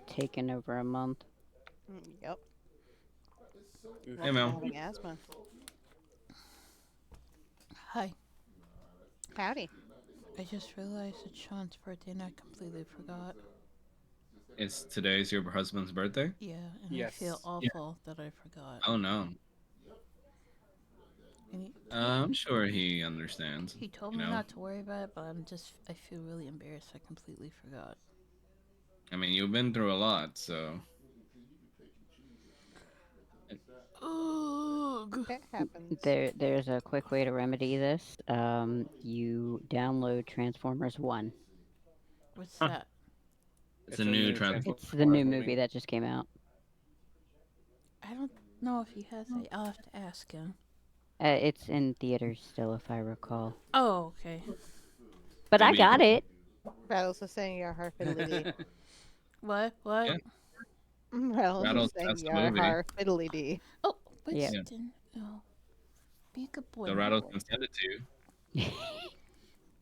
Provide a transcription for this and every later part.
Taken over a month. Yep. Oof. Hey, Back to Mel. having asthma. Hi. Howdy. I just realized it's Sean's birthday and I completely forgot. It's today's your husband's birthday? Yeah, and I feel Yes. Yeah. awful that I forgot. Oh, no. And I'm sure he understands, he told you me know? not to worry about it, but I feel really embarrassed. I completely forgot. I mean, you've been through a lot, so. Ugh. That happens. There's a quick way to remedy this. You download Transformers 1. What's Huh. that? It's a It's a new new transform. It's the Transformers new movie. movie that just came out. I don't know if he has it. I'll have to ask him. It's in theaters still, if I recall. Oh, okay. But I Maybe you got can. it. Rattles was saying you're her fiddly dee. What? What? Yeah. Rattles was Rattles, saying that's the you're movie. her fiddly dee. Oh, Yeah. Yeah. Winston. Oh, be a good boy, So my Rattles boy. can send it to you.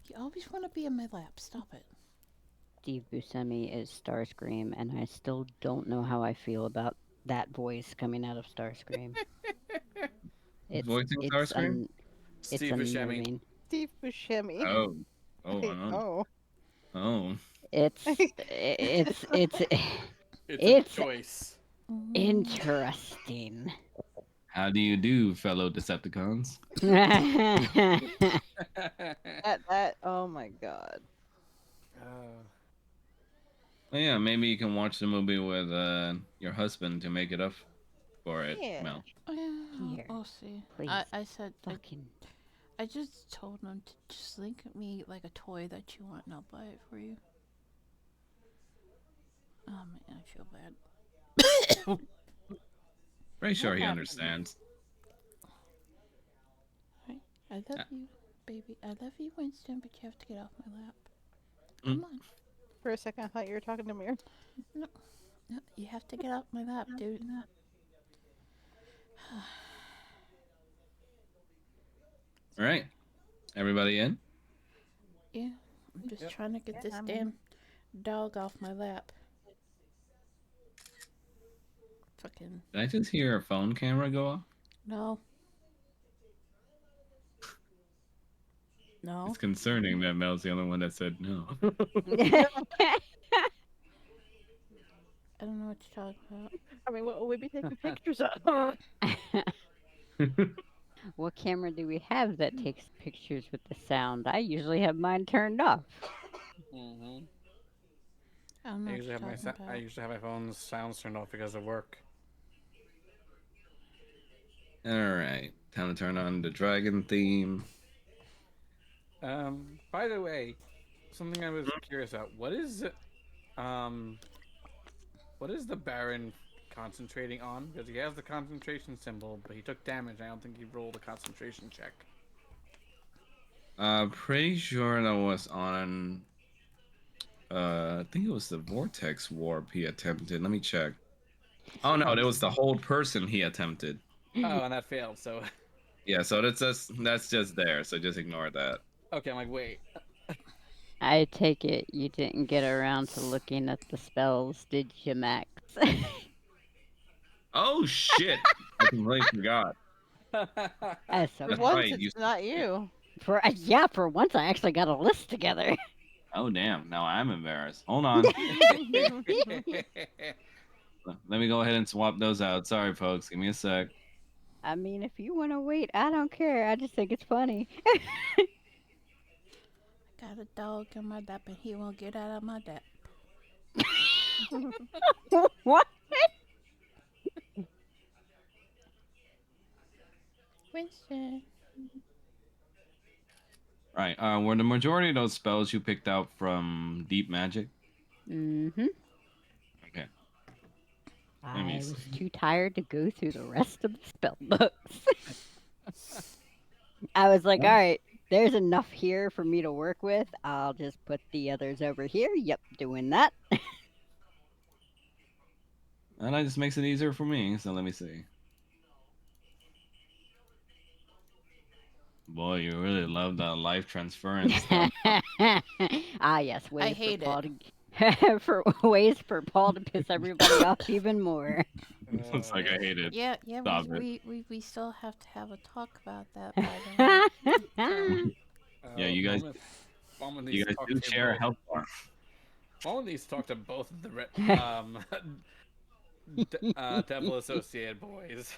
You always want to be in my lap. Stop it. Steve Buscemi is Starscream, and I still don't know how I feel about that voice coming out of Starscream. Who's It's voicing it's Starscream? un it's Steve Buscemi. unnerving. Steve Buscemi. Oh. Oh, Oh. oh. It's It's a it's choice. Mm. interesting. How do you do, fellow Decepticons? That oh my god. uh, Well, yeah, maybe you can watch the movie with your husband to make it up for it, Yeah. Mel. Oh, yeah, Here, I'll see. please, I said fucking. I just told him to just link me like a toy that you want and I'll buy it for you. Oh man, I feel bad. Pretty sure What he happened? understands. Right? I love Uh, you, baby. I love you, Winston, but you have to get off my lap. mm. Come on. For a second I thought you were talking to me. No, no, you have to get off my lap, dude. All right, everybody in? Yeah, I'm just yep. trying to get Yeah, this I'm in. damn dog off my lap. Fucking Did I just hear a phone camera go off? no, no. It's concerning that Mel's the only one that said no. I don't know what you're talking about. I mean, what will we be taking pictures of? What camera do we have that takes pictures with the sound? I usually have mine turned off. hmm I don't know what you're talking I about. usually have my phone's sounds turned off because of work. All right, time to turn on the dragon theme. By the way, something I was curious about. Um what is the Baron concentrating on? Because he has the concentration symbol, but he took damage. I don't think he rolled a concentration check. Pretty sure that was on. I think it was the vortex warp he attempted. Let me check. Oh no, it was the hold person he attempted. Oh, and that failed. So Yeah, so that's just there. So just ignore that. okay, I'm like, wait. I take it you didn't get around to looking at the spells, did you, Max? Oh shit! I completely forgot. That's For That's okay. once right. it's You. not you. Yeah, for once I actually got a list together. Oh damn! Now I'm embarrassed. Hold on. Let me go ahead and swap those out. Sorry, folks. Give me a sec. I mean, if you want to wait, I don't care. I just think it's funny. Got a dog in my lap and he won't get out of my lap. What? Winston. Right. Were the majority of those spells you picked out from Deep Magic? Mm-hmm. Okay. Let me I see. was too tired to go through the rest of the spell books. I was like, all right, there's enough here for me to work with. I'll just put the others over here. Yep, doing that. And that just makes it easier for me. So let me see. Boy, you really love that life transference stuff. Ah, yes, I ways for hate it. Paul to for ways for Paul to piss everybody off even more. It's like I hate it. Yeah, yeah, Stop it. we still have to have a talk about that, by the way. So, Yeah, Mama needs you to guys talk do to share a both. health bar. Mama needs to talk to both of the devil associated boys.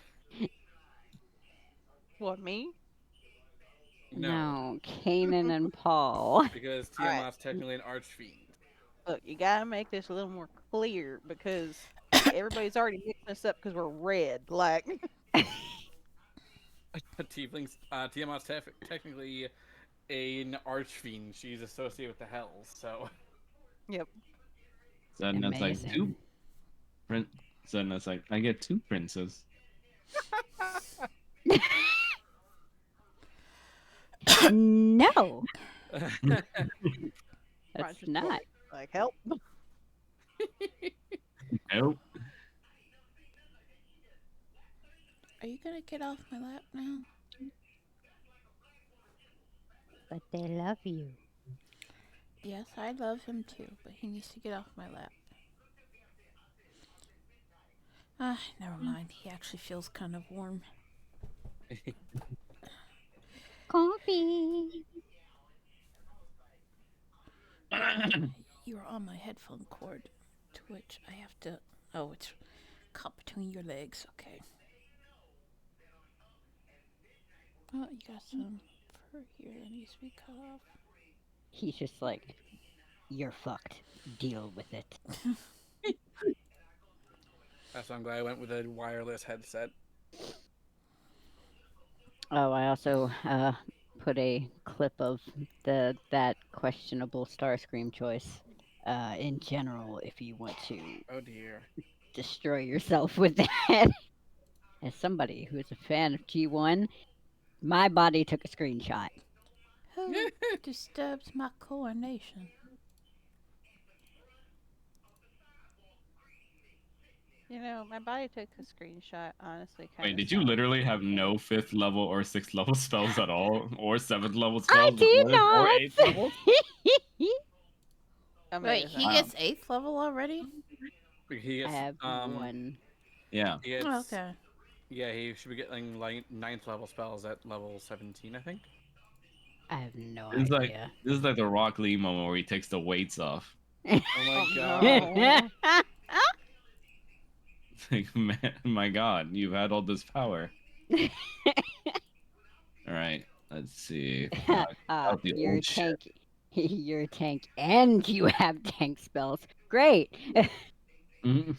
What, me? No, No, Kanan and Paul. because All right. Tiamat's technically an archfiend. Look, you gotta make this a little more clear because everybody's already mixing us up because we're red. Like, Tiefling's Tiamat's technically an archfiend. She's associated with the hells, so yep. So then that's like Amazing. prin- so then that's like I get two princes. No, Right, that's just go, not. like, help. Nope. are you gonna get off my lap now? But they love you. Yes, I love him too, but he needs to get off my lap. Ah, never mind. He actually feels kind of warm. Coffee. You're on my headphone cord, to which I have to. Oh, it's caught between your legs. Okay. Oh, you got some fur here that needs to be cut off. He's just like, you're fucked. Deal with it. that's why I'm glad I went with a wireless headset. Oh, I also put a clip of that questionable Starscream choice. In general, if you want to Oh dear. destroy yourself with that. As somebody who is a fan of G1, my body took a screenshot. Who disturbs my coronation? My body took a screenshot. Honestly, kind Wait, of did you sounds. literally have no fifth level or sixth level spells at all, or seventh level I spells did before this, or eighth not. level? Wait, It's not he Wow. gets 8th level already? He I gets have one. Yeah. he Oh, gets okay. yeah, he should be getting like ninth level spells at level 17, I think. I have no This is like idea. this is like the Rock Lee moment where he takes the weights off. Oh my Oh god. no. It's like, man, my God, you've had all this power. All right, let's see. Out the You're a old shit. tank. You're a tank, and you have tank spells. Great. Mhm.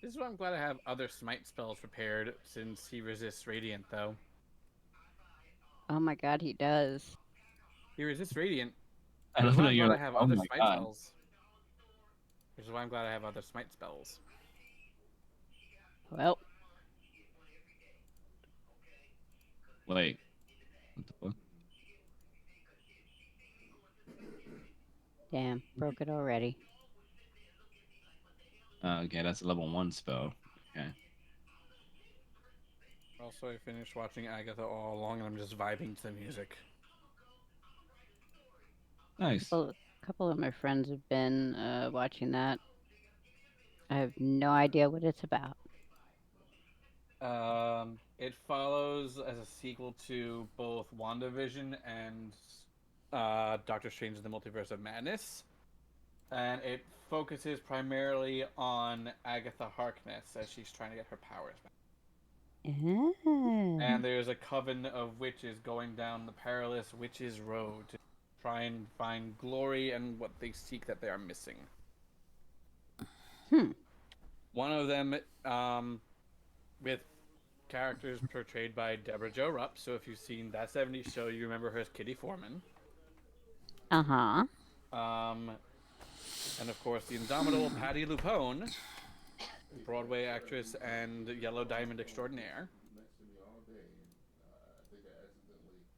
This is why I'm glad I have other smite spells prepared since he resists radiant though. Oh my god, he does. He resists radiant. I Which is love why that I'm you're glad I like, have oh other my smite God. spells. Which is why I'm glad I have other smite spells. Well, Wait, what the fuck? damn, broke it already. Okay, that's a level 1 spell. Okay. Also, I finished watching Agatha all along and I'm just vibing to the music. Nice. Couple of my friends have been watching that. I have no idea what it's about. It follows as a sequel to both WandaVision and Doctor Strange in the Multiverse of Madness. And it focuses primarily on Agatha Harkness as she's trying to get her powers back. Ah. And there's a coven of witches going down the perilous witches' road to try and find glory and what they seek that they are missing. Hmm. One of them, with characters portrayed by Deborah Jo Rupp. So if you've seen that '70s show, you remember her as Kitty Foreman. Uh-huh. Um, and of course, the indomitable Patty Lupone, Broadway actress and Yellow Diamond extraordinaire.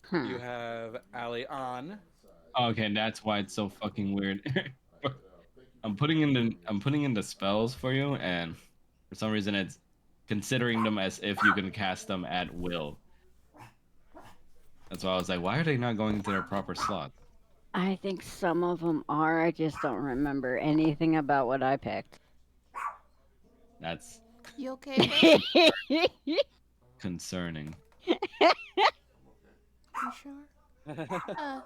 Huh. You have Ali An. Okay, that's why it's so fucking weird. I'm putting in the spells for you, and for some reason considering them as if you can cast them at will. That's why I was like, why are they not going into their proper slot? I think some of them are. I just don't remember anything about what I picked. That's You okay, bud? concerning. You sure?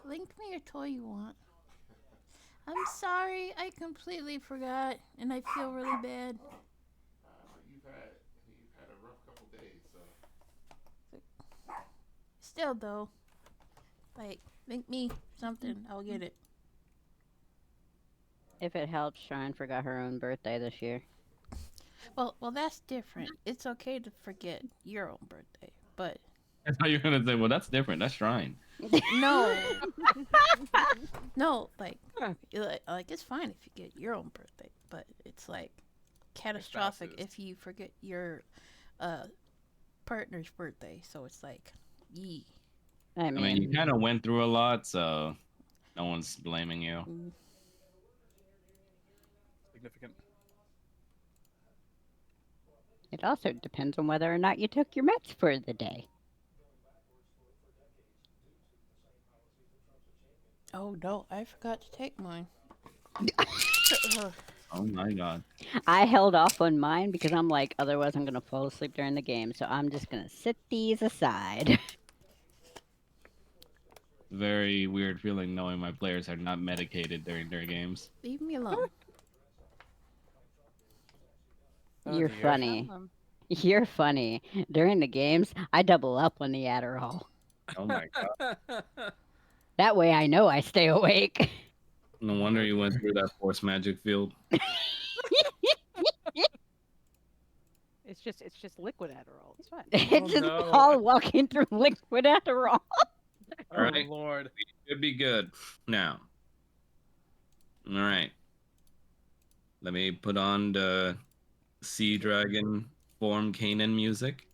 Link me a toy you want. I'm sorry, I completely forgot, and I feel really bad. You've had a rough couple days, so. Still, though, like, link me something, I'll get it. If it helps, Shrine forgot her own birthday this year. Well, that's different. It's okay to forget your own birthday, but I thought you were gonna say, well, that's different. That's Shrine. no, no, like it's fine if you get your own birthday, but it's like catastrophic spouses. if you forget your partner's birthday. So it's like, yee. I I mean, you mean, kind of went through a lot, so no one's blaming you. Significant. it also depends on whether or not you took your meds for the day. Oh no, I forgot to take mine. Oh my god. I held off on mine because I'm like, otherwise I'm gonna fall asleep during the game, so I'm just gonna sit these aside. Very weird feeling knowing my players are not medicated during their games. Leave me alone. You're dear. funny. You're funny. During the games, I double up on the Adderall. Oh my god. That way I know I stay awake. No wonder you went through that force magic field. It's just liquid Adderall. It's fine. It's just no. Paul walking through liquid Adderall. All right. Oh Lord. Should be good. Now. All right. Let me put on the Sea Dragon form Kanan music.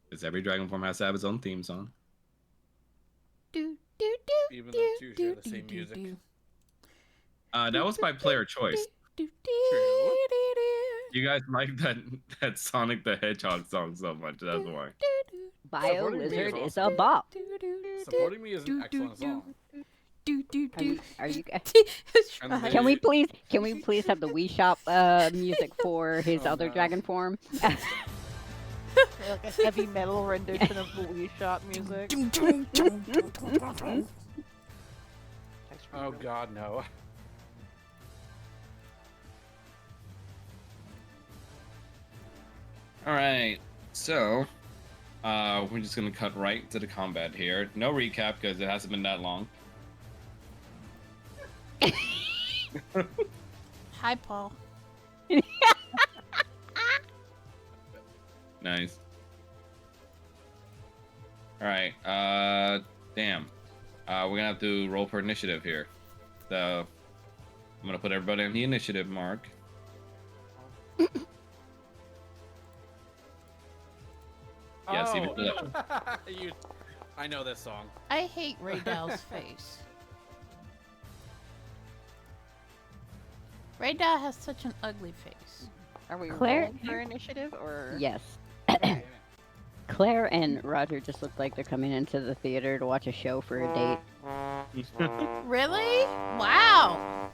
Because every dragon form has to have its own theme song. Do do do Even do though two share do the do same do music. do. That was by player choice. Do, do, True. do, do, You guys like that Sonic the Hedgehog song so much. That's why. do, Bio Supporting me is Lizard is a awesome. bop. do, do, Supporting me is an do, excellent do, song. do, do, Are do. you, are you It's And right. they- Can we please have the Wii Shop music for his Oh, other no. dragon form? Like a heavy metal rendition of the Wii Shop music. Dum, dum, dum, dum, dum, dum, dum. Oh God, no. All right. So, we're just gonna cut right to the combat here. No recap because it hasn't been that long. Hi, Paul. Nice. All right. Damn. We're gonna have to roll for initiative here. So, I'm gonna put everybody on the initiative mark. Yes, even you. I know this song. I hate Ray Dow's face. Ray Dow has such an ugly face. Are we Claire- rolling for initiative or? Yes. Okay. Claire and Roger just look like they're coming into the theater to watch a show for a date. Really? Wow.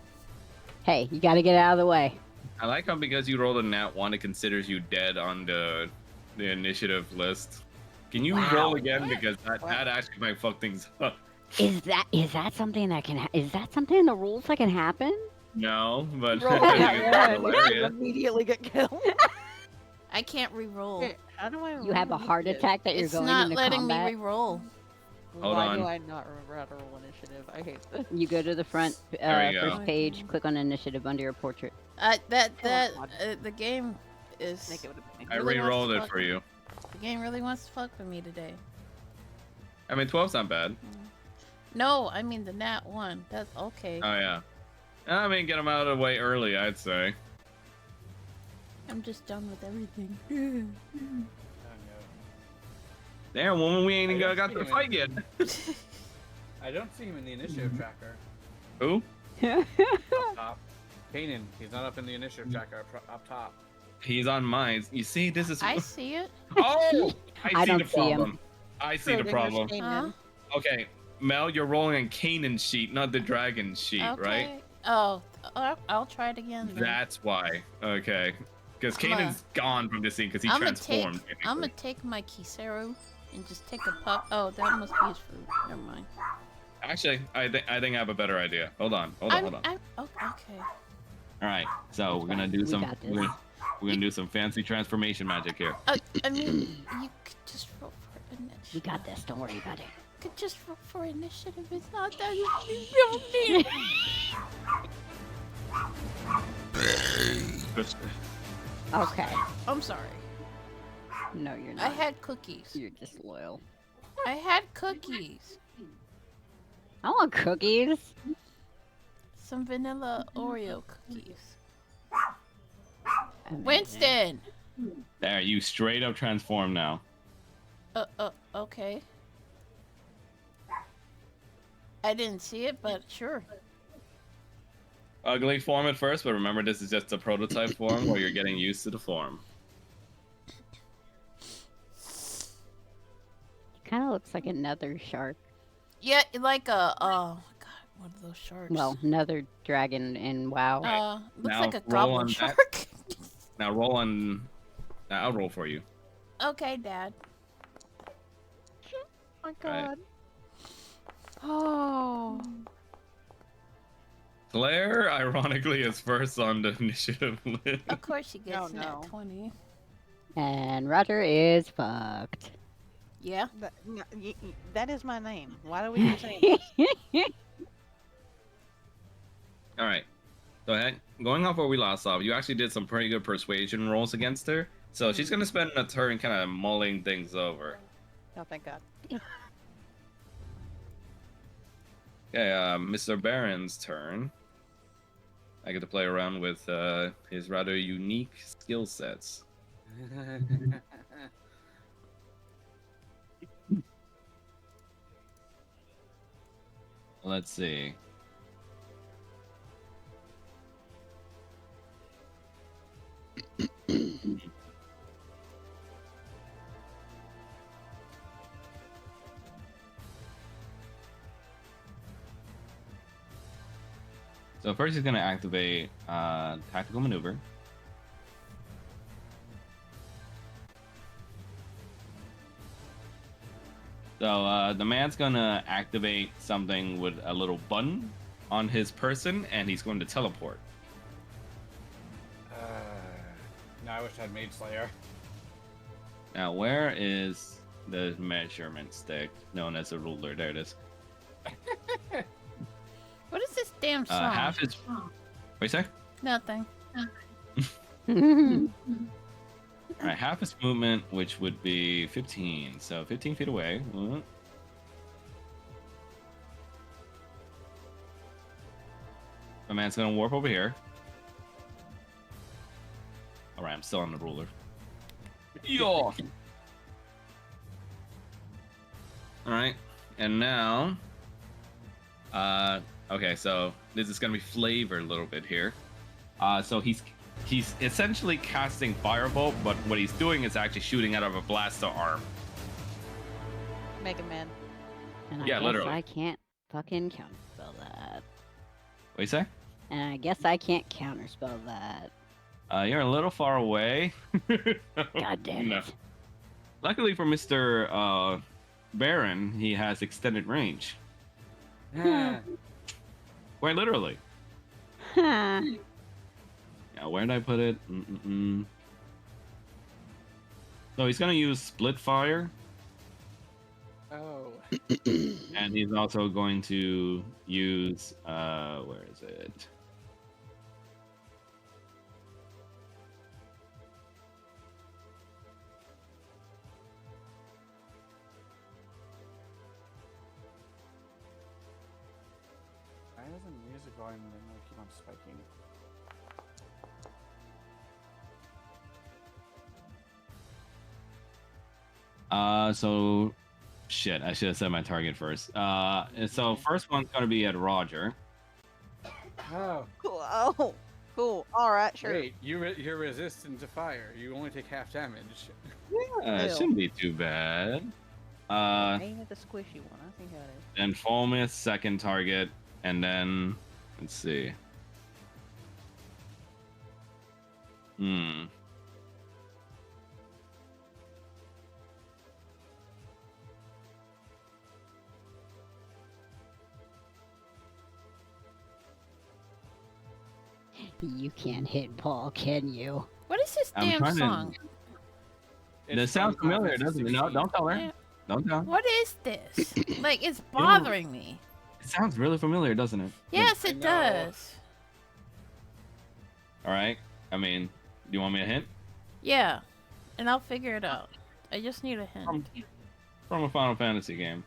Hey, you gotta get out of the way. I like how because you rolled a nat 1, it considers you dead on the initiative list. Can you Wow. roll again because that actually might fuck things up. Is that something that can? Is that something in the rules that can happen? No, but Roll I think that it's one. hilarious. Immediately get killed. I can't re-roll. Wait, how do I? You have a roll heart initiative? attack that you're It's going not into letting combat. me re-roll. Hold Why do on. I not remember how to roll initiative? I hate this. You go to the front There you go. first page, click on initiative under your portrait. That God. the game is. Make it make I it- really wants re-rolled to it fuck for with- you. The game really wants to fuck with me today. I mean, 12's not bad. No, I mean the nat 1. That's okay. Oh, yeah. I mean, get them out of the way early, I'd say. I'm just done with everything. Oh, no. Damn, woman, we ain't I even don't got see to the him fight yet. I don't see him in the initiative tracker. Who? Up top. Kanan, he's not up in the initiative tracker up top. He's on mine. You see, this is. I see it. Oh, I see the don't see him. problem. I see the Schrodinger's problem. Canaan. Okay, Mel, you're rolling a Kanan sheet, not the dragon sheet, right? Okay. Oh, I'll try it again then. That's why. Okay, because I'm Kanan's gone from the scene because he I'm transformed. gonna take my Kiseru and just take a puff. Oh, that must be his food. Never mind. Actually, I think I have a better idea. Hold on. Oh, okay. All right, so we're gonna do some. got this. We're gonna do some fancy transformation magic here. I mean, you could just roll for initiative. We got this. Don't worry about it. You could just roll for initiative. It's not that you don't need. Okay. I'm sorry. No, you're not. I had cookies. You're just loyal. I had cookies. I want cookies. Some vanilla Oreo cookies. Amazing. Winston. There, you straight up transform now. Okay. I didn't see it, but sure. Ugly form at first, but remember this is just a prototype form where you're getting used to the form. Kind of looks like another shark. Yeah, like a oh god, one of those sharks. Well, another dragon in WoW. Looks Now like a roll goblin on that. shark. Now roll on. I'll roll for you. Okay, Dad. Oh my Right. god. Oh. Claire, ironically, is first on the initiative list. Of course she gets Oh, an no. at 20. And Roger is fucked. Yeah. That is my name. Why do we keep saying this? All right. So going off where we last off, you actually did some pretty good persuasion rolls against her. So she's gonna spend a turn kind of mulling things over. Oh, thank God. Okay, Mr. Baron's turn. I get to play around with his rather unique skill sets. Let's see. So first he's going to activate Tactical Maneuver. So the man's going to activate something with a little button on his person, and he's going to teleport. No, I wish I had Mage Slayer. Now, where is the measurement stick known as a ruler? There it is. What is this damn song? Half his... Wait a sec. Nothing. All right, half his movement, which would be 15. So 15 feet away. My man's gonna warp over here. All right, I'm still on the ruler. Yo. All right, and now, okay, so this is gonna be flavored a little bit here. So he's essentially casting Firebolt, but what he's doing is actually shooting out of a blaster arm. Mega Man. And I Yeah, guess literally. I can't fucking counterspell that. What do you say? And I guess I can't counterspell that. You're a little far away. God damn No. it. Luckily for Mr. Baron, he has extended range. Quite literally. Huh. Yeah, where did I put it? So he's gonna use Split Fire, Oh. and he's also going to use where is it? Why is the music going and then we keep on spiking? So shit, I should have said my target first. And so first one's gonna be at Roger. Oh. Oh. Cool. All right, sure. Wait, you're resistant to fire. You only take half damage. It Still. shouldn't be too bad. Ain't it the squishy one? I think that is. Then Fulmouth, second target, and then let's see. Hmm. You can't hit Paul, can you? What is this I'm damn trying to- song? It's This sounds from Final familiar, Fantasy doesn't it? No, 16. don't tell her. Yeah. Don't tell. What is this? Like, it's bothering me. It sounds really familiar, doesn't it? Yes, I it know. does. All right. I mean, do you want me a hint? Yeah, and I'll figure it out. I just need a hint. From a Final Fantasy game.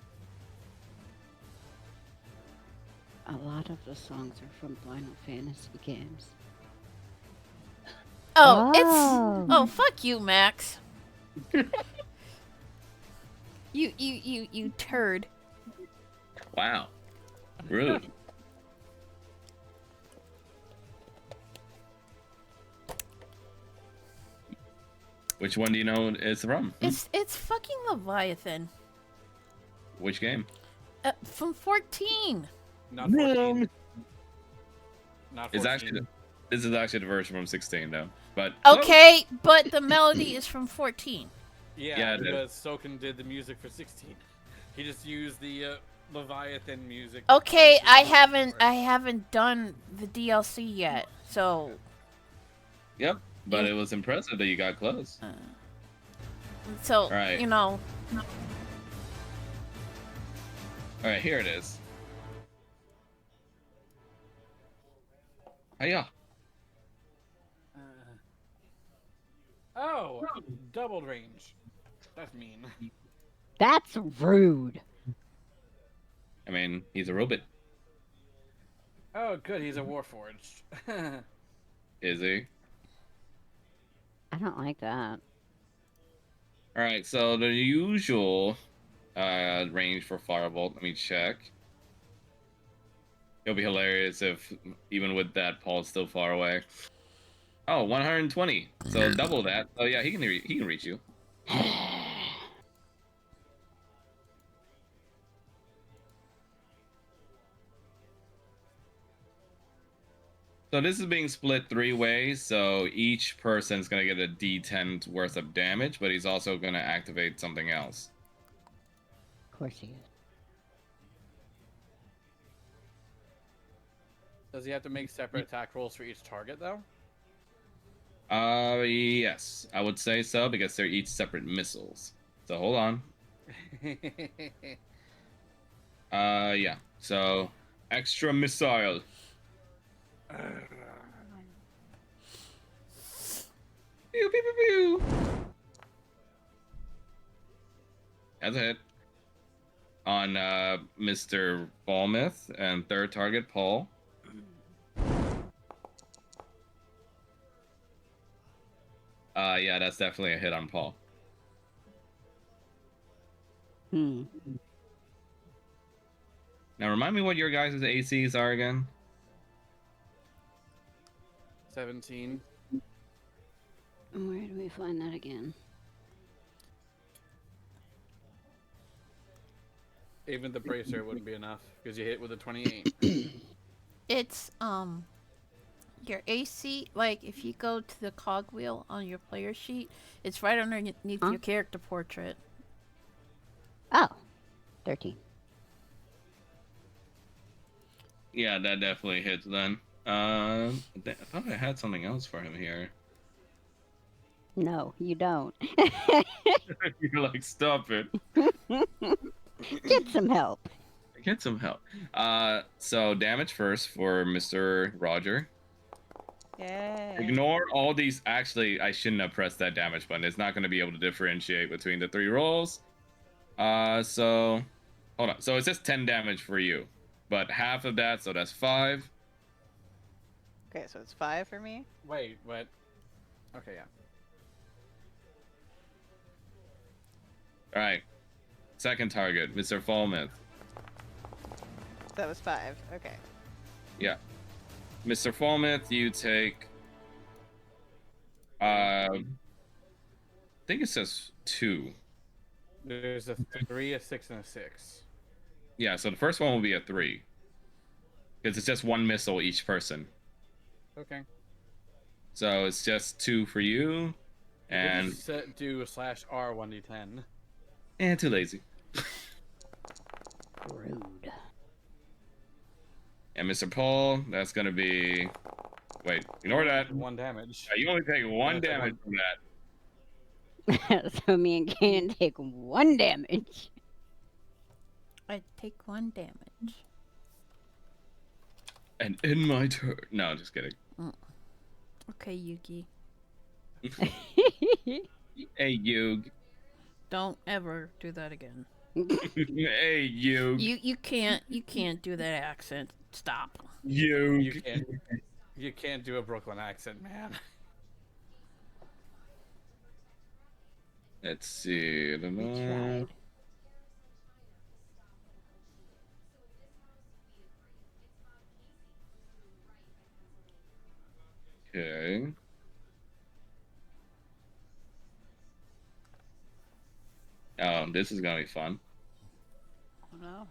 A lot of the songs are from Final Fantasy games. Oh, it's Oh. oh fuck you, Max. you turd. Wow. Rude. Which one do you know it's from? It's fucking Leviathan. Which game? From 14. Not 14. Not 14. It's actually this is actually the version from 16 though. But Okay, but the melody is from 14. Yeah, it is. because Soken did the music for 16. He just used the Leviathan music. Okay, from I 16. haven't done the DLC yet, so Yep. But Yeah. it was impressive that you got close. Right. you know. All right, here it is. Hiya. Oh, doubled range. That's mean. That's rude. I mean, he's a robot. Oh, good. He's a warforged. Is he? I don't like that. All right, so the usual range for Firebolt. Let me check. It'll be hilarious if, even with that, Paul's still far away. Oh, 120. So double that. Oh yeah, he can reach you. So this is being split 3 ways. So each person's gonna get a D10 worth of damage, but he's also gonna activate something else. Of course he is. Does he have to make separate attack rolls for each target, though? Yes, I would say so because they're each separate missiles. So hold on. Yeah. So extra missile. Pew, pew, pew, pew. That's a hit. On Mr. Falmouth and third target, Paul. Yeah, that's definitely a hit on Paul. Hmm. Now remind me what your guys' ACs are again. 17. Where do we find that again? Even the bracer wouldn't be enough because you hit with a 28. It's your AC, like if you go to the cogwheel on your player sheet, it's right underneath Huh? your character portrait. Oh, 13. Yeah, that definitely hits then. I thought I had something else for him here. No, you don't. You're like, stop it. Get some help. Get some help. So damage first for Mr. Roger. Yay. Ignore all these. Actually, I shouldn't have pressed that damage button. It's not going to be able to differentiate between the 3 rolls. So hold on. So it's just 10 damage for you, but half of that, so that's 5. Okay, so it's 5 for me. Wait, what? Okay, yeah. All right. Second target, Mr. Falmouth. That was 5. Okay. Yeah. Mr. Falmouth, you take. I think it says 2. There's a 3, a 6, and a 6. Yeah, so the first one will be a 3. Because it's just 1 missile each person. Okay. So it's just 2 for you. And. Do a /R 1d10. Too lazy. Rude. And Mr. Paul, that's gonna be. Wait, ignore that. 1 damage. You only take 1 damage from that. So me and Kanan take 1 damage. I take 1 damage. And in my turn. No, just kidding. Okay, Yuki. Hey, Yug. Don't ever do that again. Hey, Yug. You can't do that accent. Stop. Yug. You can't do a Brooklyn accent, man. Let's see. I don't We know. tried. Okay. This is gonna be fun. No.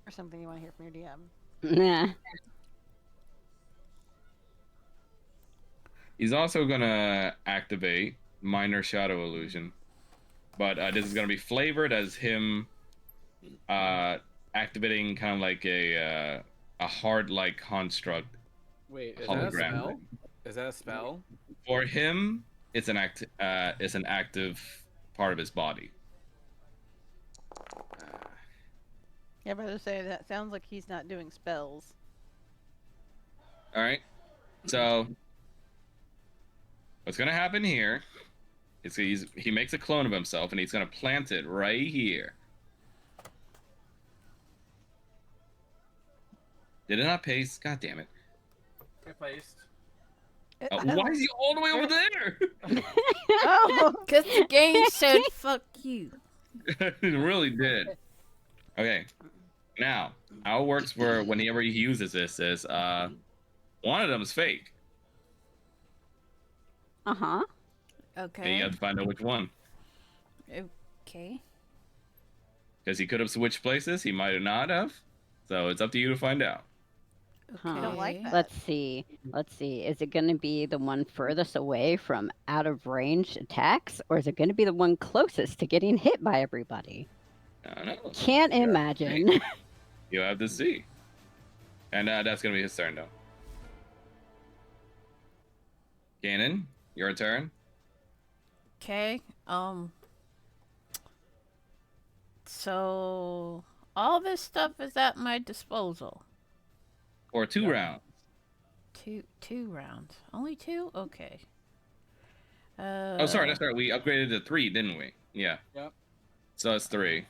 Or something you want to hear from your DM. Nah. He's also gonna activate minor shadow illusion, but this is gonna be flavored as him activating kind of like a hard like construct. Wait, is that a Hologram. spell? Is that a spell? For him, it's an active part of his body. Yeah, but I was say that sounds like he's not doing spells. All right. So what's gonna happen here is he makes a clone of himself and he's gonna plant it right here. Did it not paste? God damn it! Get placed. Why is he all the way over there? Oh, Because the game said fuck you. It really did. Okay. Now, how it works for whenever he uses this is one of them is fake. Uh-huh. And Okay. you have to find out which one. Okay. Because he could have switched places, he might have not have. So it's up to you to find out. Huh. I don't like that. Let's see. Is it going to be the one furthest away from out of range attacks, or is it going to be the one closest to getting hit by everybody? I don't know. Can't Yeah. imagine. You have to see. And that's going to be his turn, though. Ganon, your turn. Okay. So all this stuff is at my disposal. Or 2 rounds. Two rounds. Only 2? Okay. Oh, sorry, that's right. We upgraded to 3, didn't we? Yeah. Yep. So it's 3.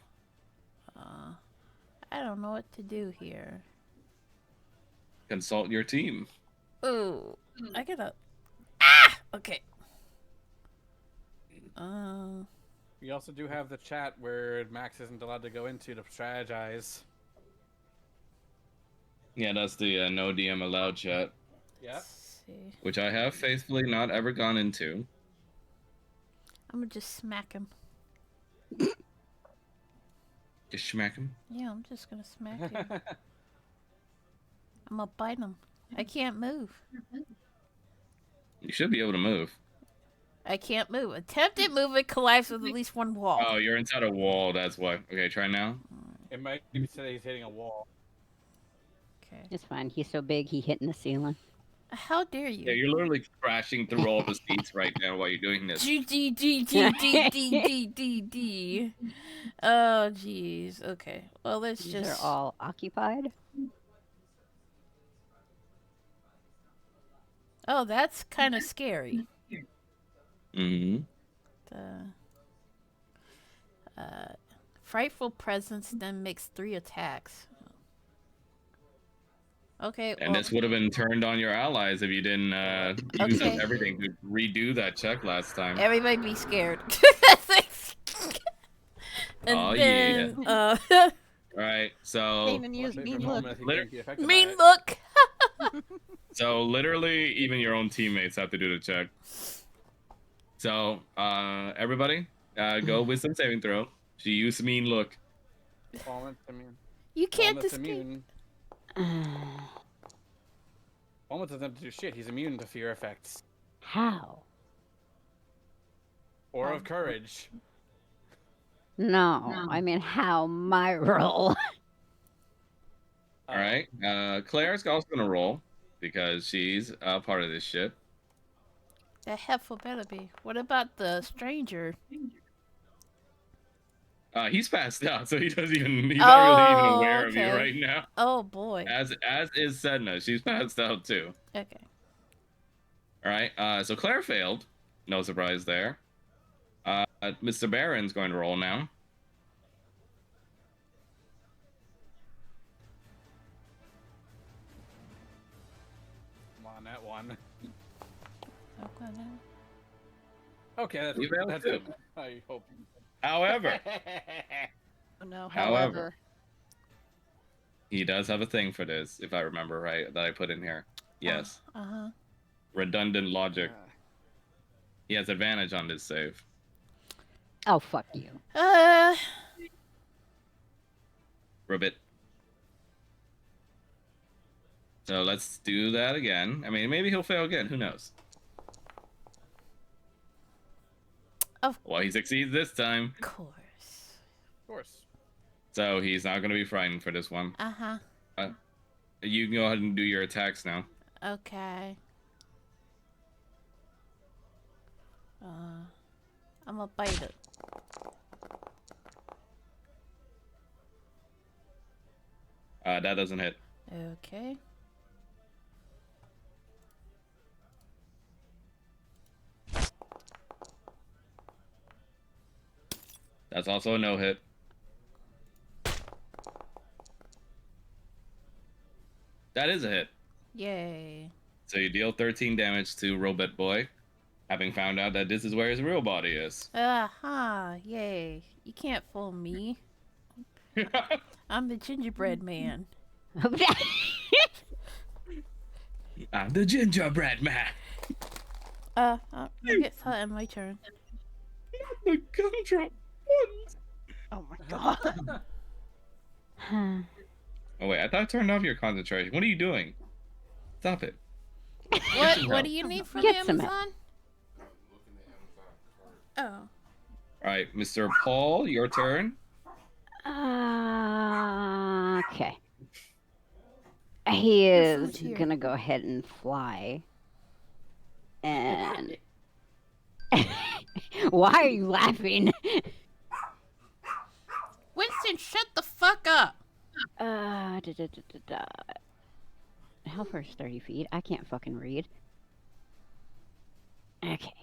I don't know what to do here. Consult your team. Ooh, I gotta. Okay. We also do have the chat where Max isn't allowed to go into to strategize. Yeah, that's the no DM allowed chat, Yep. Let's see. which I have faithfully not ever gone into. I'm gonna just smack him. Just smack him. Yeah, I'm just gonna smack him. I'm gonna bite him. I can't move. You should be able to move. I can't move. Attempted movement collides with at least one wall. Oh, you're inside a wall, that's why. Okay, try now. It might be say he's hitting a wall. Okay. It's fine. He's so big, he hitting the ceiling. How dare you? Yeah, you're literally crashing through all the seats right now while you're doing this. G D D D D D D D D. Oh jeez. Okay. Well, let's These just. are all occupied. Oh, that's kind of scary. Mm-hmm. Frightful presence then makes 3 attacks. Okay. And well, this would have been turned on your allies if you didn't use up Okay. everything to redo that check last time. everybody be scared. And Aw, then, All right. So Kanan Well, used for a mean moment, look. I think Liter- you'd be affected by Mean it. look. literally, even your own teammates have to do the check. So everybody, go wisdom saving throw. She used mean look. Almost immune. You can't Almost escape. immune. Almost doesn't have to do shit. He's immune to fear effects. How? Or of courage. No, I mean how my roll. All right. Claire's also gonna roll because she's part of this shit. That heifer better be. What about the stranger? He's passed out, so he doesn't even. He's not really even Oh, aware of okay. you right now. Oh boy. As is Sedna. She's passed out too. Okay. All right. So Claire failed. No surprise there. Mr. Barron's going to roll now. Come on, that one. Okay. Then. Okay, that's, You failed that's too. good. I hope. However, Oh no, However. however. he does have a thing for this, if I remember right, that I put in here. Yes. Uh-huh. Redundant logic. He has advantage on this save. Oh, fuck you. Ribbit. So let's do that again. I mean, maybe he'll fail again. Who knows? Well, he succeeds this time. Of course. Of course. So he's not going to be frightened for this one. Uh-huh. You can go ahead and do your attacks now. Okay. I'm gonna bite it. That doesn't hit. Okay. That's also a no hit. That is a hit. Yay. So you deal 13 damage to Robot Boy, having found out that this is where his real body is. Uh-huh. Yay. You can't fool me. I'm the gingerbread man. I'm the gingerbread man. I get that in my turn. The gumdrop. Oh my god. Oh wait, I thought I turned off your concentration. What are you doing? Stop it. What do you need from Get some Amazon? Looking at Amazon cart. Oh. Alright, Mr. Paul, your turn. Okay. He Your is food's here. gonna go ahead and fly. And why are you laughing? Winston, shut the fuck up. Da, da, da, da, da. How far is 30 feet? I can't fucking read. Okay.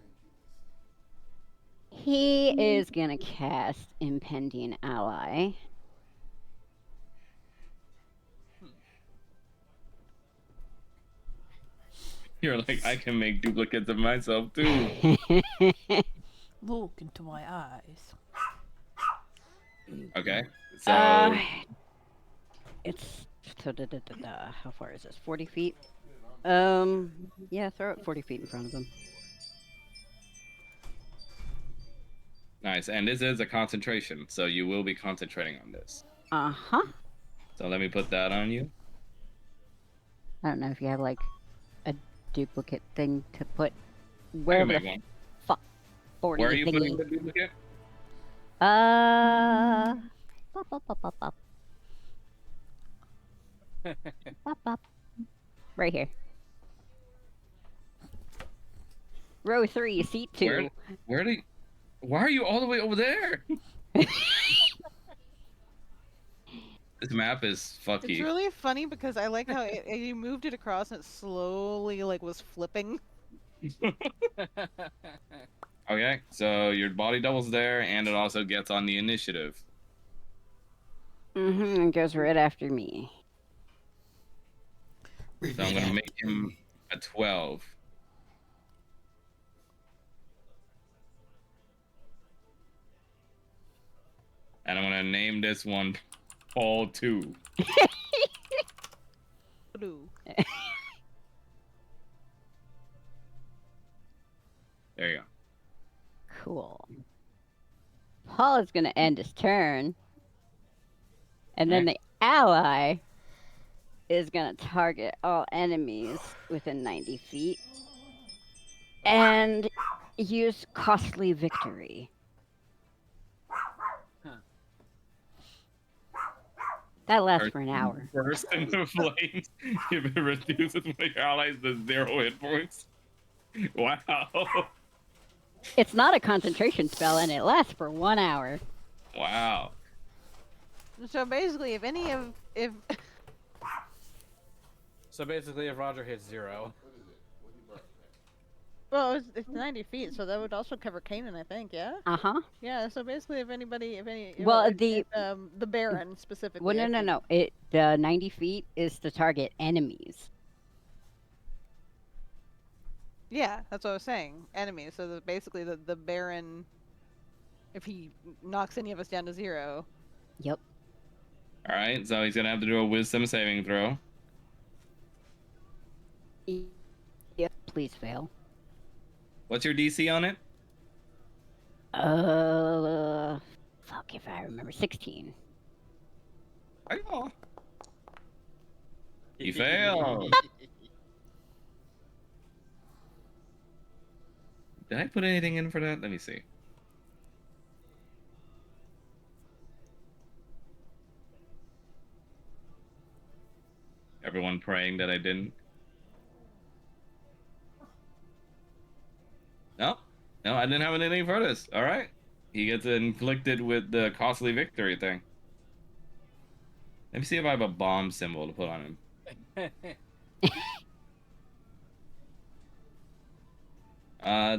He is gonna cast Impending Ally. You're like, I can make duplicates of myself too. Look into my eyes. Okay, so It's how far is this? 40 feet? Yeah, throw it 40 feet in front of him. nice. And this is a concentration, so you will be concentrating on this. Uh-huh. So let me put that on you. I don't know if you have like a duplicate thing to put I can wherever make the one. fuck 40 Where are you thingy. putting the duplicate? Pop, pop, pop, pop, pop. Pop, pop. Right here. Row 3, seat 2. Why are you all the way over there? This map is fucky. It's really funny because I like how you moved it across and it slowly like was flipping. Okay, so your body doubles there, and it also gets on the initiative. Mm-hmm, it goes right after me. So I'm gonna make him a 12. And I'm gonna name this one All 2. Blue. There you go. Cool. Paul is going to end his turn. And then Okay. the ally is going to target all enemies within 90 feet and use costly victory. Huh. That lasts for an hour. Burst into flames. If it reduces my allies to 0 hit points. Wow. It's not a concentration spell and it lasts for 1 hour. Wow. So basically, if So basically, if Roger hits 0, What is it? What you brought? well, it's 90 feet, so that would also cover Canaan, I think. Yeah. Uh-huh. Yeah. So basically, if Well, the Baron specifically. Well, I no. think. The 90 feet is to target enemies. Yeah, that's what I was saying. Enemies. So basically, the Baron, if he knocks any of us down to 0. Yep. All right, so he's gonna have to do a wisdom saving throw. Yep. Please fail. What's your DC on it? Fuck if I remember. 16. Oh. He failed. Did I put anything in for that? Let me see. Everyone praying that I didn't. No, I didn't have anything for this. All right, he gets inflicted with the costly victory thing. Let me see if I have a bomb symbol to put on him.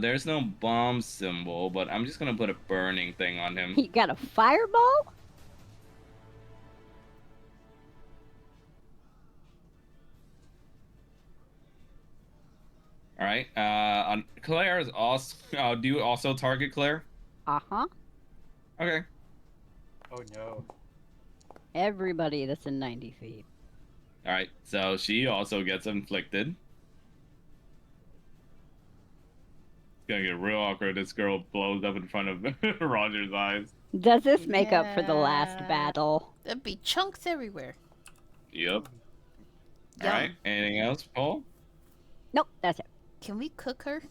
There's no bomb symbol, but I'm just gonna put a burning thing on him. You got a fireball? All right. On Claire is also. Do you also target Claire? Uh-huh. Okay. oh no. Everybody that's in 90 feet. All right. So she also gets inflicted. It's gonna get real awkward. This girl blows up in front of Roger's eyes. Does this make up for the last Yeah. battle? There'd be chunks everywhere. Yep. All Yum. right. Anything else, Paul? Nope, that's it. Can we cook her?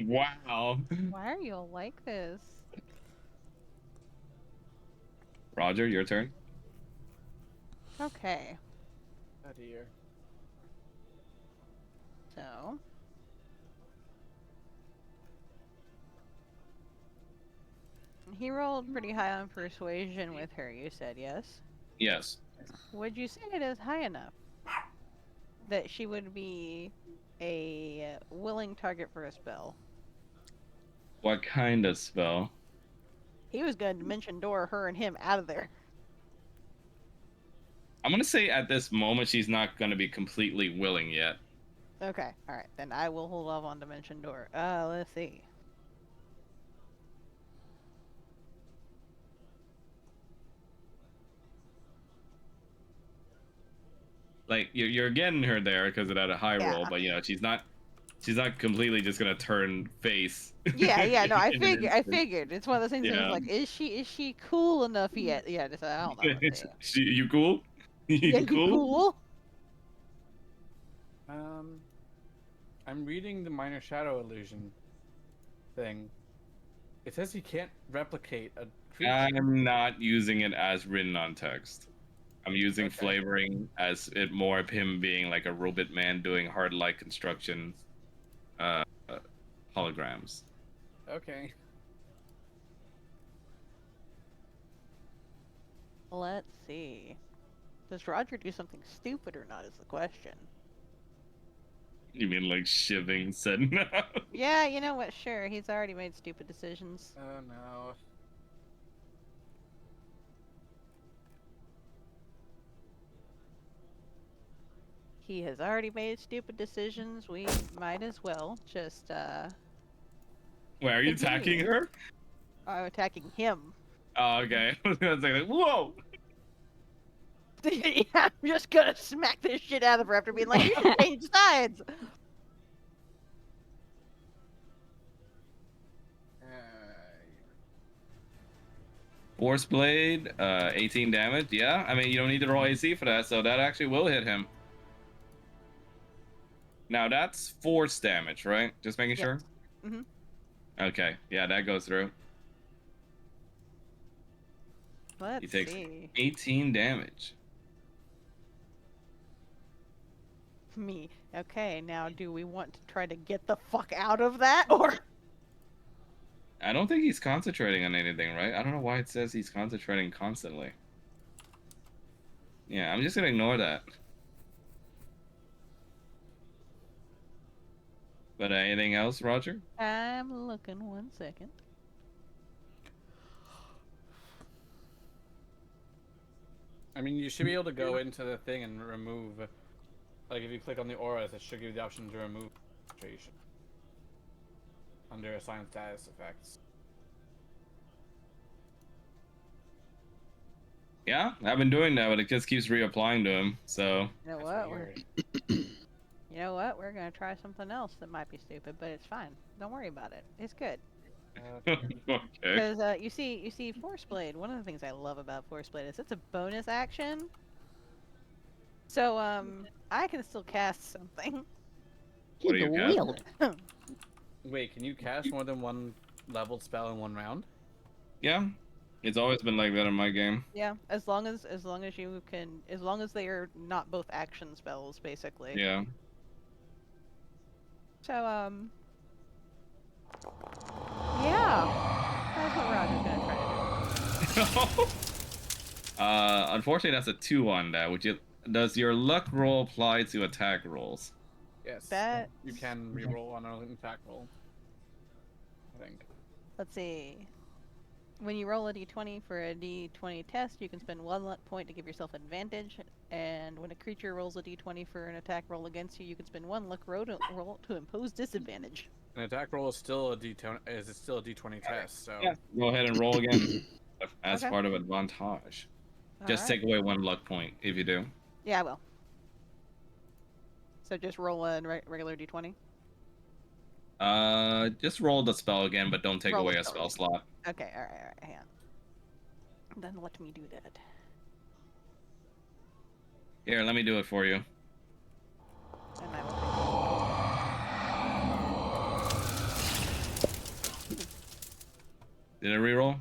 Wow. Why are you all like this? Roger, your turn. Okay. Oh dear. So. He rolled pretty high on persuasion with her, you said, yes? Yes. Would you say it is high enough that she would be a willing target for a spell? What kind of spell? He was going to dimension door her and him out of there. I'm gonna say at this moment she's not gonna be completely willing yet. Okay, alright, then I will hold off on dimension door. Let's see. Like you're getting her there because it had a high Yeah. roll, but you know she's not completely just gonna turn face. Yeah, no, I in an instant. figured. It's one of those things that Yeah. was like, is she cool enough yet? Yeah, just, I don't know. What to say. You cool? Yeah, you cool? I'm reading the minor shadow illusion thing. It says you can't replicate a creature. I'm not using it as written on text. I'm using Okay. flavoring as it more of him being like a robot man doing hard light construction holograms. Okay. Let's see. Does Roger do something stupid or not is the question. You mean like shivving said no? Yeah, you know what? Sure, he's already made stupid decisions. Oh no. He has already made stupid decisions. We might as well just, Wait, are you attacking Continue. her? attacking him. Oh, okay. I was gonna say like, whoa! Yeah, I'm just gonna smack this shit out of her after being like, you should change sides. Force Blade, 18 damage. Yeah, I mean, you don't need to roll AC for that, so that actually will hit him. Now, that's force damage, right? Just making sure? Mm-hmm. Okay, yeah, that goes through. Let's He takes see. 18 damage. Me. Okay, now do we want to try to get the fuck out of that, or? I don't think he's concentrating on anything, right? I don't know why it says he's concentrating constantly. Yeah, I'm just gonna ignore that. But anything else, Roger? I'm looking 1 second. I mean, you should be able to go into the thing and remove. Like, if you click on the auras, it should give you the option to remove concentration under assigned status effects. Yeah, I've been doing that, but it just keeps reapplying to him, so... You know That's what? weird. You know what? We're gonna try something else that might be stupid, but it's fine. Don't worry about it. It's good. Okay. Because you see, Force Blade. One of the things I love about Force Blade is it's a bonus action. So I can still cast something. What are He's a you casting? wield. Wait, can you cast more than one leveled spell in one round? Yeah, it's always been like that in my game. Yeah, as long as you can, as long as they are not both action spells, basically. Yeah. So yeah, that's what Roger's gonna try to do. Unfortunately, that's a 2 on that. Does your luck roll apply to attack rolls? Yes. That You can reroll on an attack roll. I think. Let's see. When you roll a d20 for a d20 test, you can spend 1 luck point to give yourself advantage. And when a creature rolls a d20 for an attack roll against you, you can spend 1 luck roll to impose disadvantage. An attack roll is still a d20. It's still a d20 test. So. Yeah. Go ahead and roll again as Okay. part of advantage. Just Alright. take away 1 luck point if you do. Yeah, I will. So just roll a regular d20. Just roll the spell again, but don't take Roll the away a spell spell slot. Okay, alright, hang on. Then let me do that. Here, let me do it for you. And I will Did it reroll?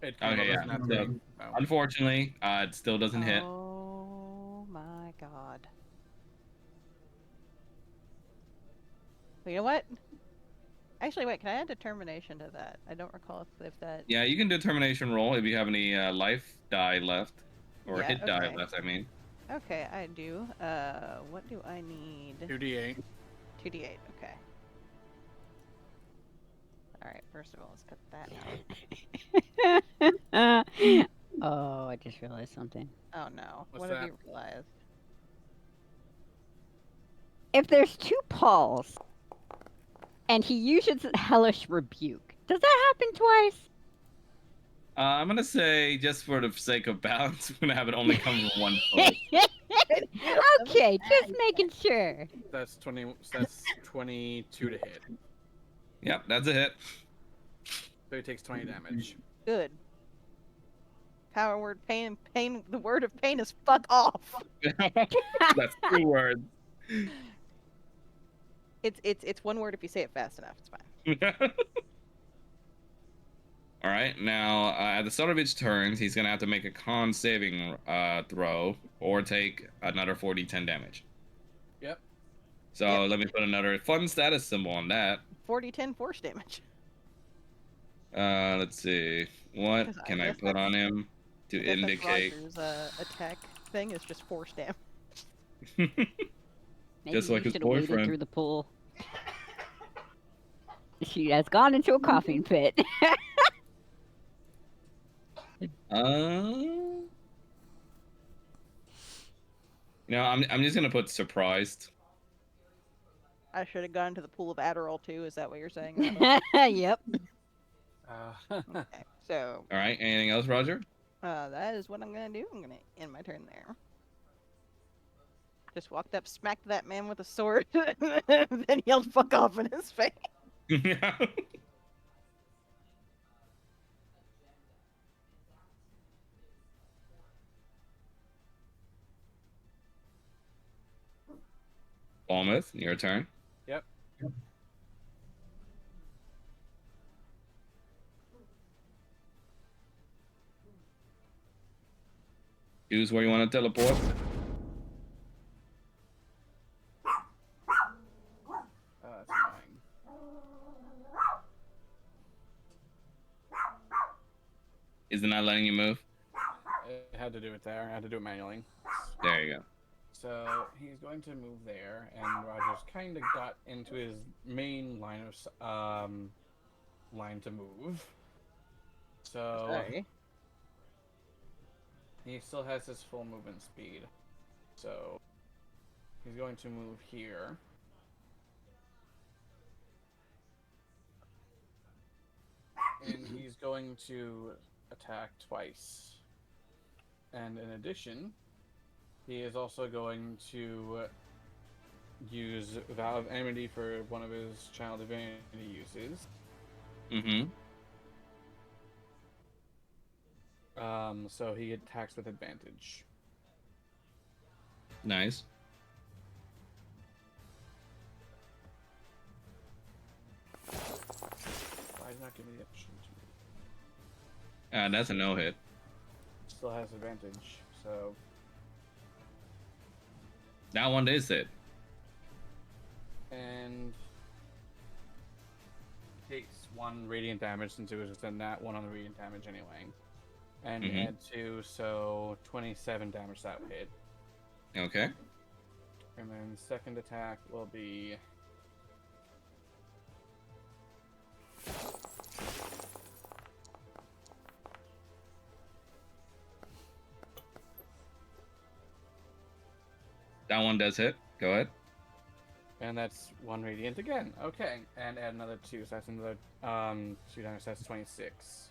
It Okay, yeah. doesn't have So, to be- oh. unfortunately, it still doesn't hit. Oh my god. Well, you know what? Actually, wait, can I add determination to that? I don't recall if that... Yeah, you can do termination roll if you have any life die left. Or Yeah, hit die okay. left, I mean. Okay, I do. What do I need? 2d8. 2d8, okay. Alright, first of all, let's cut that out. Oh, I just realized something. Oh no. What's What have that? you realized? If there's 2 Pauls and he uses Hellish Rebuke, does that happen twice? I'm gonna say, just for the sake of balance, I'm gonna have it only come from 1 source. Okay, just making sure. That's 20. That's 22 to hit. Yep, that's a hit. So he takes 20 damage. Good. Power word pain. The word of pain is fuck off. That's 2 words. It's 1 word if you say it fast enough. It's fine. All right, now at the start of each turn, he's gonna have to make a con saving throw or take another 4d10 damage. Yep. So Yep. let me put another fun status symbol on that. 40-10 force damage. Let's see, what 'Cause I can I guess put on that's- him to I guess that's indicate? Roger's attack thing is just force damage. Maybe Just you like his should have waded boyfriend. through the pool. She has gone into a coughing fit. You know, I'm just gonna put surprised. I should have gone to the pool of Adderall too. Is that what you're saying? Yep. Okay, so All right, anything else, Roger? That is what I'm gonna do. I'm gonna end my turn there. Just walked up, smacked that man with a sword, then yelled "fuck off" in his face. Yeah. Falmouth, your turn. Yep. Choose where you want to teleport. That's fine. Is it not letting you move? It had to do it there. I had to do it manually. There you go. So he's going to move there, and Rogers kind of got into his main line to move. So Sorry. he still has his full movement speed. So he's going to move here. And he's going to attack twice. And in addition, he is also going to use Vow of Amity for one of his Child Divinity uses. Mm-hmm. So he attacks with advantage. Nice. Why did not give me the option to That's a no-hit. Still has advantage, so That one is it. and takes 1 radiant damage since it was just a nat 1 on the radiant damage anyway. And Mhm. add 2, so 27 damage that would hit. Okay. And then second attack will be That one does hit. Go ahead. and that's 1 radiant again. Okay, and add another 2, so that's another 2 damage. That's 26,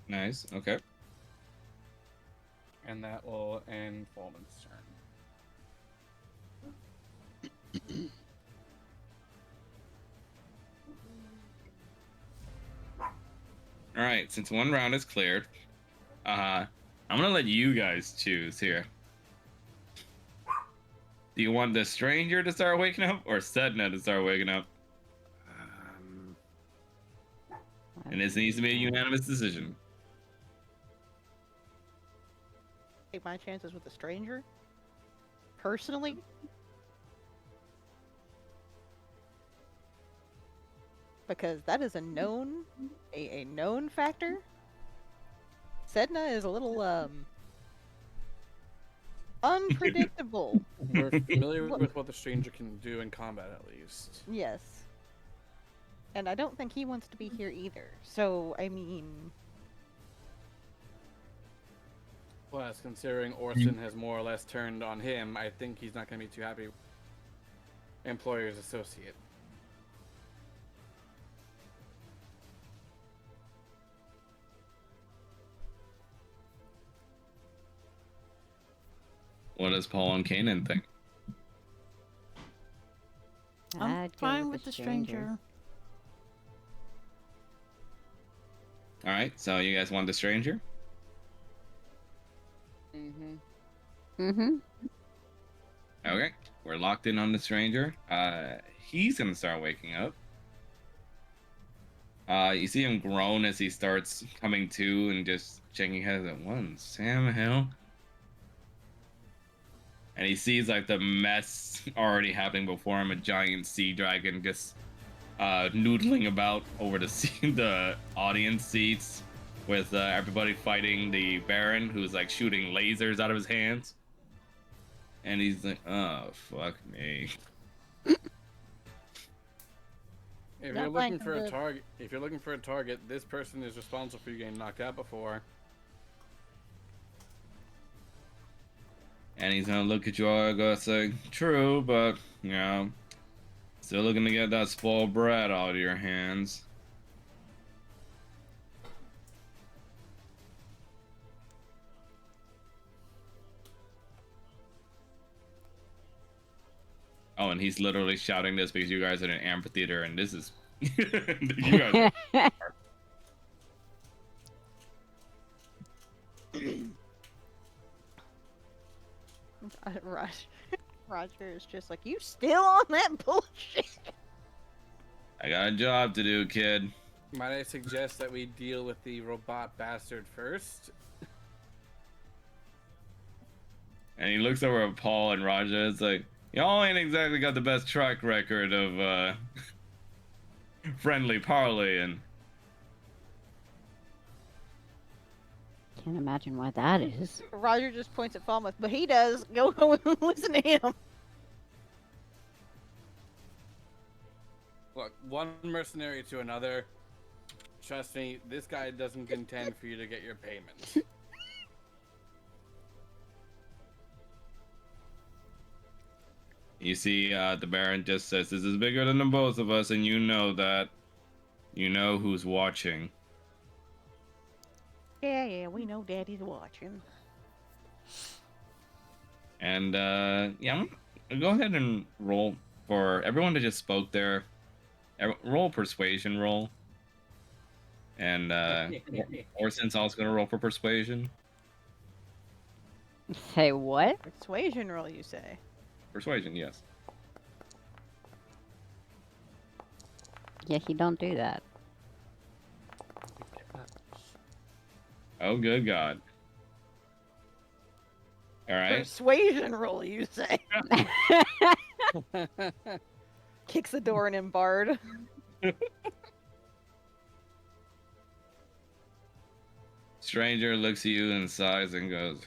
Nice. Okay. and that will end Fulman's turn. All right. Since one round is cleared, I'm gonna let you guys choose here. Do you want the stranger to start waking up or Sedna to start waking up? And this needs to be a unanimous decision. Take my chances with a stranger. Personally, because that is a known, a known factor. Sedna is a little unpredictable. We're familiar with what the stranger can do in combat, at least. Yes. And I don't think he wants to be here either. So, I mean, Plus, considering Orson has more or less turned on him, I think he's not going to be too happy. Employer's associate. What does Paul and Kanan think? I'm I'd go fine with the stranger. All right. So you guys want the stranger? Mm-hmm. Okay. We're locked in on the stranger. He's gonna start waking up. You see him groan as he starts coming to and just shaking his head at one. Sam Hill. And he sees like the mess already happening before him. A giant sea dragon just noodling about over the audience seats, with everybody fighting the Baron, who's like shooting lasers out of his hands. And he's like, "Oh fuck me." If Not you're looking like for a the- target, this person is responsible for you getting knocked out before. And he's gonna look at you all and go say, "True, but you know, still looking to get that spoiled brat out of your hands." Oh, and he's literally shouting this because you guys are in an amphitheater, and this is you guys. Roger is just like, you still on that bullshit? I got a job to do, kid. Might I suggest that we deal with the robot bastard first? And he looks over at Paul and Raja. It's like, y'all ain't exactly got the best track record of friendly parleying. Can't imagine why that is. Roger just points at Falmouth, but he does. Go listen to him. Look, one mercenary to another. Trust me, this guy doesn't intend for you to get your payment. You see, the Baron just says, this is bigger than the both of us, and you know that. You know who's watching. Yeah, we know Daddy's watching. And, yeah, go ahead and roll for everyone that just spoke there. Roll persuasion roll. And, Orson's also gonna roll for persuasion. Say what? Persuasion roll, you say? Persuasion, yes. Yeah, he don't do that. Oh, good God. All right. Persuasion roll, you say? Kicks the door and embarred. Stranger looks at you and sighs and goes,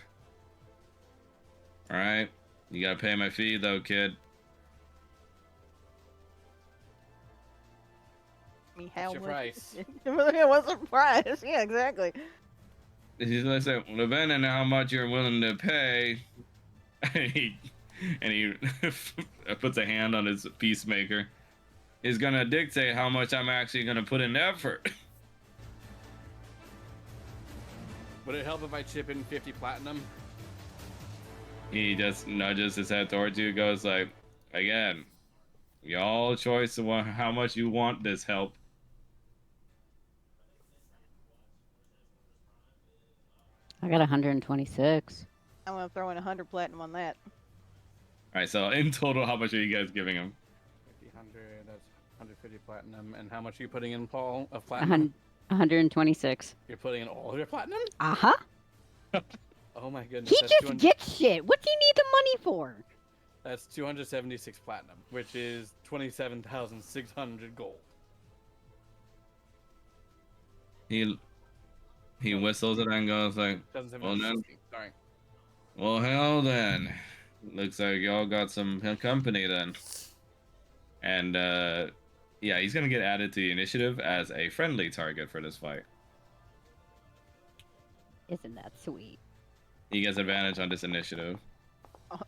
all right, you gotta pay my fee though, kid. I mean, how What's your much? price? What's the price? Yeah, exactly. He's gonna say, well, depending on how much you're willing to pay. and he puts a hand on his peacemaker. Is gonna dictate how much I'm actually gonna put in effort. Would it help if I chip in 50 platinum? He just nudges his head towards you, goes like, again, y'all choice of how much you want this help. I got 126. I'm gonna throw in 100 platinum on that. All right, so in total, how much are you guys giving him? 50, 100, that's 150 platinum. And how much are you putting in, Paul, of platinum? 126. You're putting in all of your platinum? Uh-huh. Oh my goodness. He that's just 200 gets shit. What do you need the money for? That's 276 platinum, which is 27,600 gold. He whistles it and goes like, well then, 7,760, sorry. well hell then. Looks like y'all got some company then. And yeah, he's gonna get added to the initiative as a friendly target for this fight. Isn't that sweet? He gets advantage on this initiative.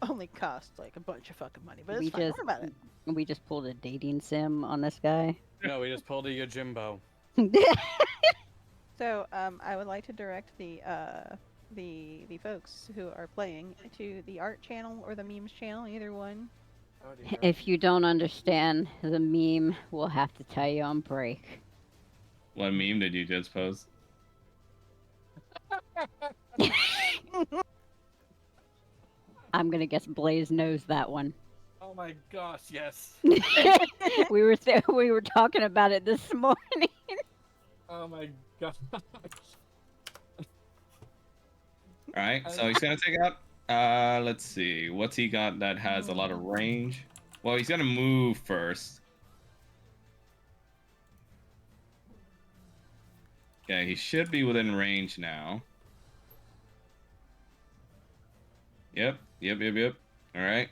Only costs like a bunch of fucking money, but We it's fine. Don't just- worry about it. We just pulled a dating sim on this guy. No, we just pulled a Yojimbo. So, I would like to direct the folks who are playing to the art channel or the memes channel, either one. Oh, dear. If you don't understand the meme, we'll have to tell you on break. What meme did you just post? I'm gonna guess Blaze knows that one. Oh my gosh, yes. we were talking about it this morning. Oh my gosh. Alright, so he's gonna take out, let's see, what's he got that has a lot of range? Well, he's gonna move first. Okay, he should be within range now. Yep. Alright.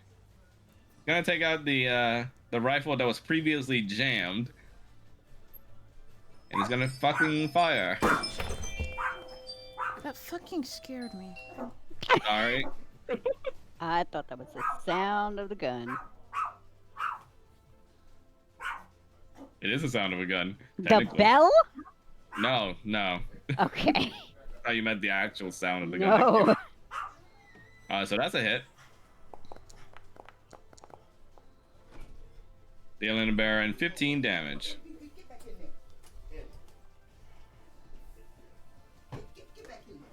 Gonna take out the rifle that was previously jammed. And he's gonna fucking fire. That fucking scared me. Sorry. I thought that was the sound of the gun. It is the sound of a gun. The technically. bell? No. Okay. I thought you meant the actual sound of the gun. No. So that's a hit. Dealing the Baron 15 damage. Get back in there. Get back in there.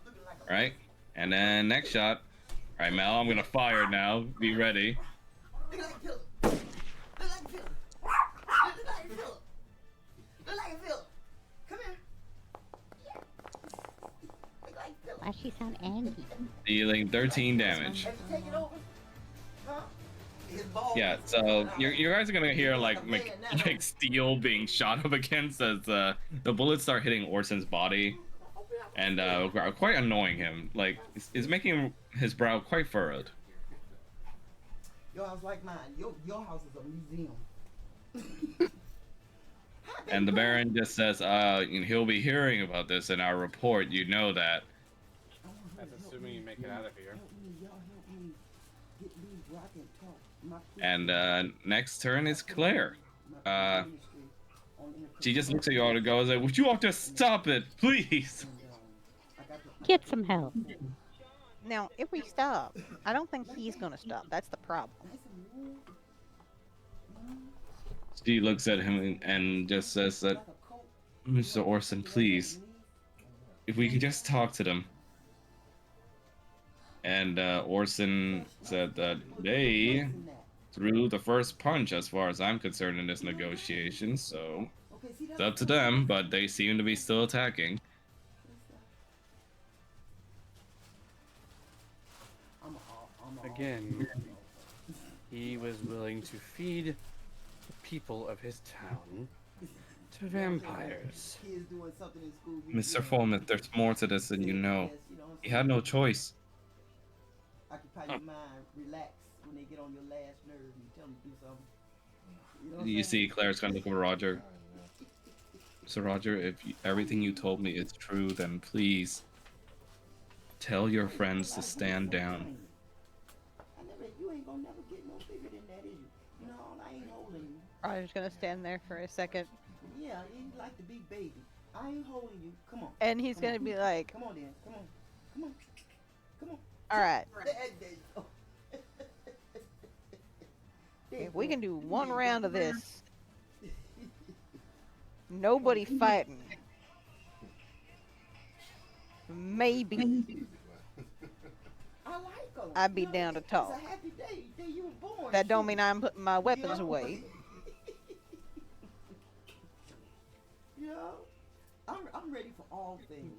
Looking like a Right? And then next shot. Alright, Mel, I'm gonna fire now. Be ready. Look like Philip. Look like Philip. Look like Philip. Look like Philip. Come here. Yeah. Look like Philip. Why she sound angry? Dealing 13 damage. Have you taken over? Huh? His ball. Yeah, so you guys are gonna hear like steel being shot up against as the bullets start hitting Orson's body and quite annoying him. Like it's making his brow quite furrowed. Your house like mine. Your house is a museum. And the Baron just says, he'll be hearing about this in our report. You know that. That's assuming you make it out of here. And next turn is Claire. She just looks at you all and goes, "Would you all just stop it, please?" Get some help. Now, if we stop, I don't think he's gonna stop. That's the problem. She looks at him and just says that, "Mr. Orson, please, if we could just talk to them." And Orson said that they threw the first punch as far as I'm concerned in this negotiation, so it's up to them, but they seem to be still attacking. Again, he was willing to feed the people of his town to vampires. Mr. Fulmouth, there's more to this than you know. He had no choice. Occupy your mind, relax when they get on your last nerve and tell them to do something. You see Claire's gonna look over Roger. So Roger, if everything you told me is true, then please tell your friends to stand down. You ain't gonna never get no bigger than that, is you? You know, I ain't holding you. I'm just gonna stand there for a second, Yeah, you like the big baby. I ain't holding you. Come on. and he's gonna be like, Come on, then. Come on. Come on. Come on. "All right, There you go. if we can do one round of this, nobody fighting, maybe I like 'em. I'd be You know, down to it's talk. a happy day. Day you were born. That don't Shit. mean I'm putting my weapons You know? away." You know, I'm ready for all things.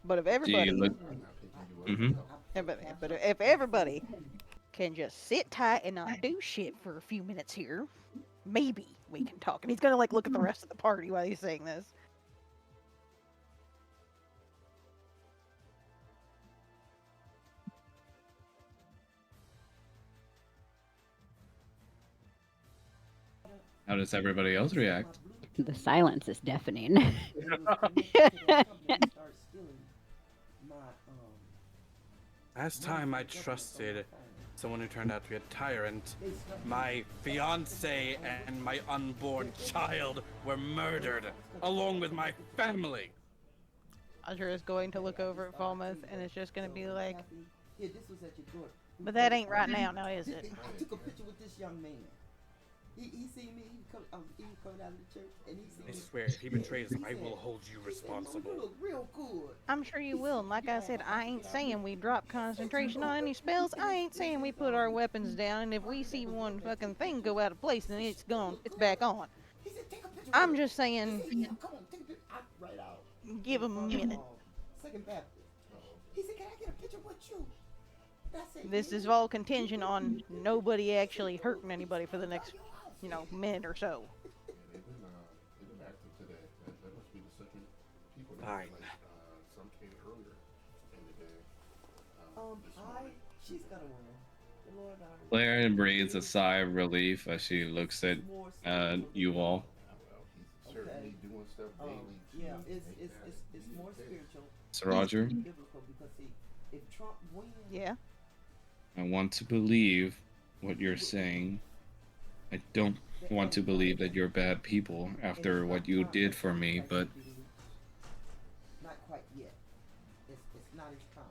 But if She everybody, look. Mm-hmm. but if everybody can just sit tight and not do shit for a few minutes here, maybe we can talk. And he's gonna like look at the rest of the party while he's saying this. How does everybody else react? The silence is deafening. Last time I trusted someone who turned out to be a tyrant, my fiance and my unborn child were murdered, along with my family. Roger is going to look over at Falmouth and it's just gonna be like, Yeah, this was at your door. "But that ain't right now is it?" I took a picture with this young man. He seen me. He coming out of the church, and he seen I me. swear, if he betrays us, He I said- will hold you he said, "Mama, responsible. you look real good." I'm sure you will. And like I said, I ain't saying we drop concentration on any spells. I ain't saying we put our weapons down. And if we see one fucking thing go out of place, then it's gone. It's back on. He said, "Take a picture." I'm with me." just saying, He said, "Yeah, come on, take a picture." Right out. give him a minute. Second Baptist. He said, "Can I get a picture with you?" That's it. This is all contingent on nobody actually hurting anybody for the next, minute or so. They've been active today. That must be the second people. That Fine. Some came earlier in the day. This I. morning. She's got a woman. The Lord, Claire breathes a sigh of relief as she looks at you all. Well, he's certainly doing stuff daily. Yeah, to it's make that more okay. spiritual. So Roger, Biblical, because see, if Trump wins, Yeah. I want to believe what you're saying. I don't want to believe that you're bad people after what you did for me, but not quite yet. It's not his time.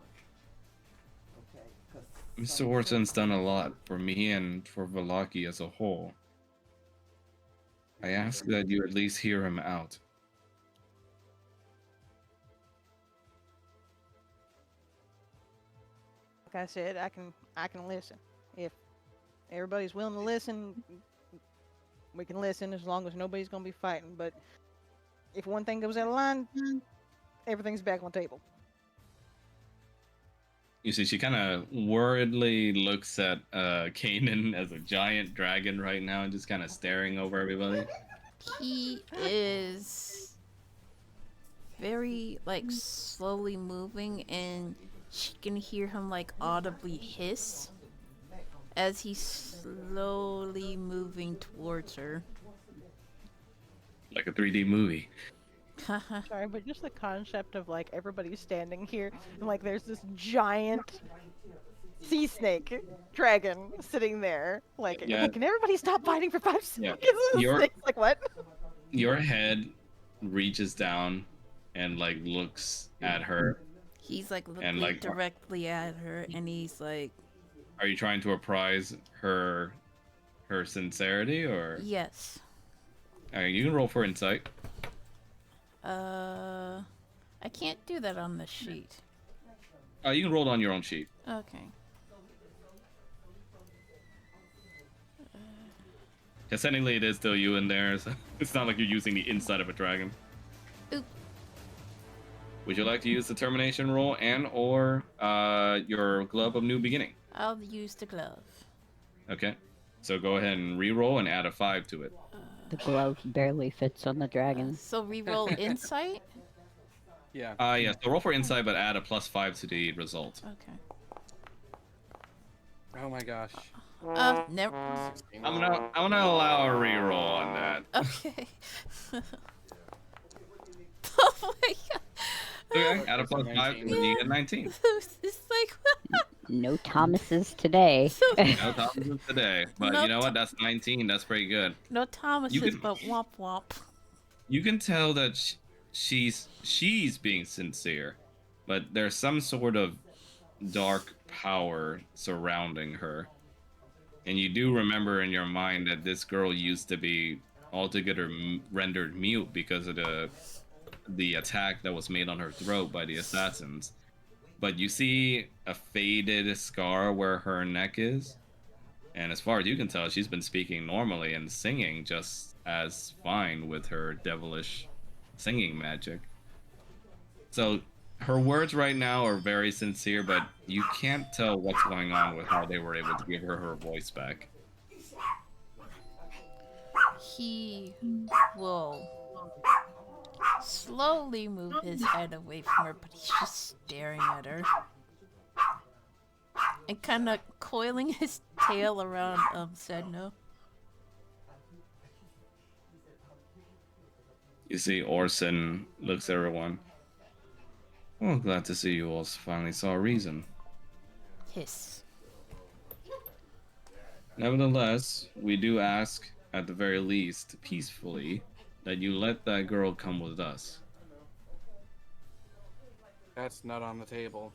Okay, because Mr. Orson's done a lot for me and for Velaki as a whole. I ask that you at least hear him out. Like I said, I can listen. If everybody's willing to listen, we can listen as long as nobody's gonna be fighting. But if one thing goes out of line, everything's back on the table. You see, she kind of worriedly looks at Kanan as a giant dragon right now, just kind of staring over everybody. He is very like slowly moving, and she can hear him like audibly hiss as he's slowly moving towards her. Like a 3D movie. Sorry, but just the concept of like everybody's standing here and like there's this giant sea snake dragon sitting there. Like, Yeah. hey, can everybody stop fighting for 5 Yeah. seconds? The You're- snake's like, what? Your head reaches down and like looks at her. He's like looking And, like, directly at her, and he's like, Are you trying to apprise her sincerity, or? yes. Alright, you can roll for insight. I can't do that on the sheet. You can roll it on your own sheet. Okay. Because technically it is still you in there, so it's not like you're using the inside of a dragon. Oop. Would you like to use the termination roll and or your glove of new beginning? I'll use the glove. Okay. So go ahead and re-roll and add a 5 to it. The glove barely fits on the dragon. So reroll insight? Yeah. Yeah, so roll for insight, but add a +5 to the result. Okay. Oh my gosh. Never. I'm gonna allow a re-roll on that. Okay. Oh my god. Okay, add a +5 and then you get 19. It's like, No Thomases today. No Thomases today, but you know what? That's 19. That's pretty good. no Thomases, can- but womp womp. You can tell that she's being sincere, but there's some sort of dark power surrounding her. And you do remember in your mind that this girl used to be altogether rendered mute because of the attack that was made on her throat by the assassins. But you see a faded scar where her neck is, and as far as you can tell, she's been speaking normally and singing just as fine with her devilish singing magic. So her words right now are very sincere, but you can't tell what's going on with how they were able to give her voice back. He will slowly move his head away from her, but he's just staring at her. And kind of coiling his tail around Sedno. You see Orson looks at everyone. Well, glad to see you all finally saw reason. Hiss. Nevertheless, we do ask, at the very least, peacefully, that you let that girl come with us. That's not on the table.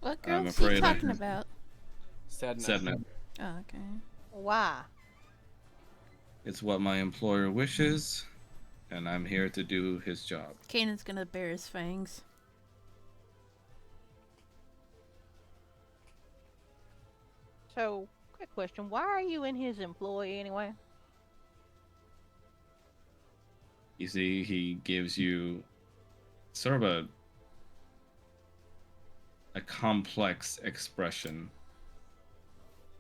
What I'm girl is he afraid I- talking about? Said no. Sedna, Oh, okay. Why? it's what my employer wishes, and I'm here to do his job. Kanan's gonna bare his fangs. So, quick question. Why are you in his employ anyway? You see, he gives you sort of a complex expression,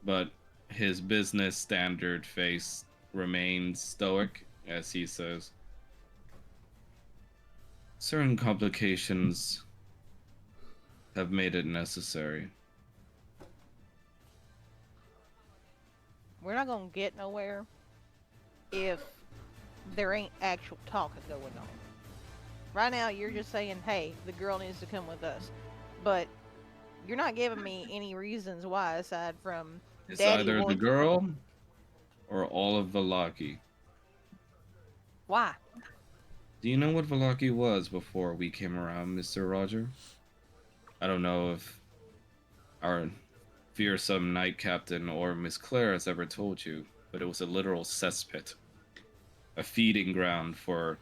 but his business standard face remains stoic as he says, certain complications have made it necessary. We're not gonna get nowhere if there ain't actual talking going on. Right now, you're just saying, hey, the girl needs to come with us. But you're not giving me any reasons why aside from It's Daddy either the wants- girl or all of Valaki. Why? Do you know what Valaki was before we came around, Mr. Roger? I don't know if our fearsome knight captain or Miss Claire has ever told you. but it was a literal cesspit, a feeding ground for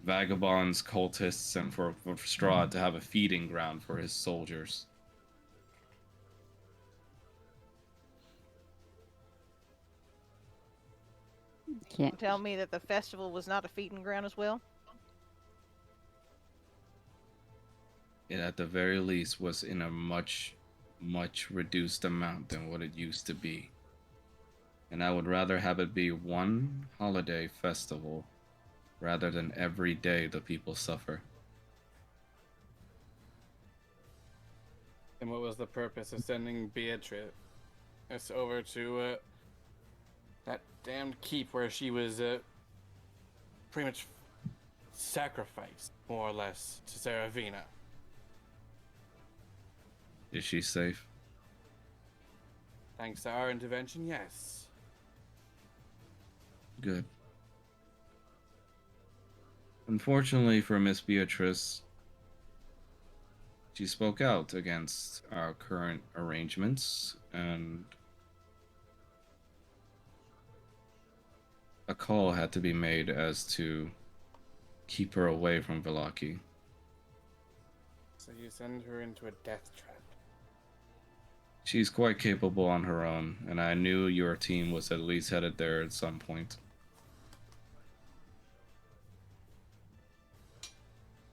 vagabonds, cultists, and for Strahd to have a feeding ground for his soldiers. Can't. Tell me that the festival was not a feeding ground as well? It at the very least was in a much reduced amount than what it used to be. And I would rather have it be one holiday festival rather than every day the people suffer. And what was the purpose of sending Beatrice over to that damned keep where she was pretty much sacrificed, more or less, to Saravina? Is she safe? Thanks to our intervention, yes. Good. Unfortunately for Miss Beatrice, she spoke out against our current arrangements, and a call had to be made as to keep her away from Velaki. So you send her into a death trap. She's quite capable on her own, and I knew your team was at least headed there at some point.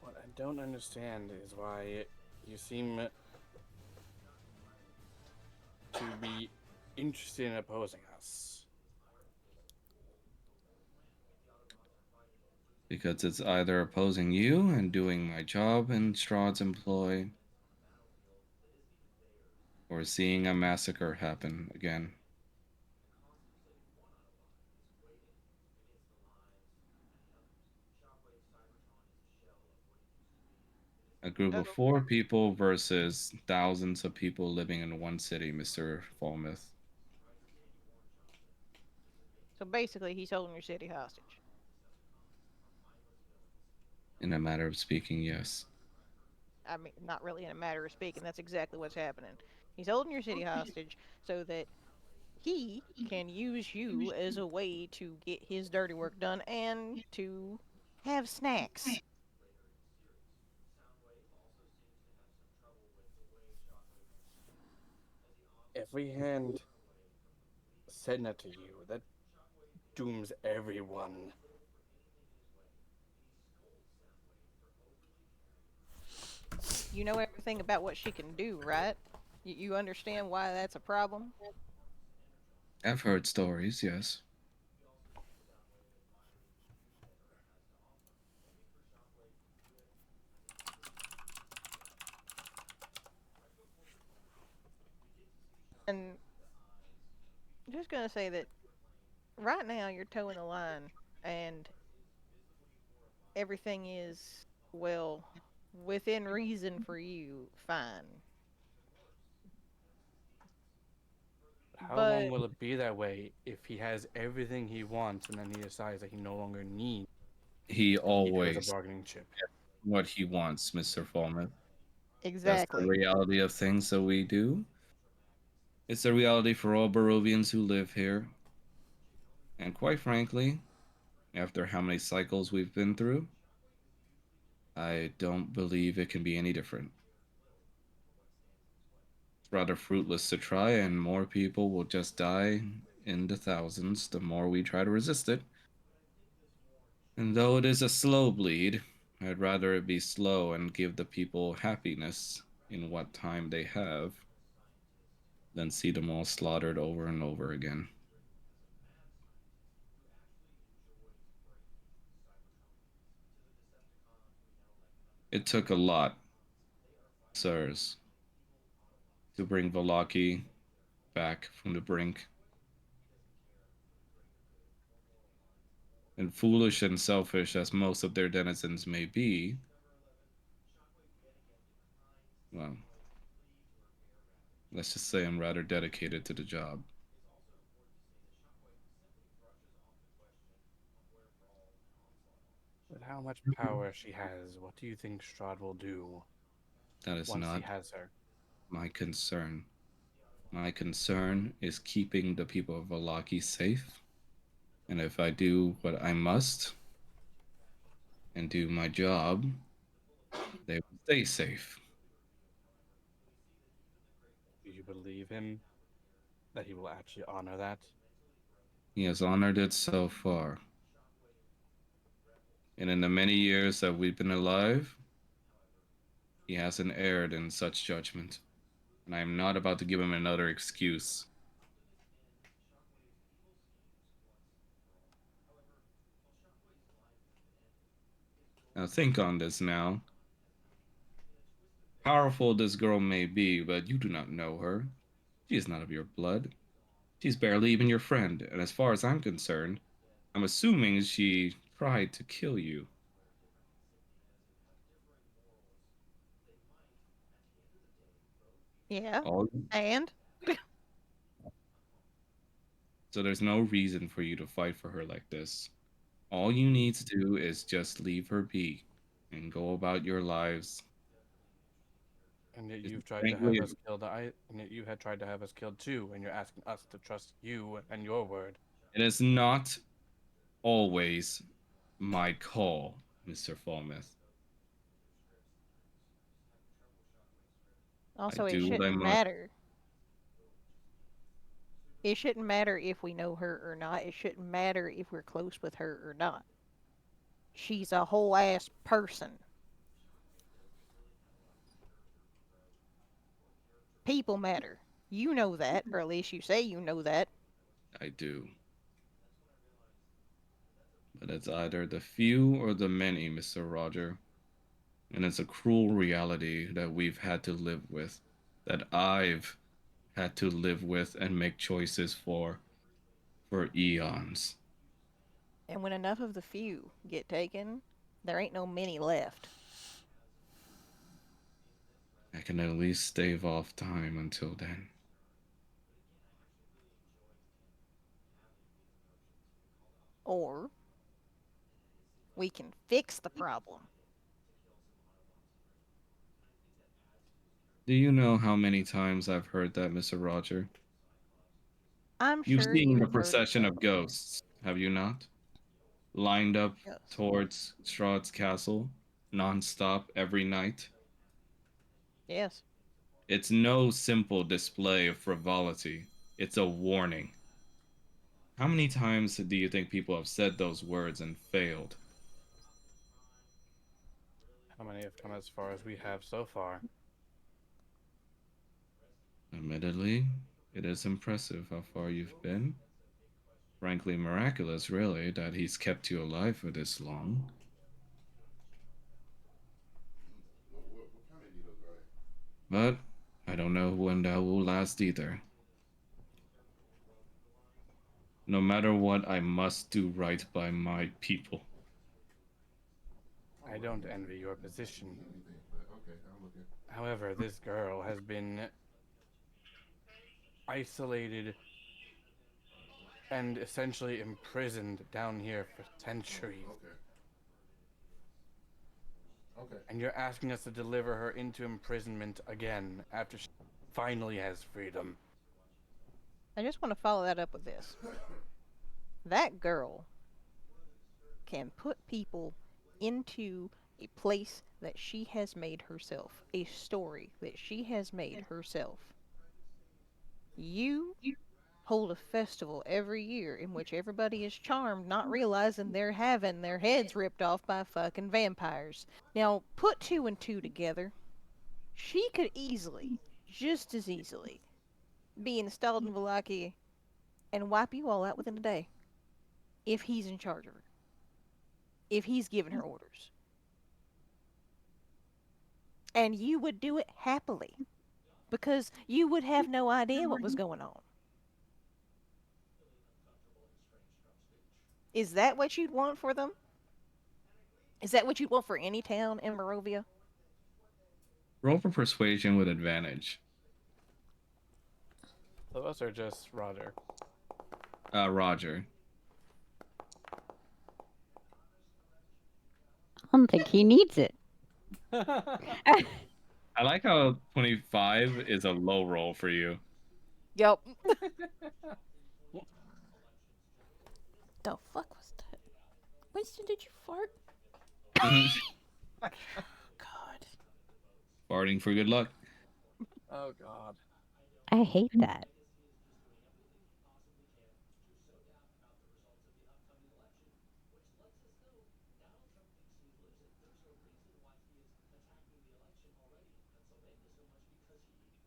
What I don't understand is why you seem to be interested in opposing us. Because it's either opposing you and doing my job in Strahd's employ, or seeing a massacre happen again. A group of Oh, 4 people versus thousands of people living in one city, Mr. Falmouth. so basically, he's holding your city hostage. In a matter of speaking, yes. I mean, not really in a matter of speaking. That's exactly what's happening. He's holding your city hostage so that he can use you as a way to get his dirty work done and to have snacks. If we hand Sedna to you, that dooms everyone. You know everything about what she can do, right? You understand why that's a problem? I've heard stories, yes. And I'm just gonna say that right now you're towing the line, and everything is, well, within reason for you, fine. How long But will it be that way if he has everything he wants and then he decides that he no longer needs He you as a always bargaining chip? what he wants, Mr. Falmouth. That's the exactly. reality of things that we do. It's a reality for all Barovians who live here. And quite frankly, after how many cycles we've been through, I don't believe it can be any different. It's rather fruitless to try, and more people will just die in the thousands the more we try to resist it. And though it is a slow bleed, I'd rather it be slow and give the people happiness in what time they have than see them all slaughtered over and over again. It took a lot, sirs, to bring Valaki back from the brink. And foolish and selfish as most of their denizens may be, well, let's just say I'm rather dedicated to the job. With how much power she has, what do you think Strahd will do That is once he not has her? my concern. My concern is keeping the people of Valaki safe And if I do what I must and do my job, they will stay safe. Do you believe him that he will actually honor that? He has honored it so far. And in the many years that we've been alive, he hasn't erred in such judgment. And I am not about to give him another excuse. Now think on this now. Powerful this girl may be, but you do not know her. She is not of your blood. She's barely even your friend, and as far as I'm concerned, I'm assuming she tried to kill you. Yeah. All And so there's no reason for you to fight for her like this. All you need to do is just leave her be and go about your lives. And yet Just you've tried to have frankly, us killed. And yet you had tried to have us killed too, and you're asking us to trust you and your word. it is not always my call, Mr. Falmouth. I also, it do what I shouldn't must. matter. It shouldn't matter if we know her or not. It shouldn't matter if we're close with her or not. She's a whole ass person. People matter. You know that, or at least you say you know that. I do. But it's either the few or the many, Mr. Roger. And it's a cruel reality that we've had to live with, that I've had to live with and make choices for eons. And when enough of the few get taken, there ain't no many left. I can at least stave off time until then. Or we can fix the problem. Do you know how many times I've heard that, Mr. Roger? I'm You've sure seen the you've heard it procession of several times. ghosts, have you not? Lined up Yes. towards Strahd's castle, non-stop every night. Yes. It's no simple display of frivolity. It's a warning. How many times do you think people have said those words and failed? How many have come as far as we have so far? Admittedly, it is impressive how far you've been. Frankly, miraculous, really, that he's kept you alive for this long. What kind of needles are they? But I don't know when that will last either. No matter what, I must do right by my people. Oh, I well, don't envy your position. anything, but okay, I'm looking. However, this girl has been isolated and essentially imprisoned down here for centuries. Okay. Okay. And you're asking us to deliver her into imprisonment again after she finally has freedom. I just want to follow that up with this. That girl can put people into a place that she has made herself, a story that she has made herself. You hold a festival every year in which everybody is charmed, not realizing they're having their heads ripped off by fucking vampires. Now, put two and two together. She could easily, just as easily, be installed in Valaki and wipe you all out within a day if he's in charge of her, if he's giving her orders. And you would do it happily because you would have no idea what was going on. Is that what you'd want for them? Is that what you'd want for any town in Morovia? Roll for persuasion with advantage. So us are just Roger. Roger. I don't think he needs it. I like how 25 is a low roll for you. Yep. the fuck was that? Winston, did you fart? God. Farting for good luck. Oh God. I hate that.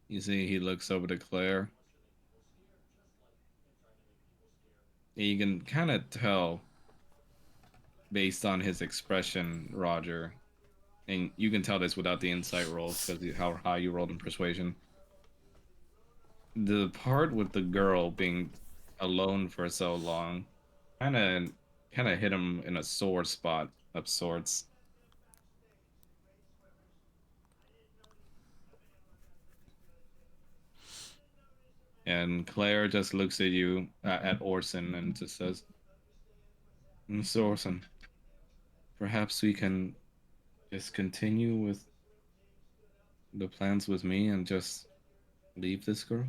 You see, he looks over to Claire. You can kind of tell based on his expression, Roger, and you can tell this without the insight rolls because how high you rolled in persuasion. The part with the girl being alone for so long kind of hit him in a sore spot of sorts. And Claire just looks at you at Orson and just says, "Mr. Orson, perhaps we can just continue with the plans with me and just leave this girl?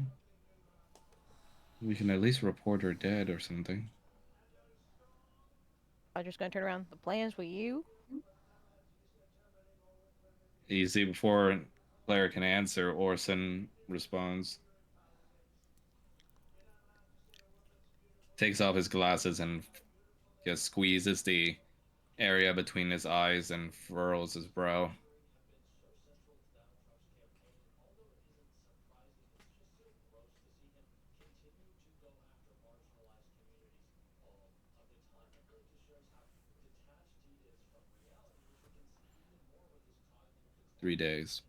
We can at least report her dead or something." I'm just gonna turn around. The plans with you? You see, before Claire can answer, Orson responds, takes off his glasses and just squeezes the area between his eyes and furrows his brow. 3 days.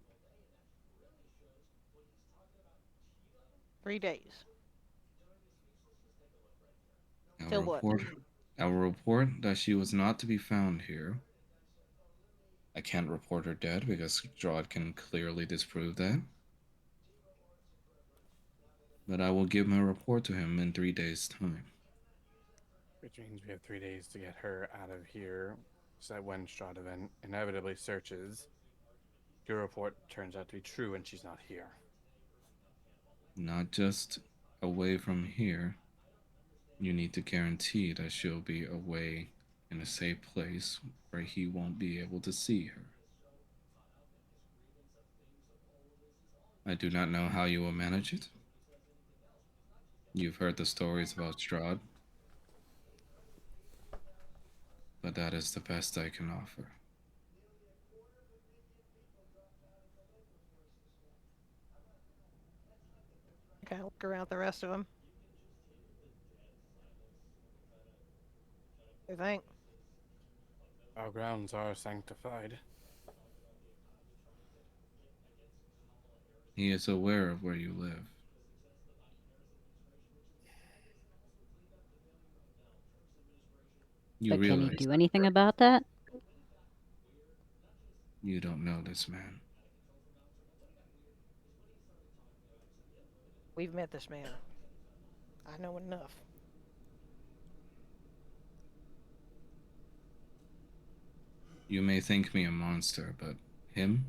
3 days. I Till will what? report. I will report that she was not to be found here. I can't report her dead because Strahd can clearly disprove that. But I will give my report to him in 3 days' time. Which means we have 3 days to get her out of here, so that when Strahd inevitably searches, your report turns out to be true and she's not here. Not just away from here. You need to guarantee that she'll be away in a safe place where he won't be able to see her. I do not know how you will manage it. You've heard the stories about Strahd, but that is the best I can offer. I kind of look around at the rest of them. You think? Our grounds are sanctified. He is aware of where you live. You But can he realize do that anything about that? you don't know this man. We've met this man. I know enough. You may think me a monster, but him?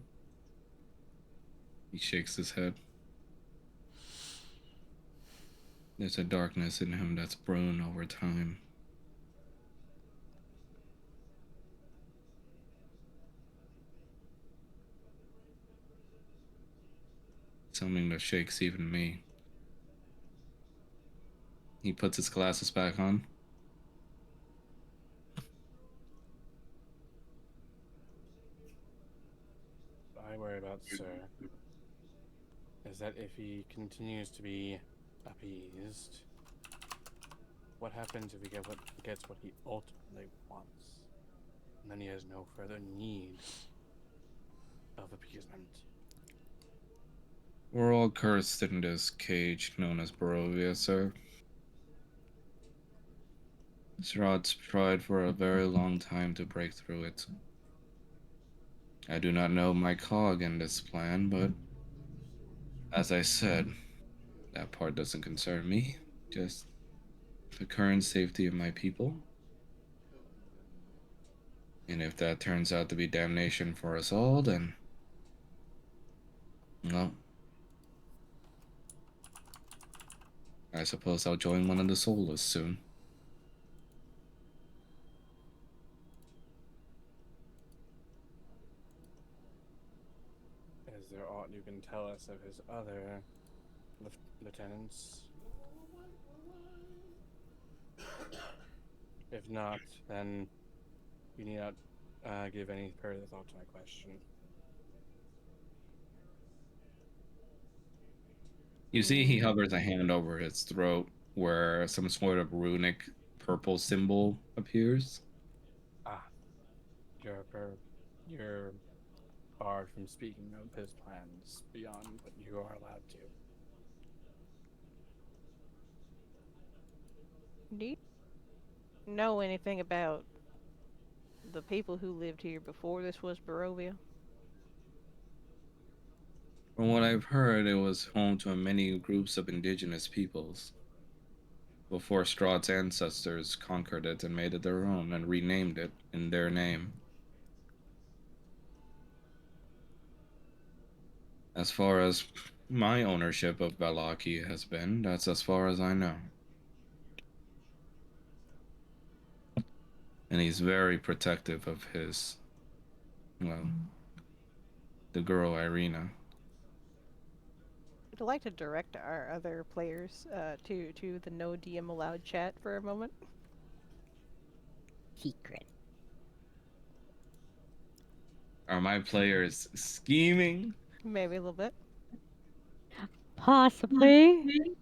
He shakes his head. There's a darkness in him that's grown over time. Something that shakes even me. He puts his glasses back on. What I worry about, sir, is that if he continues to be appeased, what happens if he gets what he ultimately wants? And then he has no further need of appeasement. We're all cursed in this cage known as Barovia, sir. Strahd's tried for a very long time to break through it. I do not know my cog in this plan, but as I said, that part doesn't concern me. Just the current safety of my people. And if that turns out to be damnation for us all, then, well, I suppose I'll join one of the soulless soon. there aught you can tell us of his other lieutenants? If not, then you need not give any further thought to my question. You see, he hovers a hand over his throat where some sort of runic purple symbol appears. Ah, you're barred from speaking of his plans beyond what you are allowed to. Do you know anything about the people who lived here before this was Barovia? From what I've heard, it was home to many groups of indigenous peoples before Strahd's ancestors conquered it and made it their own and renamed it in their name. As far as my ownership of Valaki has been, that's as far as I know. And he's very protective of his, well, the girl Irina. I'd like to direct our other players to the no DM allowed chat for a moment. Secret. Are my players scheming? Maybe a little bit. Possibly.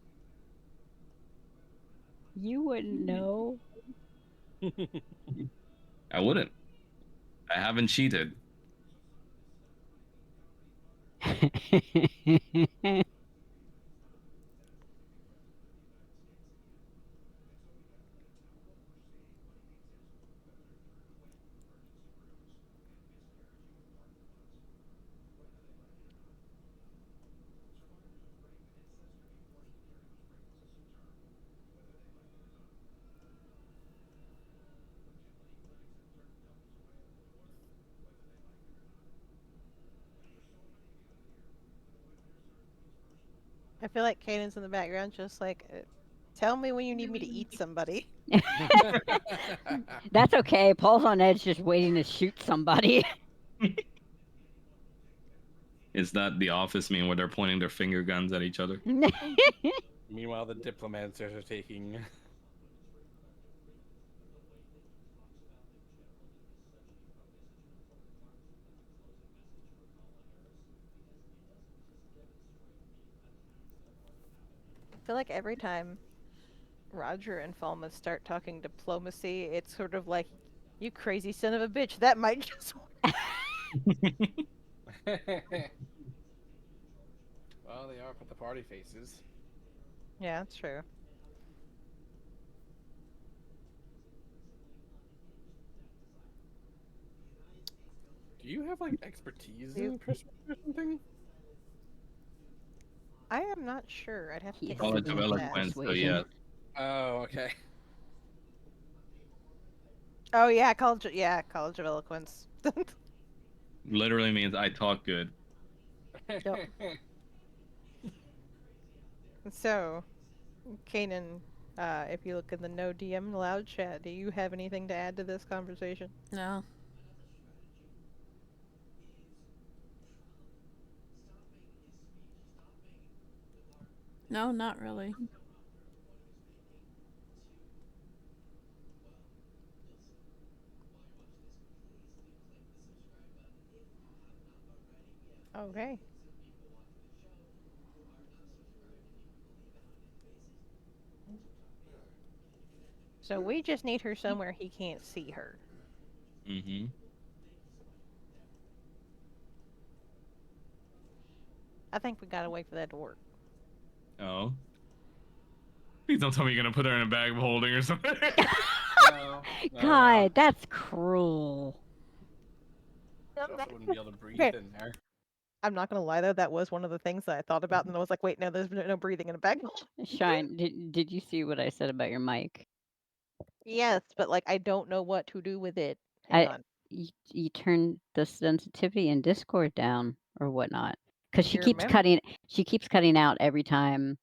You wouldn't know. I wouldn't. I haven't cheated. I feel like Kanan's in the background, just like, tell me when you need me to eat somebody. That's okay. Paul's on edge just waiting to shoot somebody. Is that the office meme where they're pointing their finger guns at each other? Meanwhile, the diplomats are taking. I feel like every time Roger and Falmouth start talking diplomacy, it's sort of like, you crazy son of a bitch, that might just work. Well, they are for the party faces. Yeah, that's true. Do you have like expertise in persuasion or something? I am not sure. I'd have to He take has a look College of at elite that. Eloquence, so persuasion. yeah. Oh, okay. Oh yeah, College of Eloquence. Literally means I talk good. Yep. So, Kanan, if you look in the no DM allowed chat, do you have anything to add to this conversation? No. No, not really. Okay. So we just need her somewhere he can't see her. Mm-hmm. I think we gotta wait for that to work. Oh. Please don't tell me you're gonna put her in a bag of holding or something. No, God, that's cruel. She also wouldn't be able to breathe Okay. in there. I'm not gonna lie though, that was one of the things that I thought about, and I was like, wait, no, there's no breathing in a bag. Shine, did you see what I said about your mic? Yes, but like I don't know what to do with it. Hang I on. you turn the sensitivity in Discord down or whatnot because You remember? she keeps cutting out every time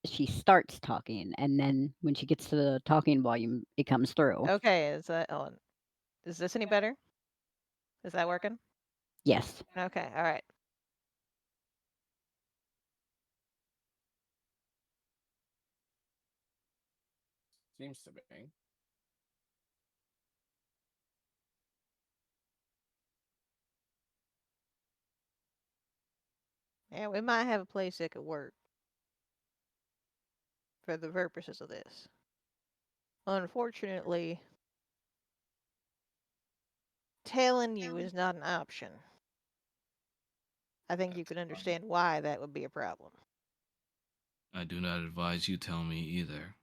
she starts talking, and then when she gets to the talking volume, it comes through. Okay, is that Ellen? Is this any better? Is that working? Yes. Okay, all right. Seems to be. Yeah, we might have a place that could work for the purposes of this. Unfortunately, telling you is not an option. I think you That's can fine. understand why that would be a problem. I do not advise you tell me either.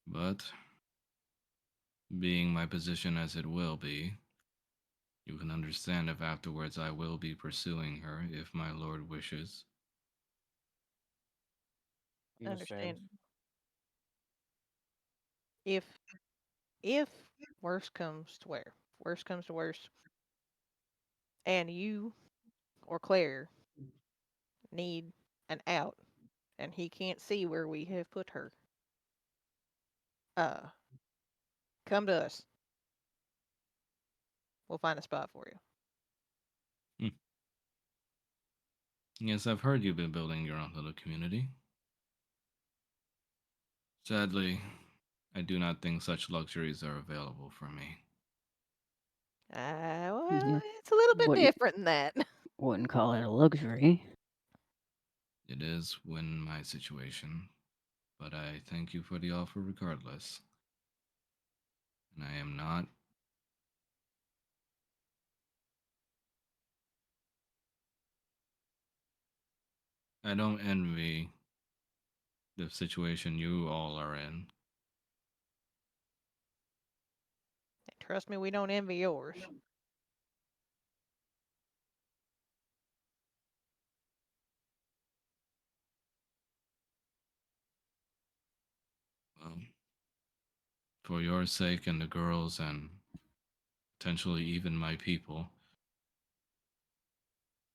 But, being my position as it will be, you can understand if afterwards I will be pursuing her if my lord wishes. Understand. Understand? If if worst comes to worst comes to worst, and you or Claire need an out, and he can't see where we have put her, uh, come to us. We'll find a spot for you. Hmm. Yes, I've heard you've been building your own little community. Sadly, I do not think such luxuries are available for me. Well, Yeah. it's a little bit Wouldn't different than that. wouldn't call it a luxury. It is win my situation, but I thank you for the offer regardless. And I am not. I don't envy the situation you all are in. Trust me, we don't envy yours. Well, for your sake and the girls, and potentially even my people,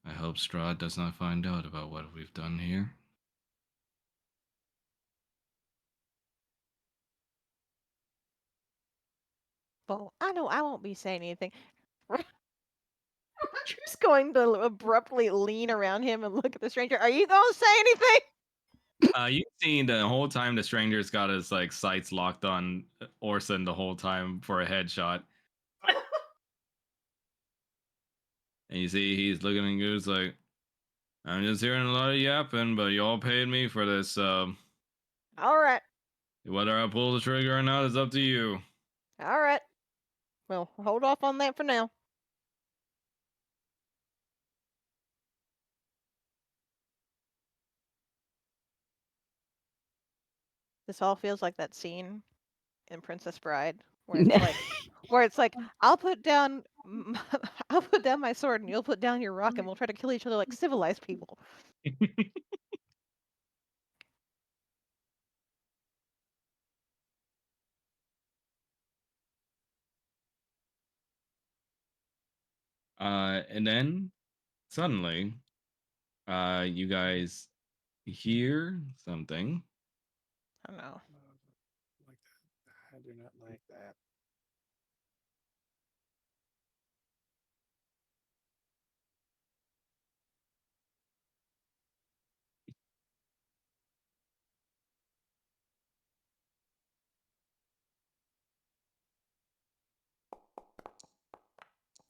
I hope Strahd does not find out about what we've done here. Well, I know I won't be saying anything. Roger's going to abruptly lean around him and look at the stranger. Are you going to say anything? You've seen the whole time the stranger's got his like sights locked on Orson the whole time for a headshot. And you see he's looking at you, it's like, I'm just hearing a lot of yapping, but y'all paid me for this. All right. Whether I pull the trigger or not is up to you. All right. Well, hold off on that for now. This all feels like that scene in Princess Bride where it's like I'll put down I'll put down my sword and you'll put down your rock and we'll try to kill each other like civilized people. And then suddenly, you guys hear something. I don't know. Like that. I do not like that.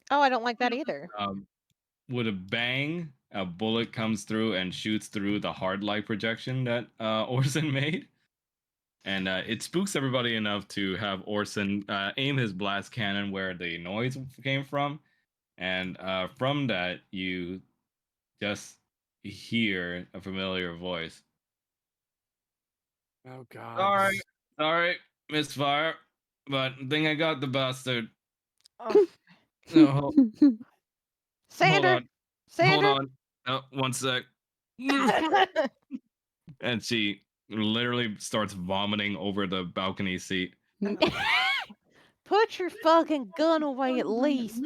Oh, I don't like that either. Um, with a bang, a bullet comes through and shoots through the hard light projection that Orson made. And it spooks everybody enough to have Orson aim his blast cannon where the noise came from. And from that, you just hear a familiar voice. Oh God. Sorry, sorry, misfire, but I think I got the bastard. Oh, No, hold Sander, on, hold Sander. on. Oh, one sec. And she literally starts vomiting over the balcony seat. Put your fucking gun away at least.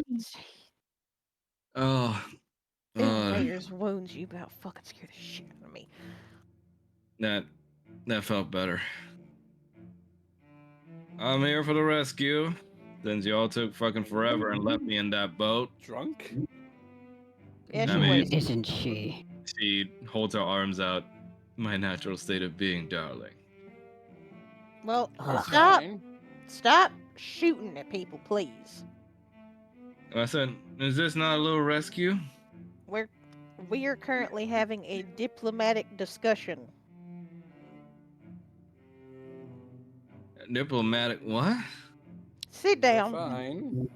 Oh, Them layers wounds you about fucking scare the shit out of me. that felt better. I'm here for the rescue. Since y'all took fucking forever and left me in that boat. Drunk? Yeah, I she mean, was. Isn't she? she holds her arms out. my natural state of being, darling. Well, That's stop. fine. Stop shooting at people, please. I said, is this not a little rescue? We're we are currently having a diplomatic discussion. Diplomatic, what? Sit You're down. fine.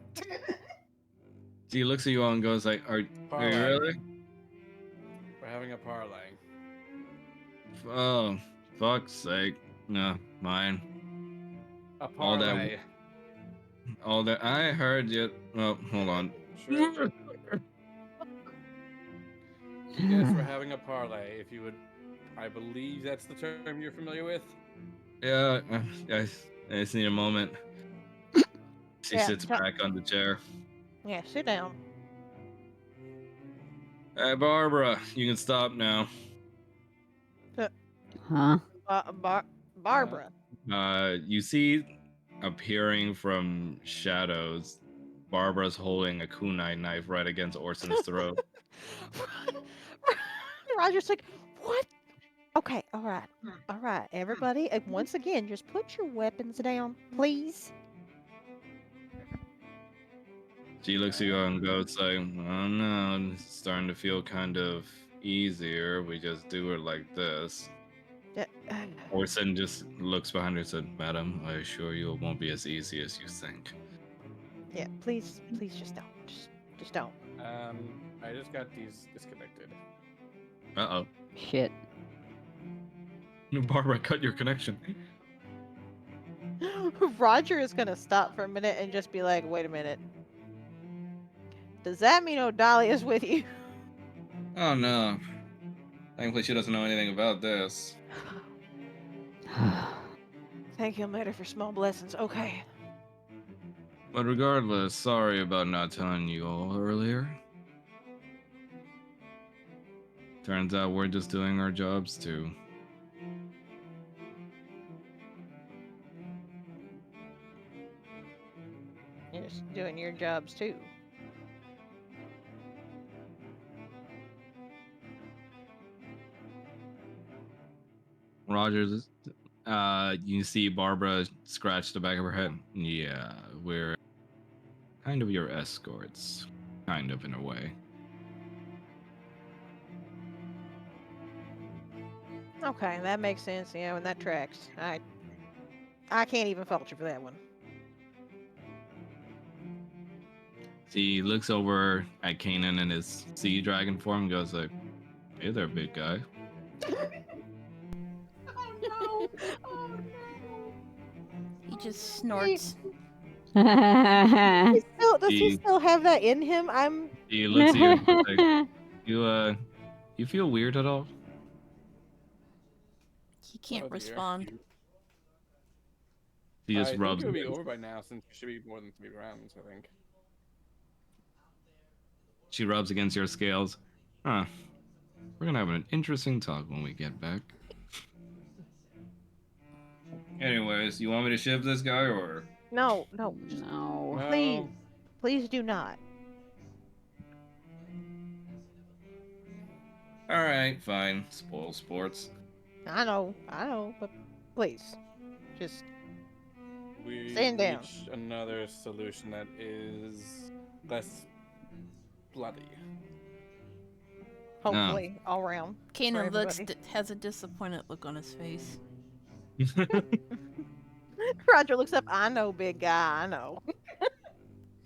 He looks at you all and goes like, are you Parlay. really? We're having a parlay. Oh, fuck's sake. No, mine. A All that, parlay. all that. I heard you. Oh, hold on. Sure. Yes, we're having a parlay. If you would, I believe that's the term you're familiar with. Yeah, I just need a moment. She Yeah, sits back on the chair. yeah, sit down. Hey, Barbara, you can stop now. Huh? Barbara. You see appearing from shadows, Barbara's holding a kunai knife right against Orson's throat. Roger's like, what? Okay, all right, everybody. Once again, just put your weapons down, please. She looks at you and goes like, "Oh no, it's starting to feel kind of easier. We just do it like this." Uh, Orson just looks behind her and said, "Madam, I assure you it won't be as easy as you think." yeah, please, just don't, just don't. I just got these disconnected. Uh Shit. oh. Barbara, cut your connection. Roger is gonna stop for a minute and just be like, wait a minute. Does that mean O'Dahlia's with you? Oh no. Thankfully she doesn't know anything about this. Thank him later for small blessings. Okay. But regardless, sorry about not telling you all earlier. Turns out we're just doing our jobs too. You're just doing your jobs too. Rogers, you see Barbara scratch the back of her head. Yeah, we're kind of your escorts. Kind of, in a way. Okay, that makes sense. Yeah, and that tracks. I can't even fault you for that one. He looks over at Kanan in his sea dragon form and goes like, "Hey there, big guy." Oh no! Oh no! He just snorts. Does he He still have that in him? he looks at you and goes like, you feel weird at all?" He can't Oh, dear. respond. He just I think rubs it would be against. over by now since it should be more than 3 rounds, I think. She rubs against your scales. Huh. We're gonna have an interesting talk when we get back. Anyways, you want me to shiv this guy or? No. No. Please, No. please do not. All right, fine. Spoil sports. I know, but please, just We stand down. reached another solution that is less bloody. Hopefully, all around. Kanan looks everybody. has a disappointed look on his face. Roger looks up. I know, big guy. I know.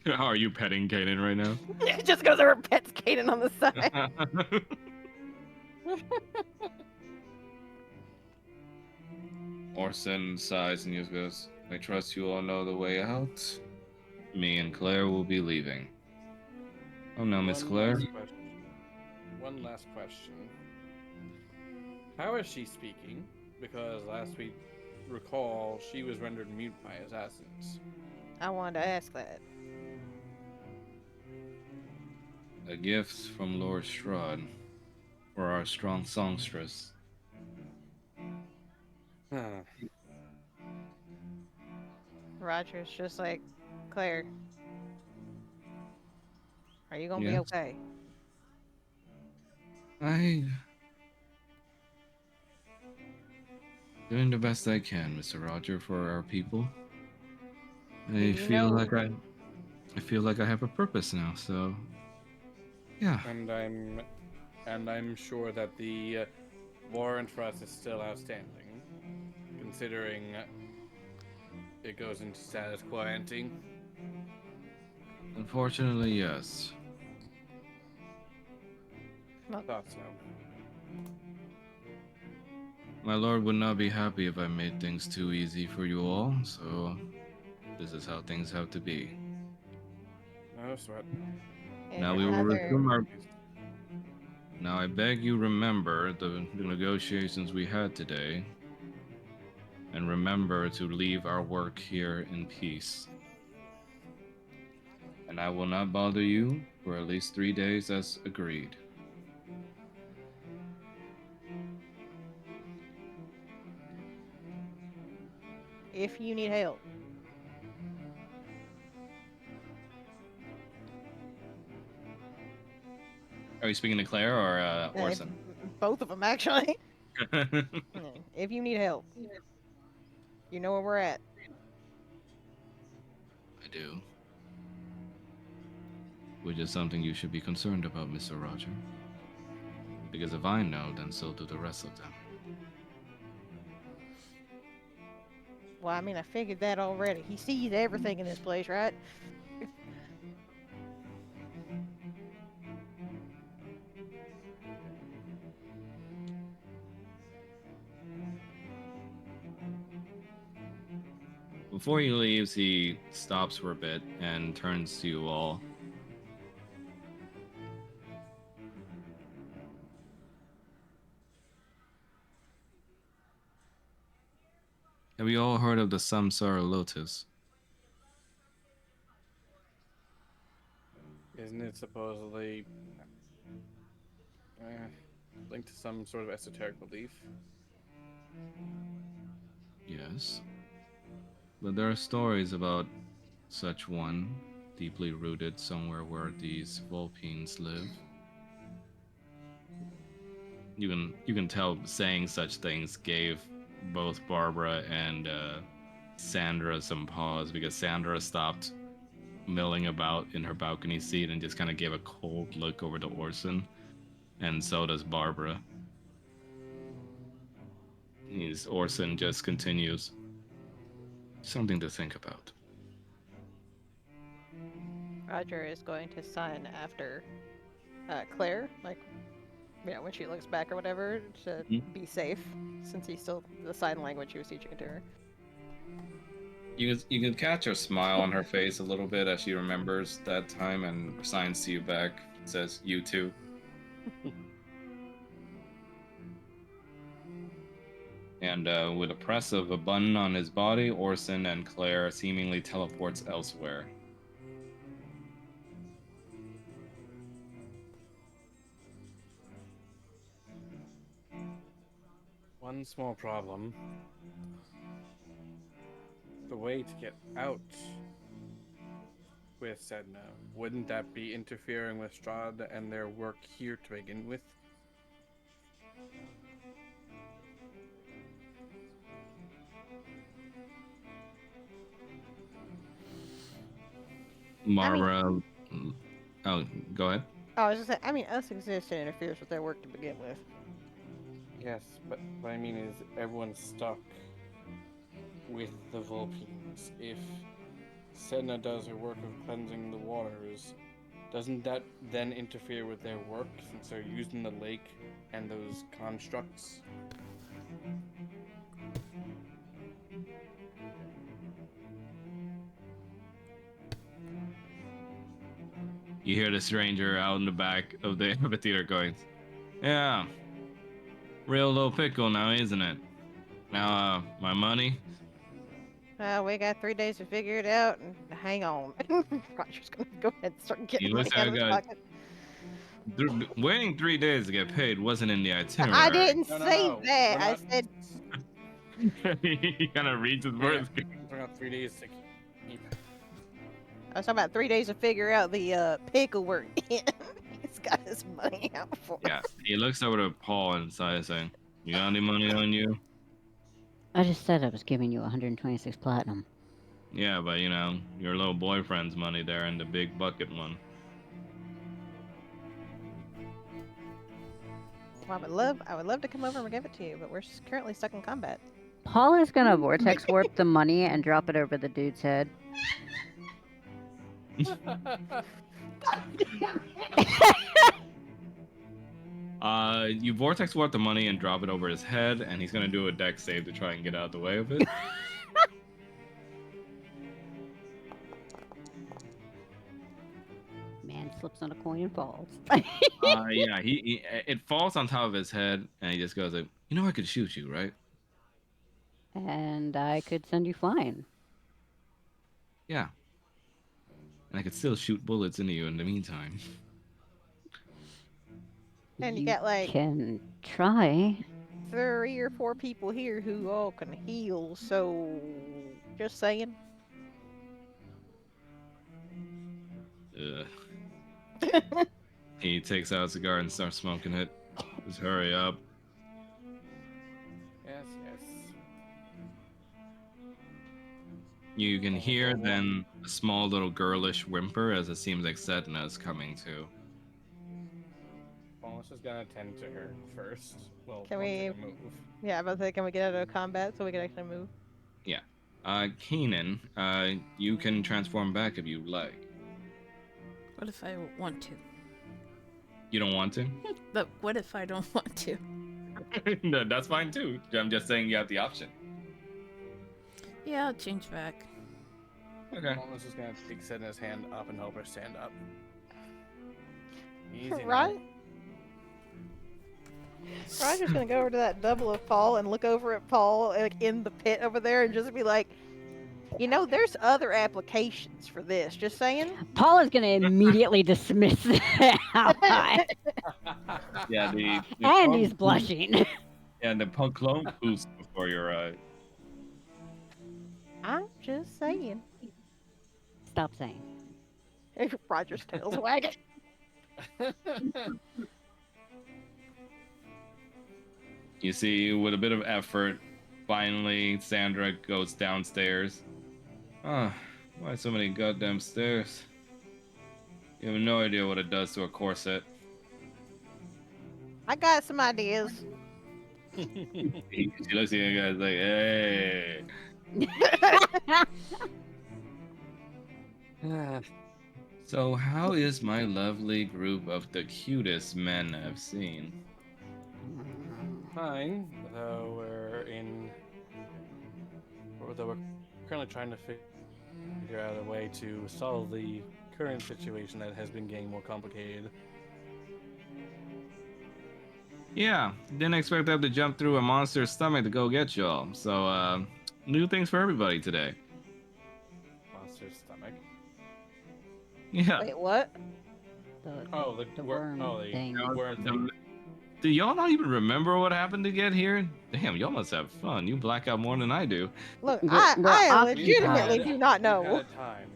How are you petting Kanan right now? Just because there were pets Kaden on the side. Orson sighs and just goes, "I trust you all know the way out. Me and Claire will be leaving." "Oh no, Miss Claire." One last question. How is she speaking? Because last we recall she was rendered mute by his essence. I wanted to ask that. "A gift from Lord Strahd for our strong songstress." Roger's just like, Claire, are you gonna be Yes. okay? I Doing the best I can, Mr. Roger, for our people. Do I you feel know? like I feel like I have a purpose now. So, yeah. And I'm sure that the warrant for us is still outstanding, considering it goes into status quo ante. Unfortunately, yes. I thought so. My lord would not be happy if I made things too easy for you all. So, this is how things have to be. No sweat. And Now we will another. resume our. Now I beg you remember the negotiations we had today, and remember to leave our work here in peace. And I will not bother you for at least 3 days as agreed. If you need help, Are you speaking to Claire or if, Orson? both of them actually. I If you need help, you know where we're at. do. Which is something you should be concerned about, Mr. Roger. Because if I know, then so do the rest of them. Well, I mean, I figured that already. He sees everything in this place, right? Before he leaves, he stops for a bit and turns to you all. Have you all heard of the Samsara Lotus? Isn't it supposedly linked to some sort of esoteric belief? Yes. But there are stories about such one, deeply rooted somewhere where these Vulpines live. You can tell saying such things gave both Barbara and Sandra some pause, because Sandra stopped milling about in her balcony seat and just kind of gave a cold look over to Orson, and so does Barbara. Orson just continues. Something to think about. Roger is going to sign after Claire, like, when she looks back or whatever, to be safe, since he's still the sign language he was teaching it to her. You can catch a smile on her face a little bit as she remembers that time and signs to you back. Says, "You too." And with a press of a button on his body, Orson and Claire seemingly teleports elsewhere. One small problem. The way to get out with Sedna, wouldn't that be interfering with Strahd and their work here to begin with? Barbara. Oh, go ahead. I was just saying, I mean, us existing interferes with their work to begin with. Yes, but what I mean is everyone's stuck with the Vulpines. If Sedna does her work of cleansing the waters, doesn't that then interfere with their work since they're using the lake and those constructs? You hear the stranger out in the back of the amphitheater going, "Yeah, real low pickle now, isn't it? Now, my money." We got 3 days to figure it out, and hang on. Roger's gonna go ahead and start He getting money looks out at of you his guys. pocket. Waiting 3 days to get paid wasn't in the I itinerary. didn't No, say that. we're I not. said He kind of reads his words. We're not 3 days to keep. I was talking about 3 days to figure out the pickle work. He's got his money out for. Yeah, he looks over to Paul and says, "You got any money on you?" I just said I was giving you 126 platinum. Yeah, but you know, your little boyfriend's money there and the big bucket one. Well, I would love to come over and give it to you, but we're currently stuck in combat. Paul is gonna vortex warp the money and drop it over the dude's head. You vortex warp the money and drop it over his head, and he's gonna do a deck save to try and get out of the way of it. Man slips on a coin and falls. Yeah, it falls on top of his head, and he just goes like, "You know, I could shoot you, right?" And I could send you flying. Yeah, and I could still shoot bullets into you in the meantime. And you got like can try. 3 or 4 people here who all can heal, so just saying. Ugh. He takes out a cigar and starts smoking it. Just hurry up. Yes, yes. You can hear then a small little girlish whimper as it seems like Sedna's coming to. Well, let's just gonna tend to her first. Well, Can once we- I move. Yeah, I'm about to say, can we get out of combat so we can actually move? Yeah. Kanan, you can transform back if you like. What if I want to? You don't want to? But what if I don't want to? No, that's fine too. I'm just saying you have the option. Yeah, I'll change back. Okay. Well, let's just gonna take Sedna's hand up and help her stand up. Easy now. Right? Roger's gonna go over to that double of Paul and look over at Paul like in the pit over there and just be like, you know, there's other applications for this. Just saying. Paul is gonna immediately dismiss that. Yeah, the And he's blushing. Yeah, the clone boost before your eyes. I'm just saying. Stop saying. Roger's tail's wagging. You see, with a bit of effort, finally Sandra goes downstairs. Ah, why so many goddamn stairs? You have no idea what it does to a corset. I got some ideas. She looks at you guys like, hey. So how is my lovely group of the cutest men I've seen? Fine, though we're currently trying to figure out a way to solve the current situation that has been getting more complicated. Yeah, didn't expect them to jump through a monster's stomach to go get y'all. So, new things for everybody today. Monster's stomach. Yeah. Wait, what? Oh, the worm thing. worm thing. Do y'all not even remember what happened to get here? Damn, y'all must have fun. You black out more than I do. Look, We're I occupied. legitimately do not We've know. had time.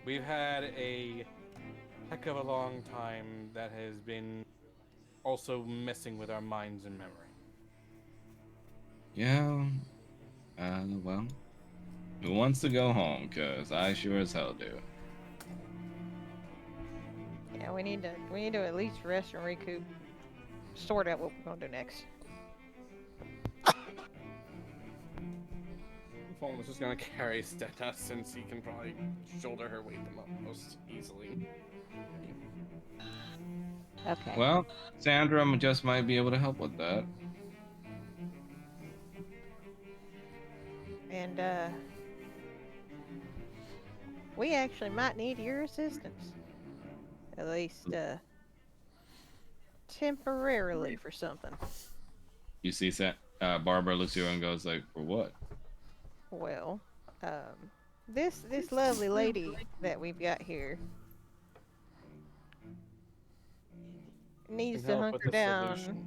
We've had a heck of a long time that has been also messing with our minds and memory. Yeah. Well, who wants to go home? Cause I sure as hell do. Yeah, we need to at least rest and recoup. Sort out what we're gonna do next. Fulton is just gonna carry Stena since he can probably shoulder her weight the most easily. Okay. Well, Sandra just might be able to help with that. And we actually might need your assistance. At least temporarily for something. You see, Barbara looks at you and goes like, "For what?" Well, this lovely lady that we've got here needs Can to help with hunker the down. solution.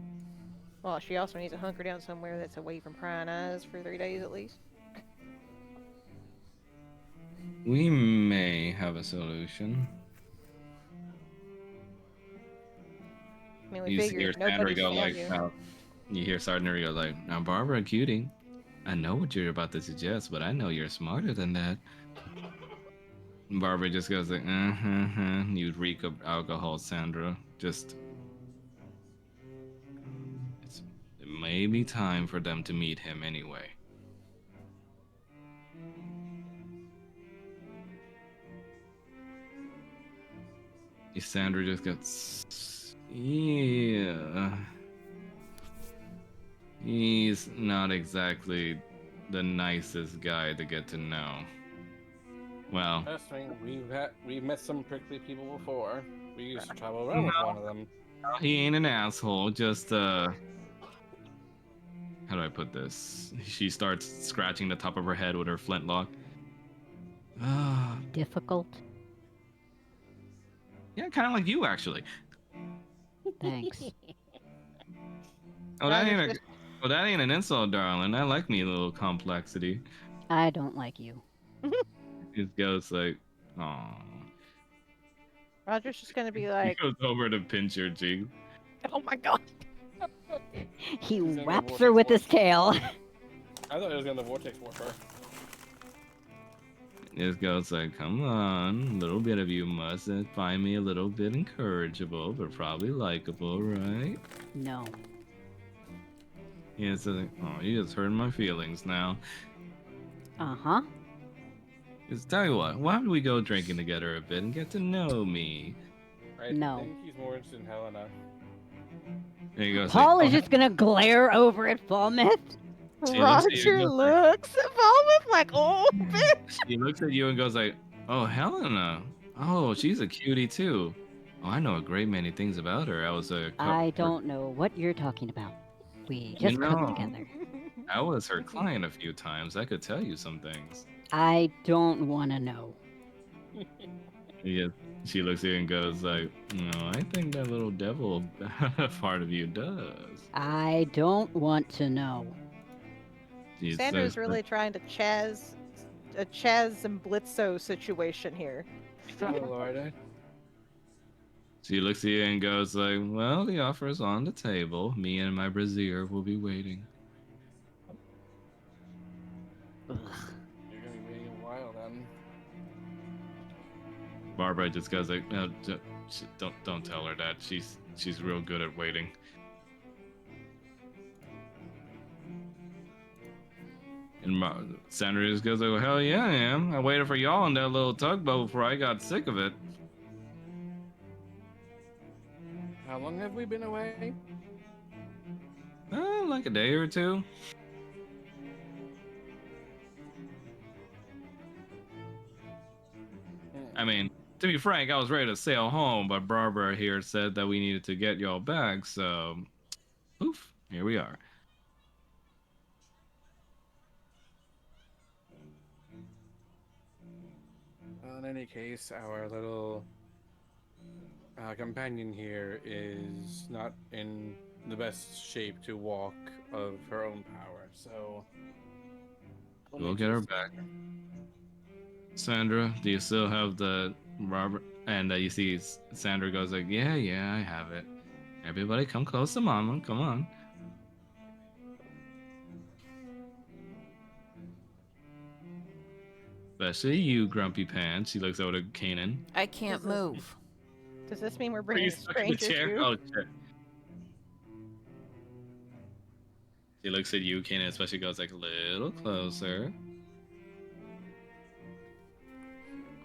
Well, she also needs to hunker down somewhere that's away from prying eyes for 3 days at least. We may have a solution. I mean, we You hear figured Sandra nobody's go found like, you. now, you hear Sandra go like, now Barbara, cutie, I know what you're about to suggest, but I know you're smarter than that. Barbara just goes like, you reek of alcohol, Sandra. Just, it may be time for them to meet him anyway. Sandra just goes, yeah. He's not exactly the nicest guy to get to know. Well, Trust me, we've met some prickly people before. We used to travel around no, with one of them. he ain't an asshole. Just how do I put this? She starts scratching the top of her head with her flintlock. Ah, Difficult? yeah, kind of like you actually. Thanks. Oh, Roger's just that ain't an insult, darling. I like me a little complexity. I don't like you. It goes like, oh. Roger's just gonna be He like, goes over to pinch your cheek. oh my god. He He's gonna go whaps her vortex with his warp. tail. I thought he was gonna vortex warp her. It goes like, come on, a little bit of you must find me a little bit encourageable, but probably likable, right? No. Yeah, it's like, oh, you just hurt my feelings now. Uh-huh. Just tell you what, why don't we go drinking together a bit and get to know me? I No. think he's more interested in Helena. And he goes Paul like, is just gonna glare over at Falmouth. She looks at you and Roger goes like- looks at Volmouth like, oh, bitch. he looks at you and goes like, oh, Helena. Oh, she's a cutie too. Oh, I know a great many things about her. I was I don't know what you're talking about. We just know. cooked together. I was her client a few times. I could tell you some things. I don't want to know. Yeah, she looks at you and goes like, "No, I think that little devil part of you does." I don't want to know. She Sandra's says, really trying to a Chaz and Blitzo situation here. Oh Lord. She looks at you and goes like, "Well, the offer is on the table. Me and my brazier will be waiting." Ugh. You're gonna be waiting a while then. Barbara just goes like, "No, don't tell her that. She's real good at waiting." And Sandra just goes like, well, "Hell yeah, I am. I waited for y'all in that little tugboat before I got sick of it." How long have we been away? Like a day or two. I mean, to be frank, I was ready to sail home, but Barbara here said that we needed to get y'all back, so poof, here we are. Well, in any case, our little companion here is not in the best shape to walk of her own power, so We'll get her back. Sandra, do you still have the Robert? And you see Sandra goes like, yeah, I have it. Everybody come close to Mama, come on. Especially you, Grumpy Pants. She looks over to Kanan. I can't move. Does this mean we're Are bringing you a stuck in the stranger chair? too? Oh, shit. She looks at you, Kanan, especially goes like a little closer.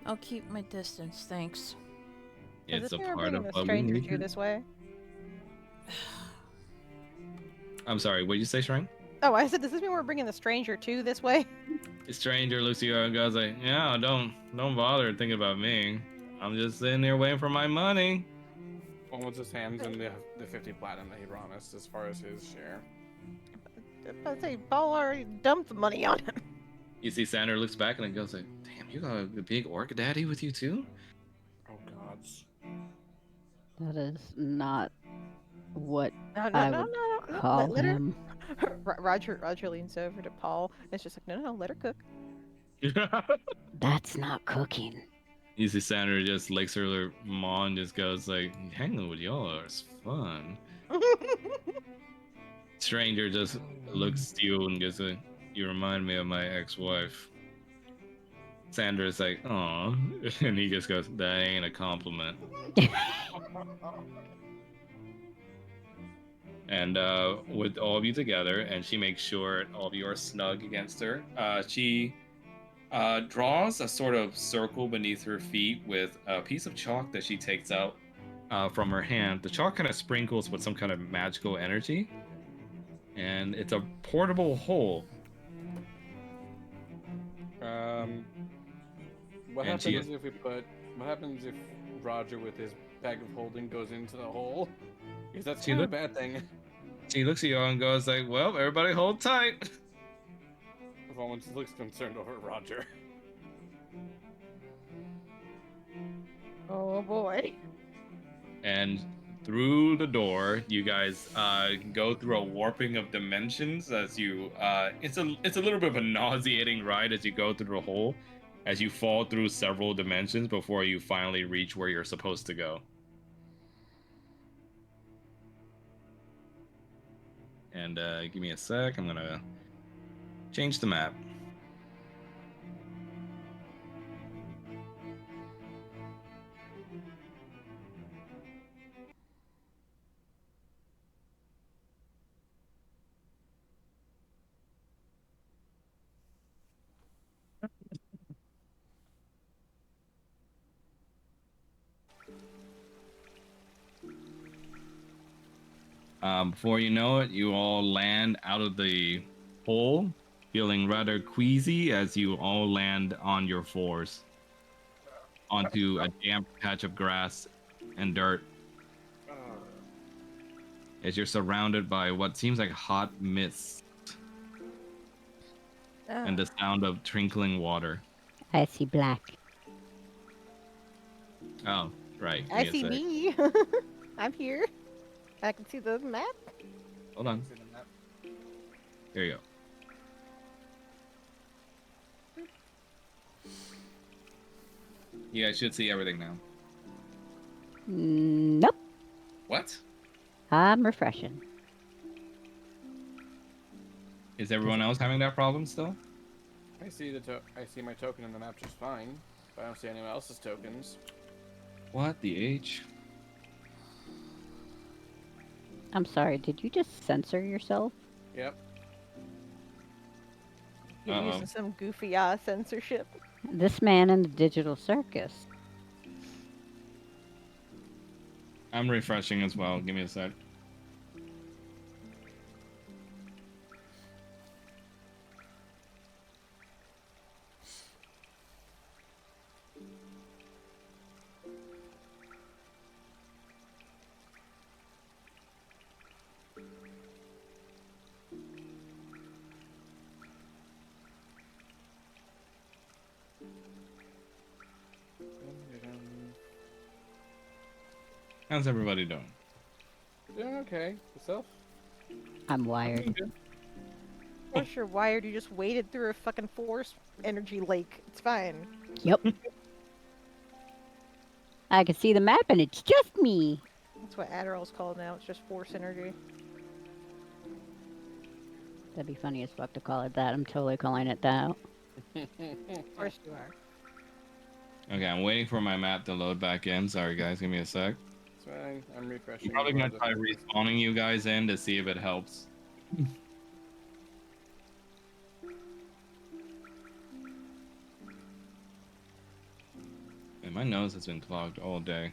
I'll keep my distance, thanks. Does It's this a mean we're part bringing of the what we stranger need. too this way? I'm sorry, what did you say, Shrine? Oh, I said, does this mean we're bringing the stranger too this way? The stranger looks at you and goes like, yeah, don't bother thinking about me. I'm just sitting here waiting for my money. One was his hands and the 50 platinum that he promised as far as his share. I'd say Paul already dumped the money on him. You see Sandra looks back and it goes like, damn, you got a big orc daddy with you too? Oh gods. That is not what No, I no, no, would no, no. call Let her. him. Roger leans over to Paul. And it's just like, no, let her cook. That's not cooking. You see Sandra just licks her maw and just goes like, hanging with y'all is fun. Stranger just looks at you and goes like, You remind me of my ex-wife. Sanders like, "Aw," and he just goes, "That ain't a compliment." And with all of you together, and she makes sure all of you are snug against her. She draws a sort of circle beneath her feet with a piece of chalk that she takes out from her hand. The chalk kind of sprinkles with some kind of magical energy, and it's a portable hole. What And she, happens if we put? What happens if Roger with his bag of holding goes into the hole? Because that's she kind of a look, bad thing. she looks at you all and goes like, "Well, everybody hold tight." Everyone just looks concerned over Roger. Oh boy. And through the door, you guys go through a warping of dimensions as you. It's a little bit of a nauseating ride as you go through the hole, as you fall through several dimensions before you finally reach where you're supposed to go. And give me a sec. I'm gonna change the map. Before you know it, you all land out of the hole, feeling rather queasy as you all land on your floors onto a damp patch of grass and dirt as you're surrounded by what seems like hot mist and the sound of trickling water. I see black. Oh, right. Give I me a see sec. me. I'm here. I can see the map. Hold on. See the map? Here you go. You guys should see everything now. Nope. What? I'm refreshing. Is everyone else having that problem still? I see my token in the map just fine, but I don't see anyone else's tokens. What the H? I'm sorry, did you just censor yourself? Yep. You're Uh-oh. using some goofy censorship. This man in the digital circus. I'm refreshing as well. Give me a sec. How's everybody doing? Doing okay. Yourself? I'm wired. Of course you're wired. You just waded through a fucking force energy lake. It's fine. Yep. I can see the map and it's just me. That's what Adderall's called now. It's just force energy. That'd be funny as fuck to call it that. I'm totally calling it that. Of course you are. Okay, I'm waiting for my map to load back in. Sorry, guys. Give me a sec. It's fine. I'm refreshing. I'm probably gonna the- try respawning you guys in to see if it helps. Man, my nose has been clogged all day.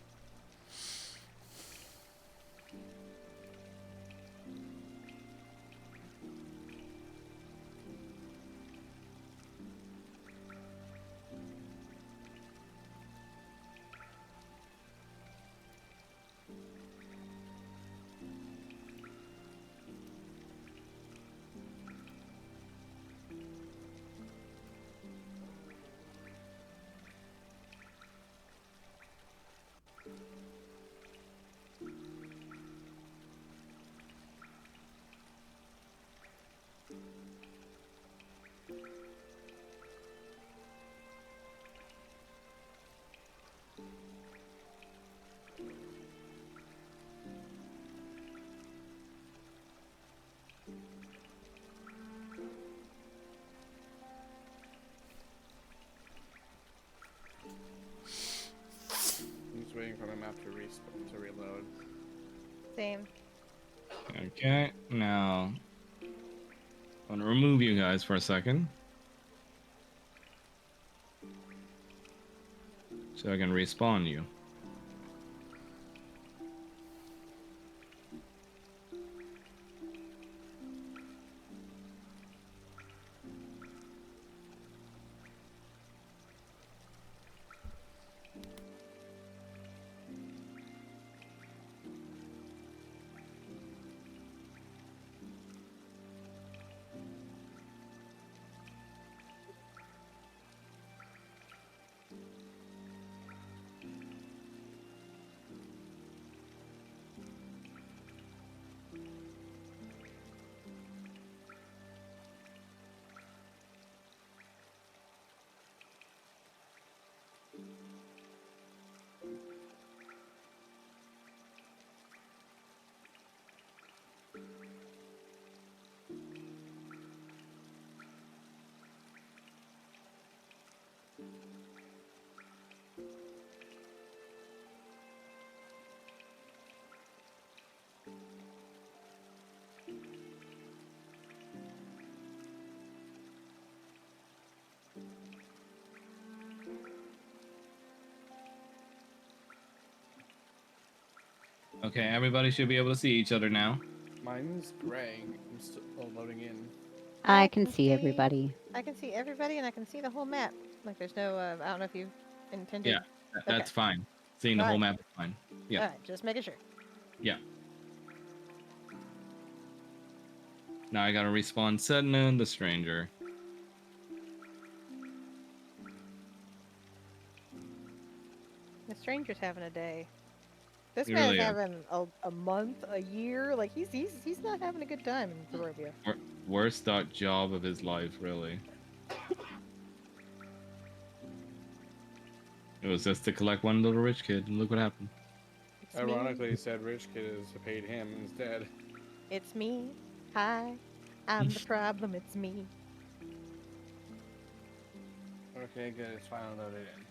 for the map to reload. Same. Okay, now I'm gonna remove you guys for a second, so I can respawn you. Okay, everybody should be able to see each other now. Mine's gray. I'm still loading in. I can see everybody. I can see everybody, and I can see the whole map. Like, there's no. I don't know if you intended. Yeah, that's Okay. fine. Seeing the whole Alright. map is fine. Yeah, All right, just making sure. yeah. Now I gotta respawn Sedna, the stranger. The stranger's having a day. This He man's really is. having a month, a year. Like he's not having a good time in Barovia. Worst job of his life, really. It was just to collect one little rich kid, and look what happened. It's Ironically, me. he said Rich Kid has paid him instead. It's me. Hi. I'm the problem. It's me. Okay, good. It's finally loaded in.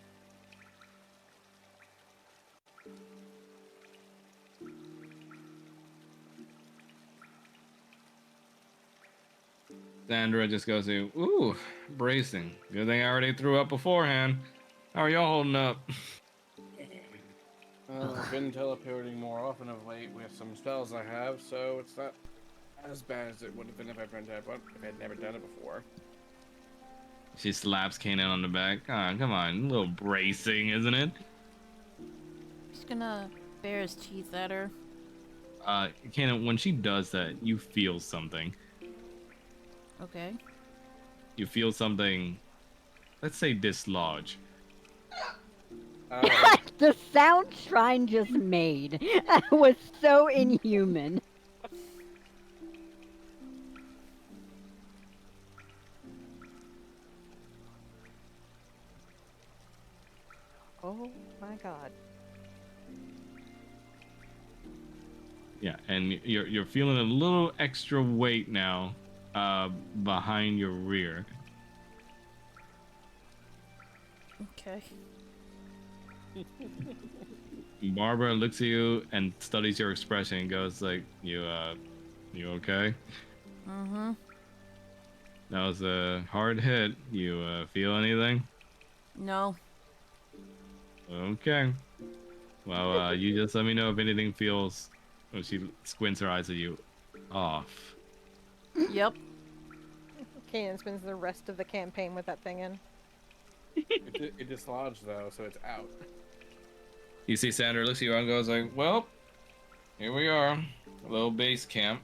Sandra just goes to, ooh, bracing. Good thing I already threw up beforehand. How are y'all holding up? I've been teleporting more often of late with some spells I have, so it's not as bad as it would have been if I'd never done it before. She slaps Kanan on the back. Ah, come on, a little bracing, isn't it? He's gonna bare his teeth at her. Kanan, when she does that, you feel something. Okay. You feel something, let's say dislodge. The sound Shrine just made was so inhuman. Oh my god. Yeah, and you're feeling a little extra weight now, behind your rear. Okay. Barbara looks at you and studies your expression and goes like, you okay? Mm-hmm. That was a hard hit. You feel anything? No. Okay. Well, you just let me know if anything feels, when she squints her eyes at you, off. Yep. Kanan spends the rest of the campaign with that thing in. It dislodged though, so it's out. You see Sandra looks at you and goes like, well, here we are. A little base camp.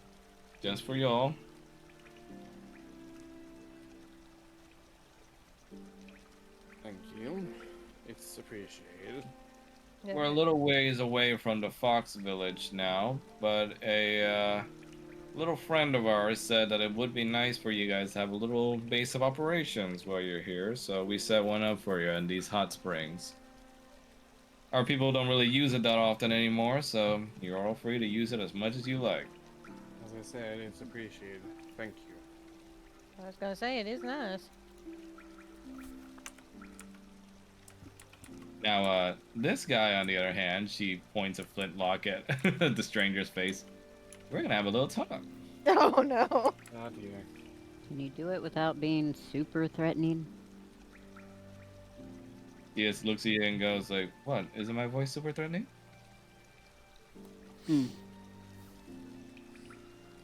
Just for y'all. Thank you. It's appreciated. Yeah. We're a little ways away from the Fox Village now, but a little friend of ours said that it would be nice for you guys to have a little base of operations while you're here, so we set one up for you in these hot springs. Our people don't really use it that often anymore, so you're all free to use it as much as you like. As I said, it's appreciated. Thank you. I was gonna say it is nice. Now, this guy, on the other hand, she points a flintlock at the stranger's face. We're gonna have a little talk. Oh no. Oh dear. Can you do it without being super threatening? He just looks at you and goes like, "What? Isn't my voice super threatening?" Hmm.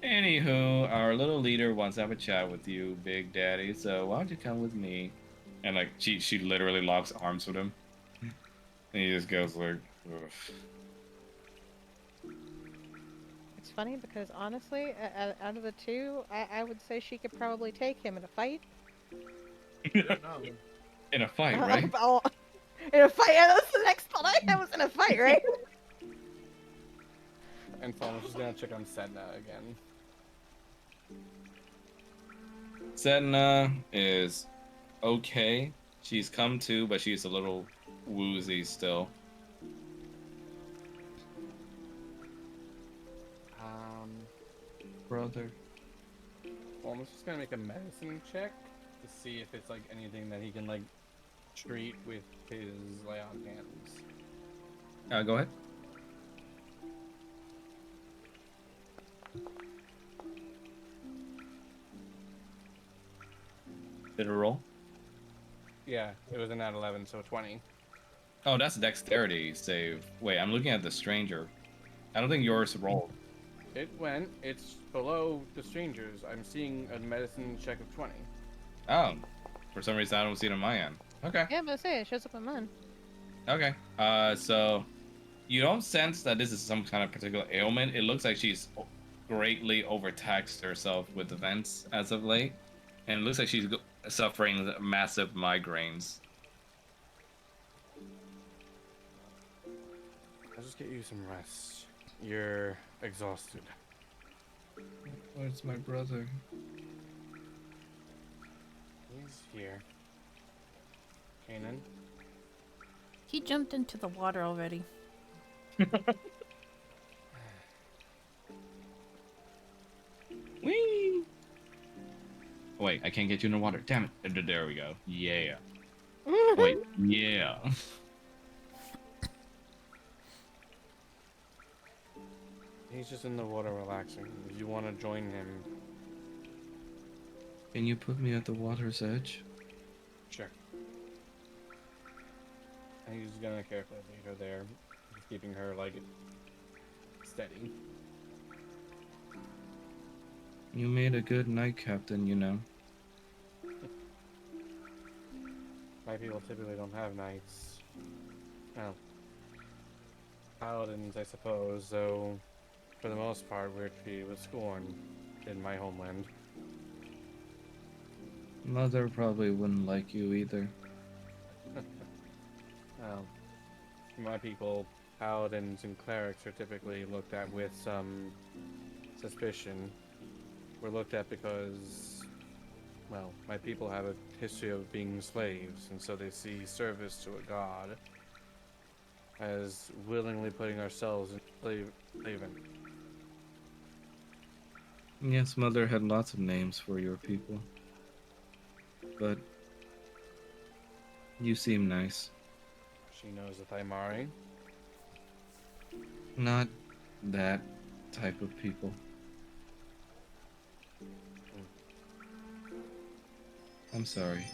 Anywho, our little leader wants to have a chat with you, Big Daddy. So why don't you come with me? And like, she literally locks arms with him, and he just goes like, "Ugh." It's funny because honestly, out of the two, I would say she could probably take him in a fight. No. In a fight, right? Oh, in a fight. Yeah, that's the next thought I had was in a fight, right? And Fallen's just gonna check on Sedna again. Sedna is okay. She's come to, but she's a little woozy still. Brother. Fallen's just gonna make a medicine check to see if it's like anything that he can like treat with his lay on hands. Go ahead. Did it roll? Yeah, it was an at 11, so 20. Oh, that's a dexterity save. Wait, I'm looking at the stranger. I don't think yours rolled. It went. It's below the strangers. I'm seeing a medicine check of 20. Oh, for some reason I don't see it on my end. Okay. Yeah, I'm gonna say it shows up on mine. Okay. So you don't sense that this is some kind of particular ailment. It looks like she's greatly overtaxed herself with events as of late, and it looks like she's suffering massive migraines. I'll just get you some rest. You're exhausted. Where's my brother? He's here. Kanan. He jumped into the water already. Whee! Wait, I can't get you in the water. Damn it. There we go. Yeah. Wait, yeah. He's just in the water relaxing. If you want to join him, Can you put me at the water's edge? sure. And he's gonna carefully lead her there, just keeping her like steady. You made a good knight captain, you know. My people typically don't have knights. Well, paladins, I suppose, though for the most part we're treated with scorn in my homeland. Mother probably wouldn't like you either. Well, my people, paladins and clerics are typically looked at with some suspicion. We're looked at because, well, my people have a history of being slaves, and so they see service to a god as willingly putting ourselves in slavery. Yes, Mother had lots of names for your people. But you seem nice. She knows the Thaimari. Not that type of people. I'm sorry.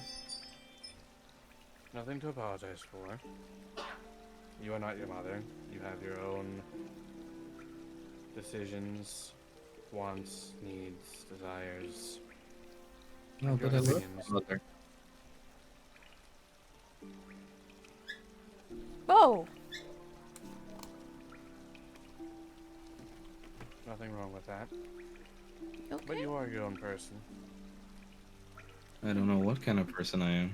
Nothing to apologize for. You are not your mother. You have your own decisions, wants, needs, desires. No, Your but I love opinions. my mother. Whoa! Nothing wrong with that. Okay. But you are your own person. I don't know what kind of person I am.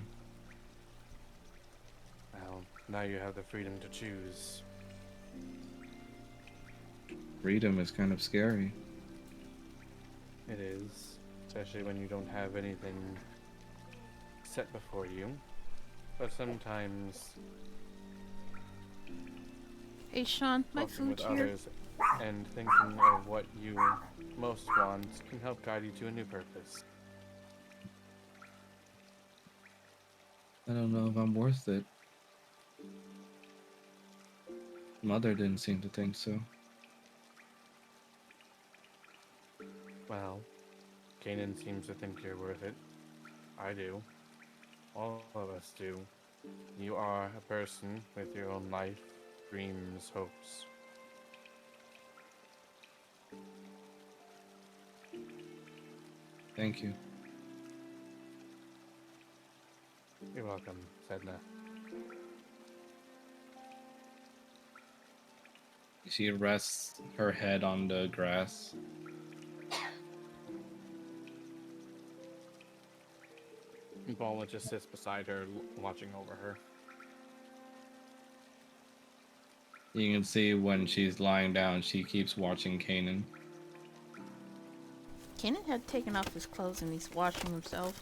Well, now you have the freedom to choose. Freedom is kind of scary. It is, especially when you don't have anything set before you. But sometimes Hey, Sean, my talking with food's here. others and thinking of what you most want can help guide you to a new purpose. I don't know if I'm worth it. Mother didn't seem to think so. Well, Kanan seems to think you're worth it. I do. All of us do. You are a person with your own life, dreams, hopes. Thank you. You're welcome, Sedna. She rests her head on the grass. Bulma just sits beside her, watching over her. You can see when she's lying down, she keeps watching Kanan. Kenan had taken off his clothes and he's washing himself.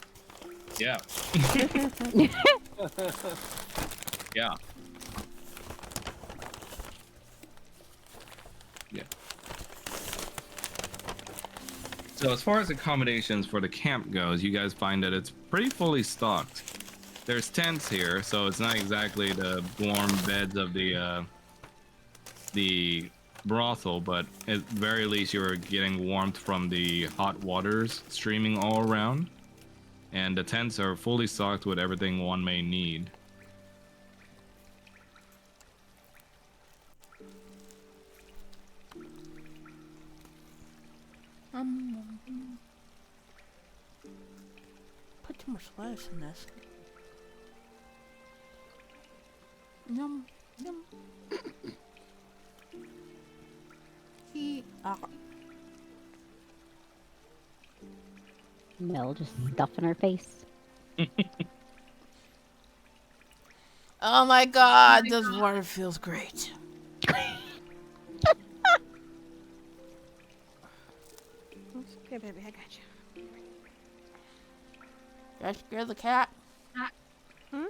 Yeah. Yeah. Yeah. So as far as accommodations for the camp goes, you guys find that it's pretty fully stocked. There's tents here, so it's not exactly the warm beds of the brothel, but at very least you're getting warmth from the hot waters streaming all around. And the tents are fully stocked with everything one may need. Put too much lettuce in this. Yum, yum. Mel just stuffing her face. Oh my god, this water feels great. Okay, baby, I got you. Did I scare the cat? No,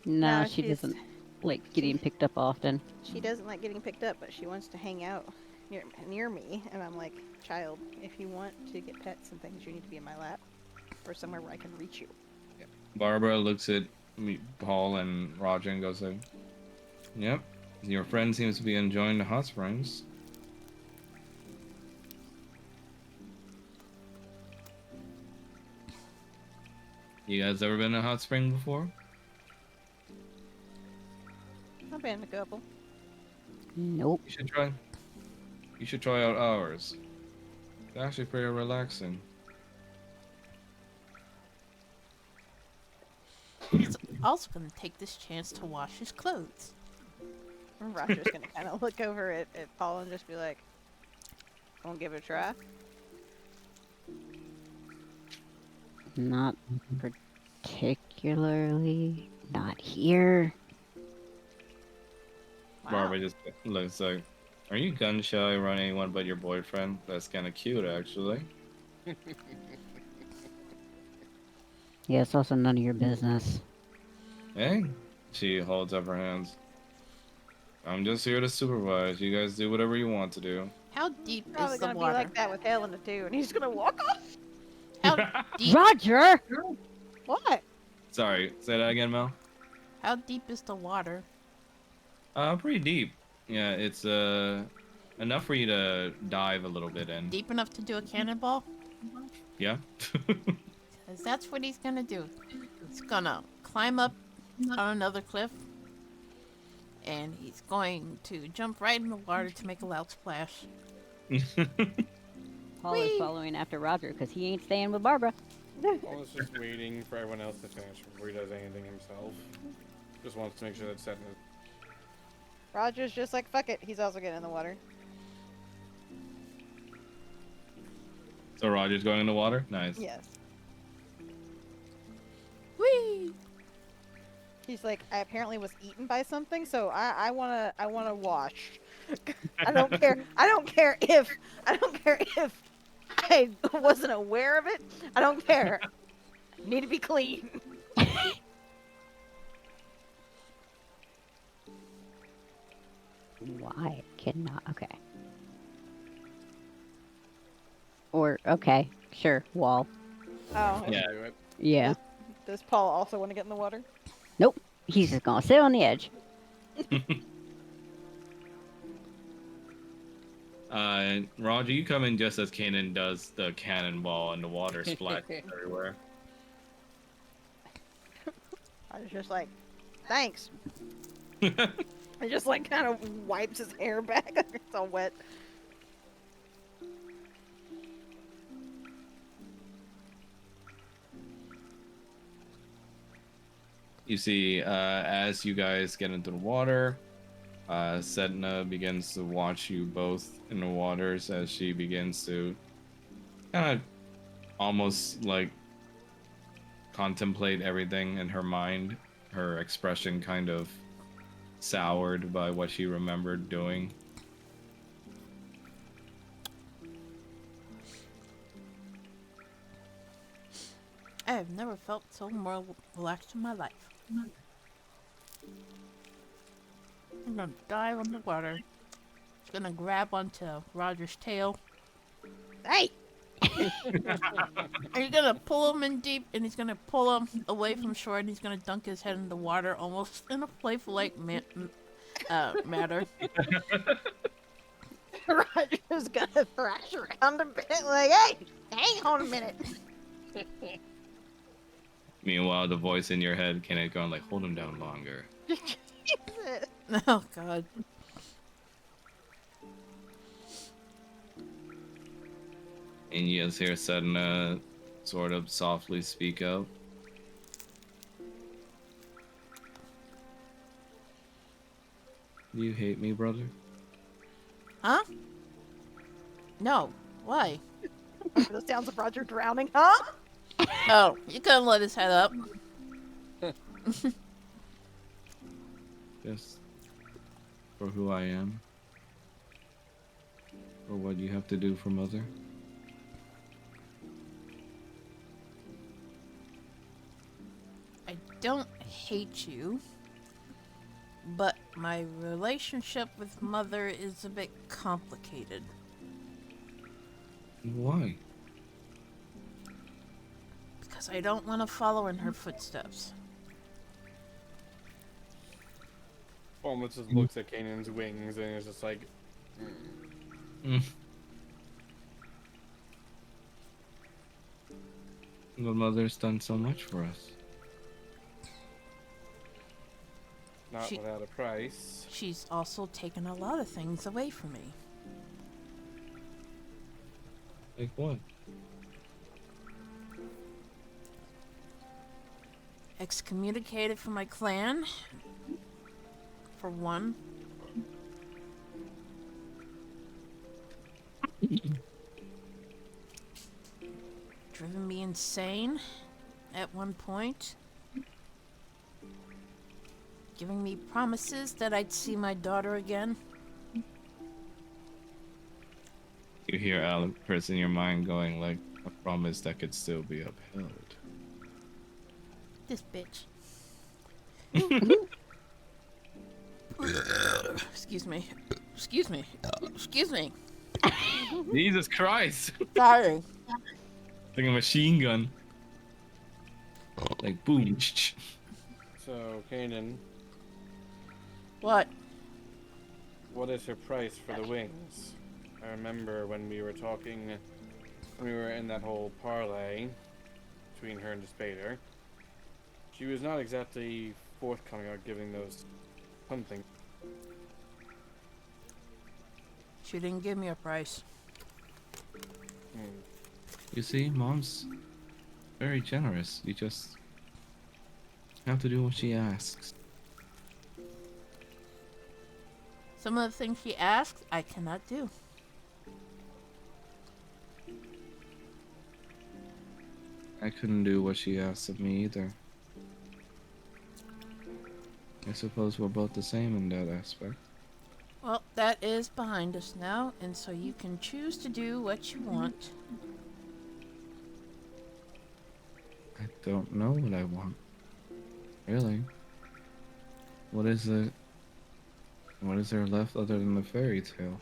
No, she she's- doesn't like getting picked up often. She doesn't like getting picked up, but she wants to hang out near me. And I'm like, child, if you want to get pets and things, you need to be in my lap or somewhere where I can reach you. Barbara looks at Paul and Roger and goes like, "Yep, your friend seems to be enjoying the hot springs." You guys ever been in a hot spring before? I've been a couple. Nope. You should try. You should try out ours. It's actually pretty relaxing. He's also gonna take this chance to wash his clothes. And Roger's gonna kind of look over at Paul and just be like, "Won't give it a try." Not particularly. Not here. Wow. Barbara just looks like, "Are you gun shy around anyone but your boyfriend? That's kind of cute, actually." Yeah, it's also none of your business. Hey, she holds up her hands. "I'm just here to supervise. You guys do whatever you want to do." How deep Probably is the gonna water? be like that with Helena too, and he's gonna walk off. How deep? Roger! What? Sorry, say that again, Mel. How deep is the water? Pretty deep. Yeah, it's enough for you to dive a little bit in. Deep enough to do a cannonball? Yeah. Because that's what he's gonna do. He's gonna climb up on another cliff, and he's going to jump right in the water to make a loud splash. Paul is Whee! following after Roger because he ain't staying with Barbara. Paul is just waiting for everyone else to finish before he does anything himself. Just wants to make sure that Sedna. Roger's just like, fuck it. He's also getting in the water. So Roger's going in the water? Nice. Yes. Whee! He's like, I apparently was eaten by something, so I wanna wash. I don't care. I don't care if I wasn't aware of it. I don't care. Need to be clean. Why cannot? Okay. Or okay, sure, wall. Oh. Yeah. Do it. Yeah. Does Paul also want to get in the water? Nope. He's just gonna sit on the edge. Roger, you come in just as Kanan does the cannonball and the water splashes everywhere. I was just like, thanks. He just like kind of wipes his hair back. It's all wet. You see, as you guys get into the water, Sedna begins to watch you both in the waters as she begins to kind of almost like contemplate everything in her mind. Her expression kind of soured by what she remembered doing. I have never felt so more relaxed in my life. I'm gonna dive underwater. Gonna grab onto Roger's tail. Hey! And he's gonna pull him in deep, and he's gonna pull him away from shore, and he's gonna dunk his head in the water, almost in a playful-like manner. Roger's gonna thrash around a bit, like, hey, hang on a minute. Meanwhile, the voice in your head kind of going like, hold him down longer. Oh God. And you just hear Sedna sort of softly speak out. Do you hate me, brother? Huh? No. Why? The sounds of Roger drowning, huh? Oh, you couldn't let his head up. Just for who I am? For what you have to do for Mother? I don't hate you, but my relationship with Mother is a bit complicated. Why? Because I don't want to follow in her footsteps. Almost just looks at Kanan's wings and is just like, But Mother's done so much for us. not She- without a price. She's also taken a lot of things away from me. Like what? Excommunicated from my clan, for one. Driven me insane at one point. Giving me promises that I'd see my daughter again. You hear Alex in your mind going like, a promise that could still be upheld. This bitch. Excuse me. Excuse me. Excuse me. Jesus Christ! Sorry. Like a machine gun. Like boom. So, Kanan, What? what is her price for the wings? I remember when we were talking, when we were in that whole parlay between her and the Spader, she was not exactly forthcoming about giving those something. She didn't give me a price. You see, Mom's very generous. You just have to do what she asks. Some of the things she asks, I cannot do. I couldn't do what she asked of me either. I suppose we're both the same in that aspect. Well, that is behind us now, and so you can choose to do what you want. I don't know what I want. Really? What is it? What is there left other than the fairy tale?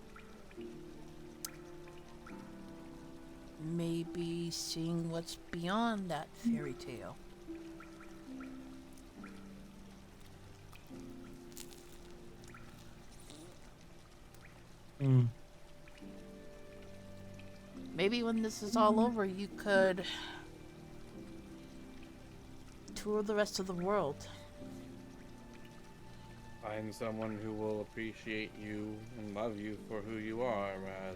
Maybe seeing what's beyond that fairy tale. Maybe when this is all over, you could tour the rest of the world. Find someone who will appreciate you and love you for who you are, rather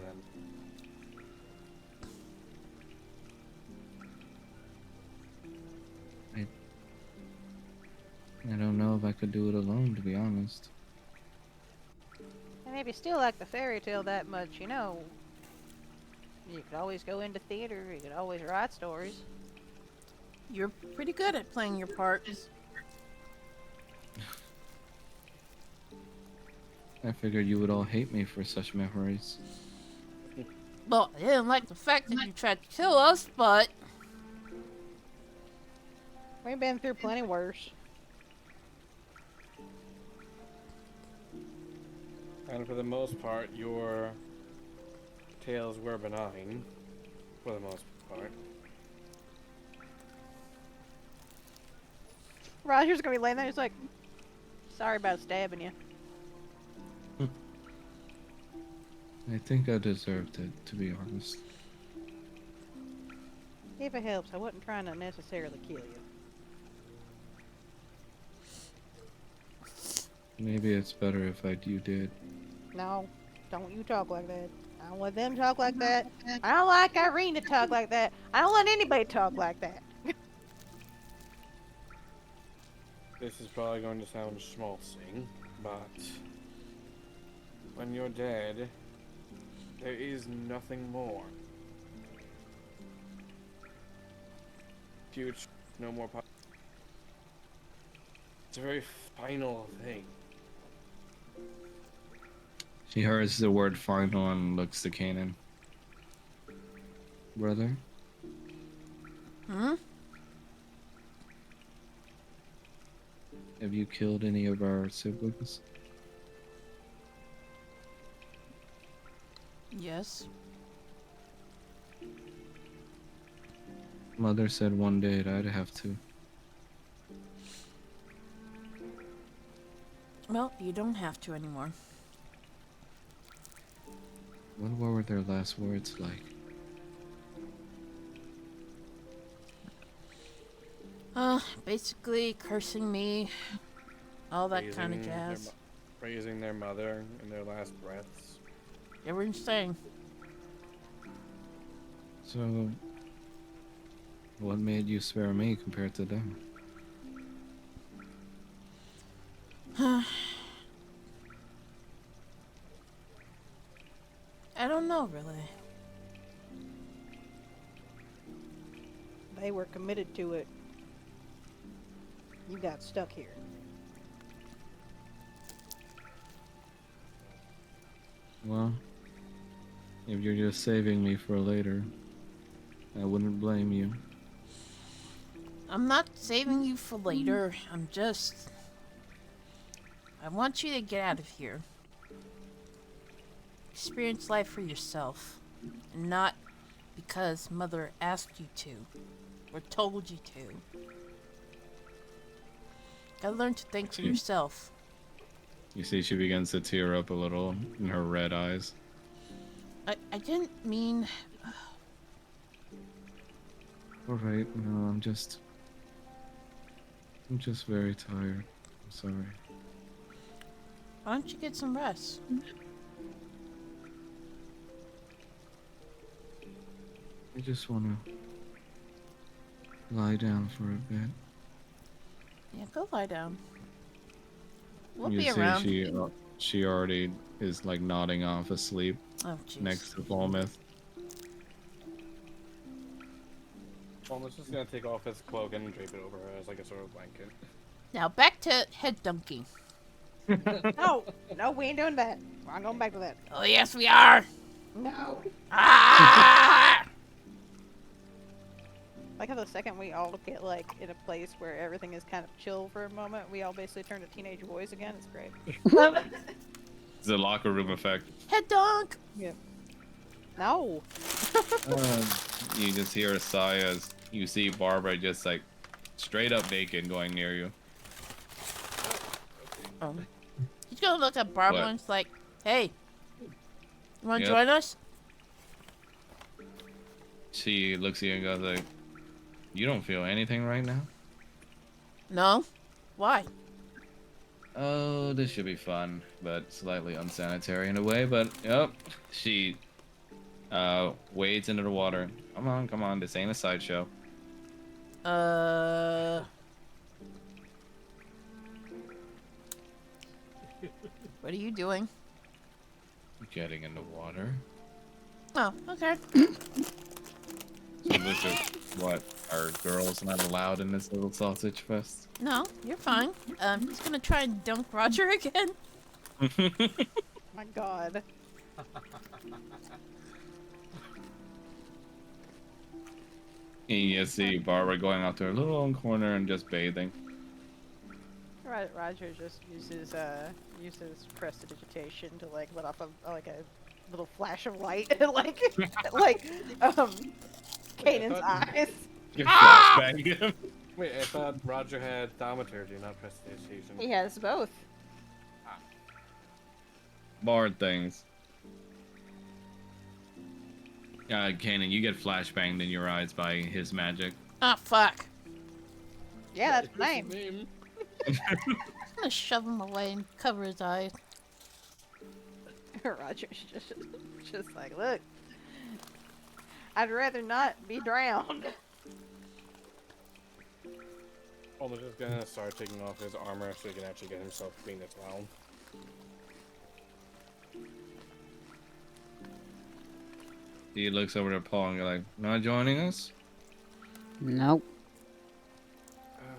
than I don't know if I could do it alone, to be honest. And if you still like the fairy tale that much, you know, you could always go into theater. You could always write stories. You're pretty good at playing your parts. I figured you would all hate me for such memories. Well, I didn't like the fact that you tried to kill us, but We've been through plenty worse. and for the most part, your tales were benign. For the most part. Roger's gonna be laying there. He's like, "Sorry about stabbing you." I think I deserved it, to be honest. If it helps, I wasn't trying to necessarily kill you. Maybe it's better if you did. No, don't you talk like that. I don't let them talk like that. I don't like Irene to talk like that. I don't let anybody talk like that. This is probably going to sound schmaltzy, but when you're dead, there is nothing more. Future, no more. It's a very final thing. She hears the word final and looks to Kanan. Brother? hmm? Have you killed any of our siblings? Yes. Mother said one day I'd have to. Well, you don't have to anymore. What were their last words like? Basically cursing me, all that kind of Praising jazz. Praising their mother in their last breaths. They were insane. So, what made you spare me compared to them? I don't know, really. They were committed to it. You got stuck here. Well, if you're just saving me for later, I wouldn't blame you. I'm not saving you for later. I want you to get out of here. Experience life for yourself. And not because Mother asked you to. Or told you to. Gotta learn to think for yourself. You see, she begins to tear up a little in her red eyes. I didn't mean... Alright, no, I'm just very tired. I'm sorry. Why don't you get some rest? I just wanna lie down for a bit. Yeah, go lie down. We'll You be see, around. she already is like nodding off asleep Oh, jeez. next to Falmouth. Almost just gonna take off his cloak and drape it over her as like a sort of blanket. Now back to head dunking. No, no, we ain't doing that. We're not going back to that. Oh, yes, we are. No. Ah! Like how the second we all get like in a place where everything is kind of chill for a moment, we all basically turn to teenage boys again. It's great. It's a locker room effect. Head dunk. No. You just hear a sigh as you see Barbara just like straight up naked going near you. Oh. He's gonna look at Barbara What? and it's like, hey, you wanna Yep. join us? She looks at you and goes like, "You don't feel anything right now?" No? Why? Oh, this should be fun, but slightly unsanitary in a way. But yep, she wades into the water. Come on, this ain't a sideshow. Uh. What are you doing? Getting in the water. Oh, okay. So this is what? Are girls not allowed in this little sausage fest? No, you're fine. Just gonna try and dunk Roger again. My God. And you see Barbara going out to her little own corner and just bathing. Roger just uses prestidigitation to like let off a little flash of light, like Kanan's eyes. You flashbang him. Wait, I thought Roger had thaumaturgy, not prestidigitation. He has both. Bard things. Kanan, you get flashbanged in your eyes by his magic. Ah, fuck. Yeah, that's my name. I'm gonna shove him away and cover his eyes. Roger's just like, look, I'd rather not be drowned. Almost just gonna start taking off his armor so he can actually get himself clean as well. He looks over to Paul and you're like, "Not joining us?" Nope,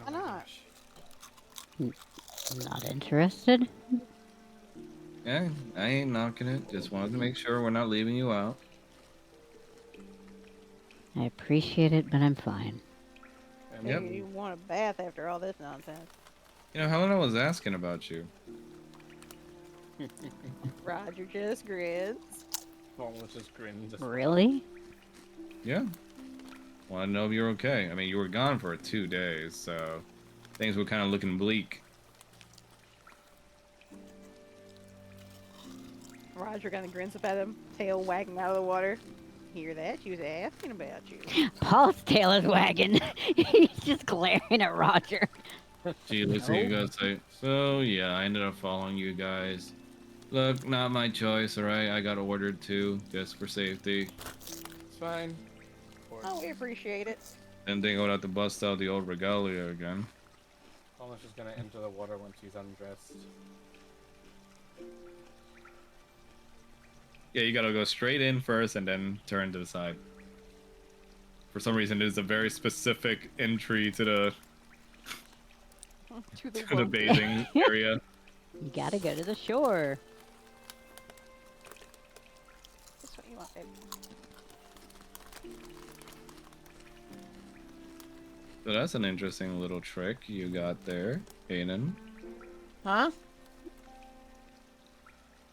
Why not? not interested. Yeah, I ain't knocking it. Just wanted to make sure we're not leaving you out. I appreciate it, but I'm fine. And Yep. You want a bath after all this nonsense. You know, Helena was asking about you. Roger just grins. Almost just grins. Really? Yeah. Want to know if you're okay. I mean, you were gone for 2 days, so things were kind of looking bleak. Roger kind of grins up at him, tail wagging out of the water. Hear that? She was asking about you. Paul's tail is wagging. He's just glaring at Roger. She looks at you and goes like, "So, yeah, I ended up following you guys. Look, not my choice, alright? I got ordered to, just for safety. It's fine. Of course. Oh, we appreciate it. Then they would have to bust out the old regalia again." Almost just gonna enter the water once he's undressed. Yeah, you gotta go straight in first and then turn to the side. For some reason, there's a very specific entry to the To the to the boat. bathing area. You gotta go to the shore. That's what you want, baby. So that's an interesting little trick you got there, Kanan. Huh?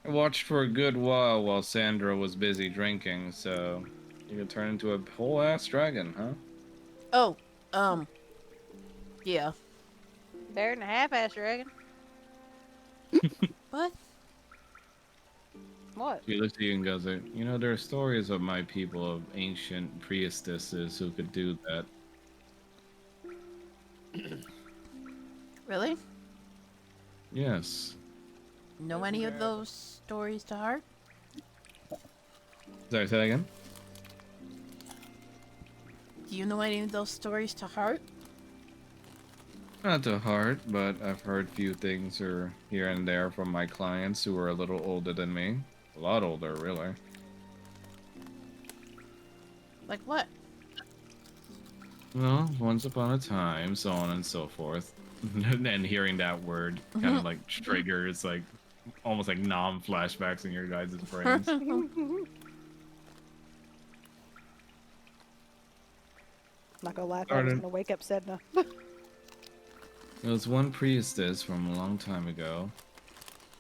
I watched for a good while Sandra was busy drinking, so you could turn into a whole ass dragon, huh? Oh, yeah. Better than a half-ass dragon. What? What? She looks at you and goes, "You know, there are stories of my people, of ancient priestesses who could do that." Really? Yes. Know any of those stories to heart? Sorry, say that again? Do you know any of those stories to heart? Not to heart, but I've heard few things or here and there from my clients who are a little older than me. A lot older, really. Like what? Well, once upon a time, so on and so forth. And hearing that word kind of like triggers like almost like flashbacks in your guys' brains. Not gonna lie, I was Pardon? gonna wake up Sedna. There was one priestess from a long time ago.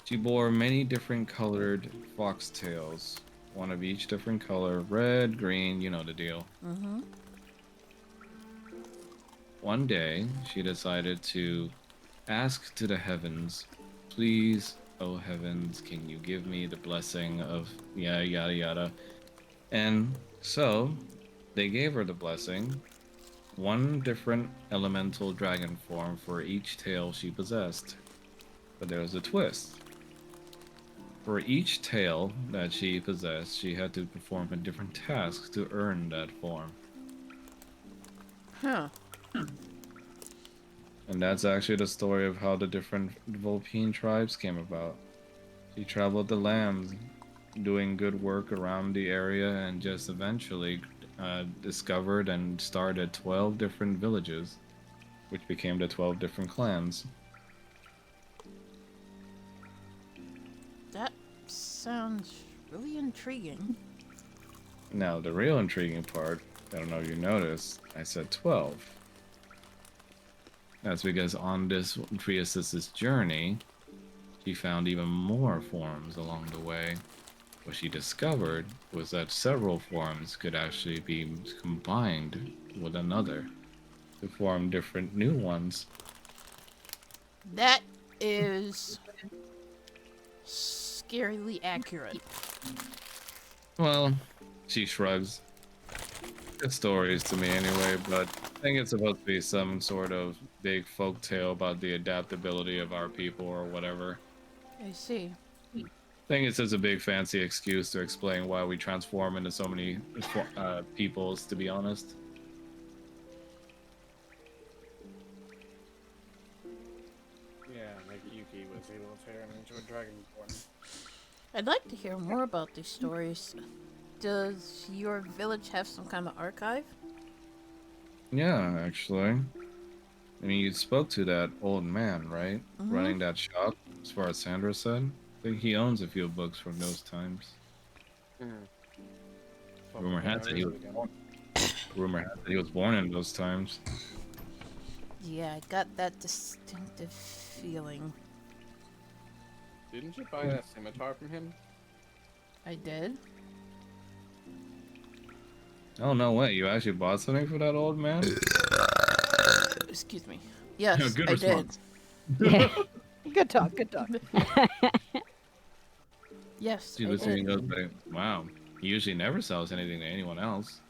She bore many different colored foxtails, one of each different color, red, green, you know the deal. Mm-hmm. One day, she decided to ask to the heavens, "Please, oh heavens, can you give me the blessing of yada yada yada?" And so, They gave her the blessing, one different elemental dragon form for each tail she possessed. But there was a twist. For each tail that she possessed, she had to perform a different task to earn that form. Huh. And that's actually the story of how the different Vulpine tribes came about. She traveled the land, doing good work around the area, and just eventually discovered and started 12 different villages, which became the 12 different clans. That sounds really intriguing. Now, the real intriguing part, I don't know if you noticed, I said 12. That's because on this Priestess's journey, she found even more forms along the way. What she discovered was that several forms could actually be combined with another to form different new ones. That is scarily accurate. Well, she shrugs. Good stories to me anyway, but I think it's supposed to be some sort of big folk tale about the adaptability of our people or whatever. I see. I think it's just a big fancy excuse to explain why we transform into so many peoples, to be honest. Yeah, like Yuki was able to turn into a dragonborn. I'd like to hear more about these stories. Does your village have some kind of archive? Yeah, actually. I mean, you spoke to that old man, right? Mm-hmm. Running that shop, as far as Sandra said. I think he owns a few books from those times. Rumor has it he was born. Rumor has it he was born in those times. Yeah, I got that distinctive feeling. Didn't you buy that scimitar from him? I did? Oh, no way. You actually bought something for that old man? Excuse me. Yes, Good I response. Good talk, good talk. did. Yes, She I looks at me and did. goes, like, wow. He usually never sells anything to anyone else.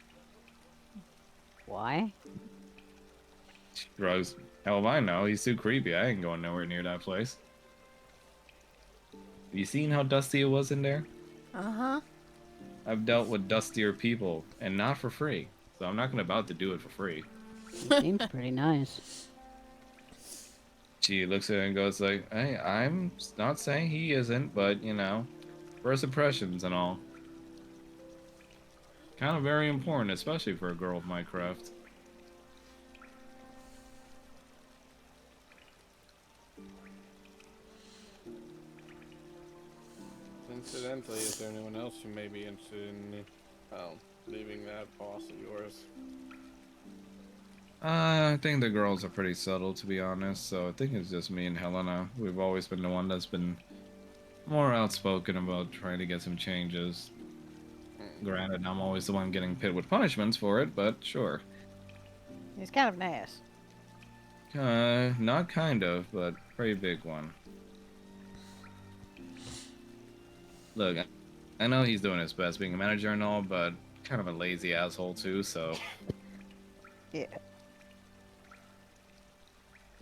Why? Drugs. Hell if I know. He's too creepy. I ain't going nowhere near that place. Have you seen how dusty it was in there? Uh-huh. I've dealt with dustier people, and not for free. So I'm not gonna about to do it for free. He seems pretty nice. She looks at it and goes like, hey, I'm not saying he isn't, but, you know, first impressions and all. Kind of very important, especially for a girl of my craft. Incidentally, is there anyone else who may be interested in, well, leaving that boss of yours? I think the girls are pretty subtle, to be honest, so I think it's just me and Helena. We've always been the one that's been more outspoken about trying to get some changes. Granted, I'm always the one getting hit with punishments for it, but sure. He's kind of an ass. Not kind of, but pretty big one. Look, I know he's doing his best being a manager and all, but kind of a lazy asshole too, so. Yeah.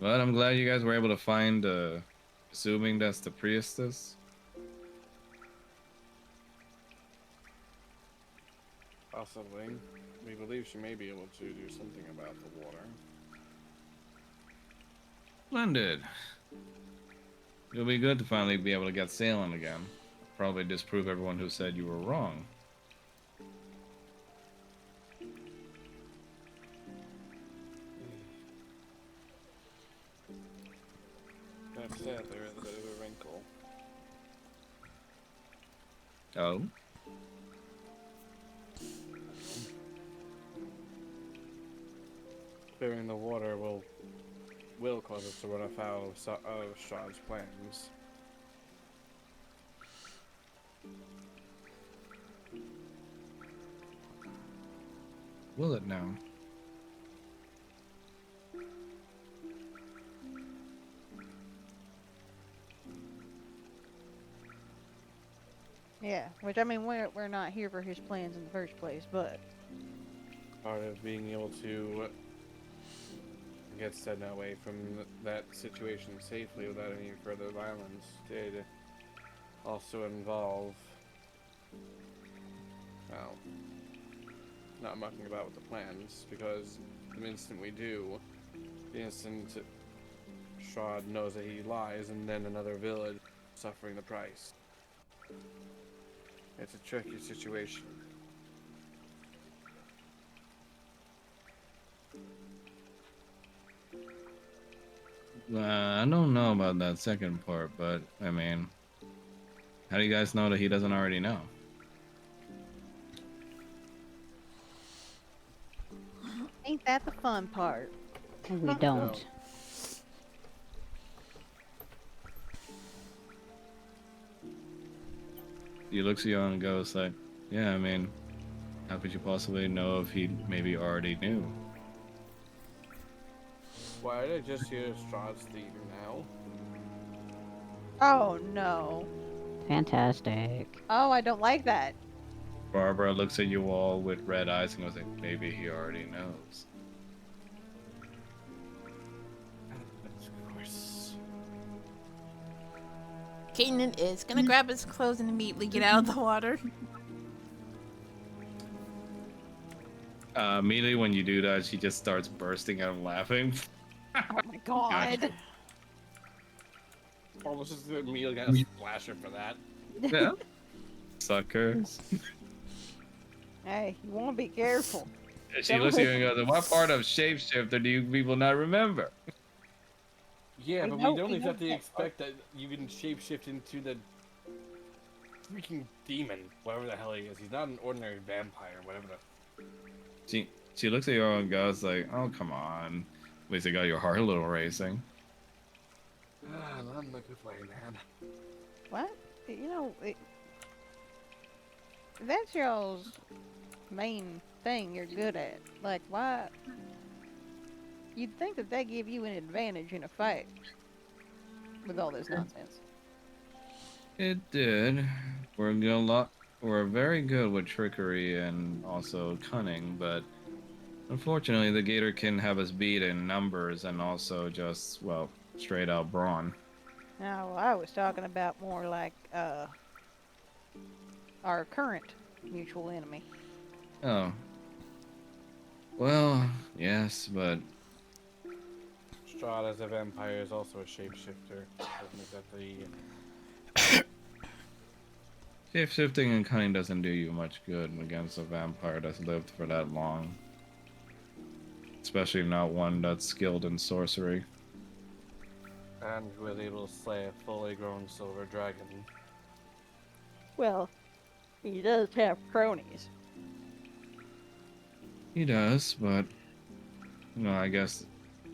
But I'm glad you guys were able to find, assuming that's the priestess. Possibly. We believe she may be able to do something about the water. Splendid. It'll be good to finally be able to get sailing again. Probably disprove everyone who said you were wrong. That said, there is a bit of a wrinkle. Oh? Clearing the water will cause us to run afoul of Strahd's plans. Will it now? Yeah, which I mean, we're not here for his plans in the first place, but part of being able to get Sedna away from that situation safely without any further violence did also involve, well, not mucking about with the plans, because the instant we do, the instant Strahd knows that he lies, and then another village suffering the price. It's a tricky situation. I don't know about that second part, but I mean, how do you guys know that he doesn't already know? Ain't that the fun part? We No. don't. He looks at you and goes like, "Yeah, I mean, how could you possibly know if he maybe already knew?" Why did I just hear Strahd's theme now? Oh no. Fantastic. Oh, I don't like that. Barbara looks at you all with red eyes and goes like, "Maybe he already knows." Of course. Kanan is gonna grab his clothes and immediately get out of the water. Immediately when you do that, she just starts bursting out laughing. Oh my god. Almost just immediately gonna splash her for that. Yeah. Suckers. Hey, you want to be careful. She looks at you and goes, "What part of shapeshifter do you people not remember?" Yeah, We but know- we don't we know exactly that expect that you can shapeshift into the freaking demon, whatever the hell he is. He's not an ordinary vampire, whatever the. She looks at you all and goes like, "Oh, come on. At least it got your heart a little racing." Not in a good way, man. What? You know, that's y'all's main thing you're good at. Like, why? You'd think that they give you an advantage in a fight with all this nonsense. It did. We're very good with trickery and also cunning, but unfortunately the Gator can have us beat in numbers and also just, well, straight out brawn. Now, I was talking about more like our current mutual enemy. Oh. Well, yes, but Strahd as a vampire is also a shapeshifter. Doesn't exactly. shape-shifting and cunning doesn't do you much good against a vampire that's lived for that long. Especially not one that's skilled in sorcery. And who was able to slay a fully grown silver dragon. Well, he does have cronies. He does, but I guess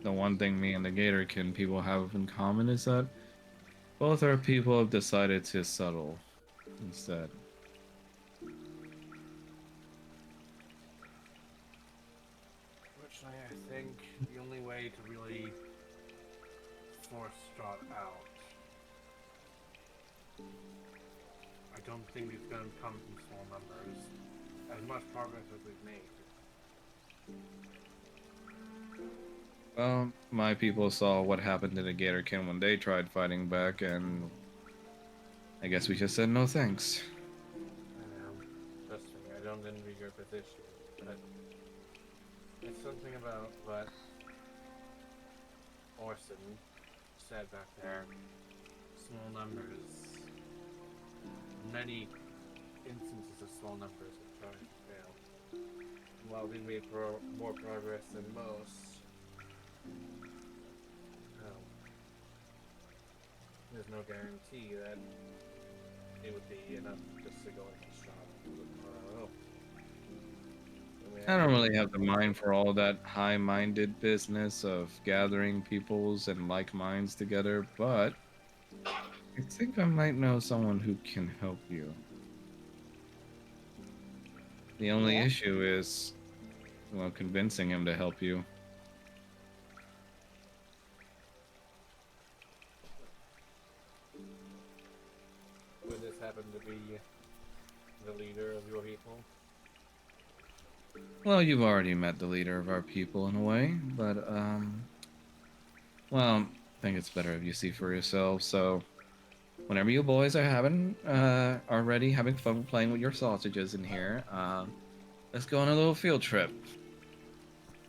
the one thing me and the Gatorkin people have in common is that both our people have decided to settle instead. Unfortunately, I think the only way to really force Strahd out, I don't think it's going to come from small numbers. As much progress as we've made. Well, my people saw what happened to the Gatorkin when they tried fighting back, and I guess we just said no thanks. I know. Trust me, I don't envy your position, but it's something about what Orson said back there. Small numbers. Many instances of small numbers have tried to fail. And while we made more progress than most, well, there's no guarantee that it would be enough just to go against Strahd. I don't really have the mind for all that high-minded business of gathering peoples and like minds together, but I think I might know someone who can help you. The only Yeah? issue is, well, convincing him to help you. Would this happen to be the leader of your people? Well, you've already met the leader of our people in a way, but well, I think it's better if you see for yourself. So, whenever you boys are ready, having fun playing with your sausages in here, let's go on a little field trip.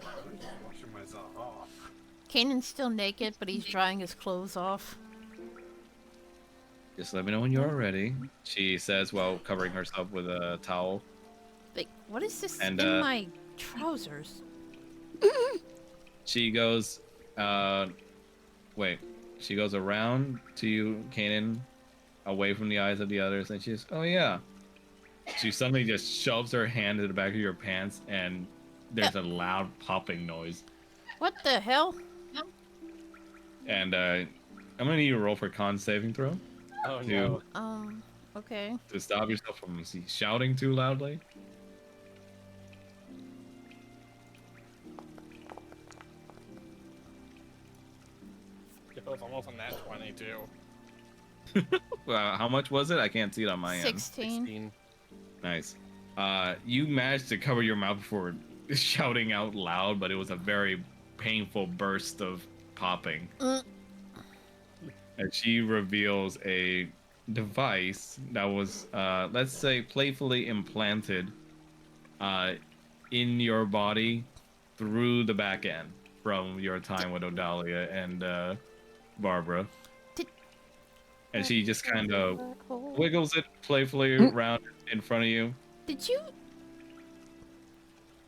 I'm just washing myself off. Kanan's still naked, but he's drying his clothes off. Just let me know when you're ready. She says while covering herself with a towel. Like, what is this And in my trousers? she goes, wait. She goes around to you, Kanan, away from the eyes of the others, and she's, oh yeah. She suddenly just shoves her hand to the back of your pants, and there's a loud popping noise. What the hell? And I'm gonna need you to roll for con saving throw Oh to no. Okay. to stop yourself from shouting too loudly. It was almost a nat 22. Well, how much was it? I can't see it on my end. 16. 16. Nice. You managed to cover your mouth before shouting out loud, but it was a very painful burst of popping. And she reveals a device that was, let's say, playfully implanted in your body through the back end from your time with Odalia and Barbara. And she just kind of wiggles it playfully around in front of you. Did you?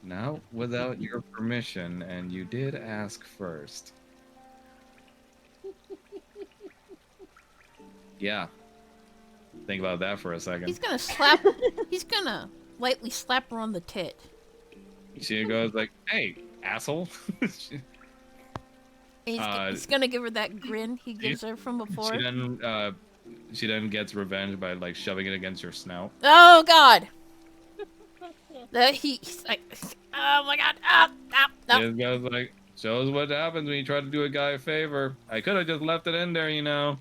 Now, without your permission, and you did ask first. Yeah. Think about that for a second. He's gonna slap. He's gonna lightly slap her on the tit. She goes like, "Hey, asshole." And he's gonna give her that grin he gives her from before. She then gets revenge by like shoving it against your snout. Oh God! He's like, oh my God! She goes like, "Shows what happens when you try to do a guy a favor. I could have just left it in there, you know."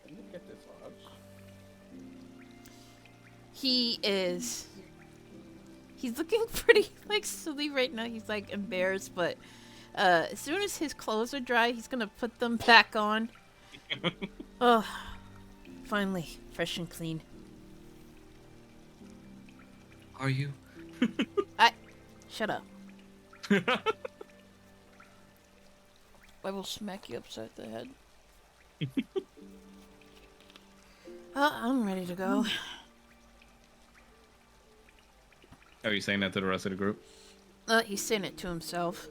When did you get this one? He's looking pretty like silly right now. He's like embarrassed, but as soon as his clothes are dry, he's gonna put them back on. Oh, finally, fresh and clean. Are you? Shut up. I will smack you upside the head. I'm ready to go. Are you saying that to the rest of the group? He's saying it to himself,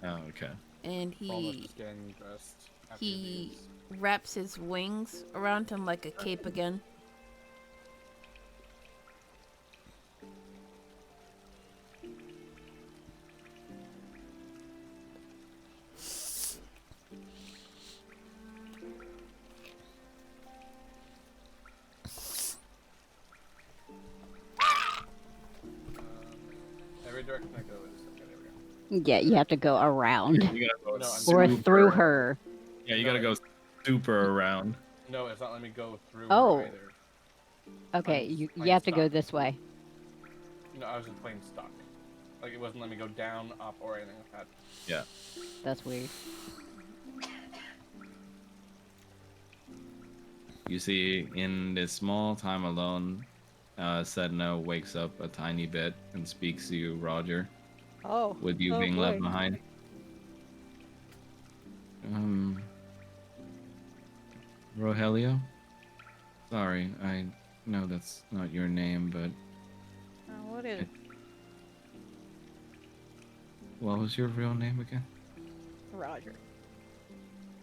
Oh, okay. and Almost he just getting dressed. after he these. wraps his wings around him like a cape again. Every direction I go is okay. There we go. Yeah, you have to go around You gotta go No, I'm or super- through her. Yeah, you gotta go super around. No, it's not letting me go through Oh. her either. Okay, I'm you plain have to go stuck. this way. No, I was just plain stuck. Like it wasn't letting me go down, up, or anything like that. Yeah. That's weird. You see, in this small time alone, Sedna wakes up a tiny bit and speaks to you, Roger, Oh. with you oh being boy. left behind. Rogelio? Sorry, I know that's not your name, but What is it? what was your real name again? Roger.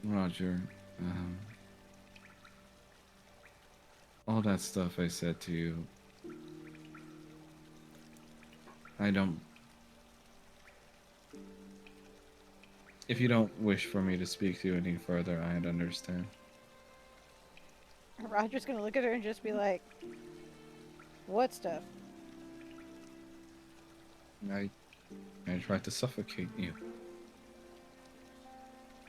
Roger. All that stuff I said to you, I don't... If you don't wish for me to speak to you any further, I'd understand. Roger's gonna look at her and just be like, "What stuff?" I tried to suffocate you.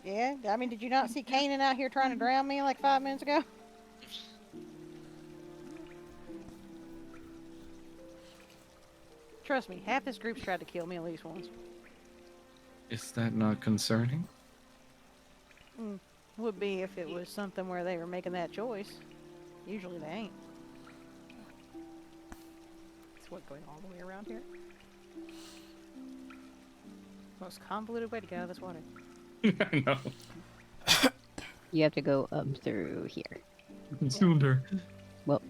Yeah, I mean, did you not see Kanan out here trying to drown me like 5 minutes ago? Trust me, half this group's tried to kill me at least once. Is that not concerning? Would be if it was something where they were making that choice. Usually they ain't. It's what, going all the way around here? Most convoluted way to get out of this water. I know. You have to go up through here. Sooner. Well,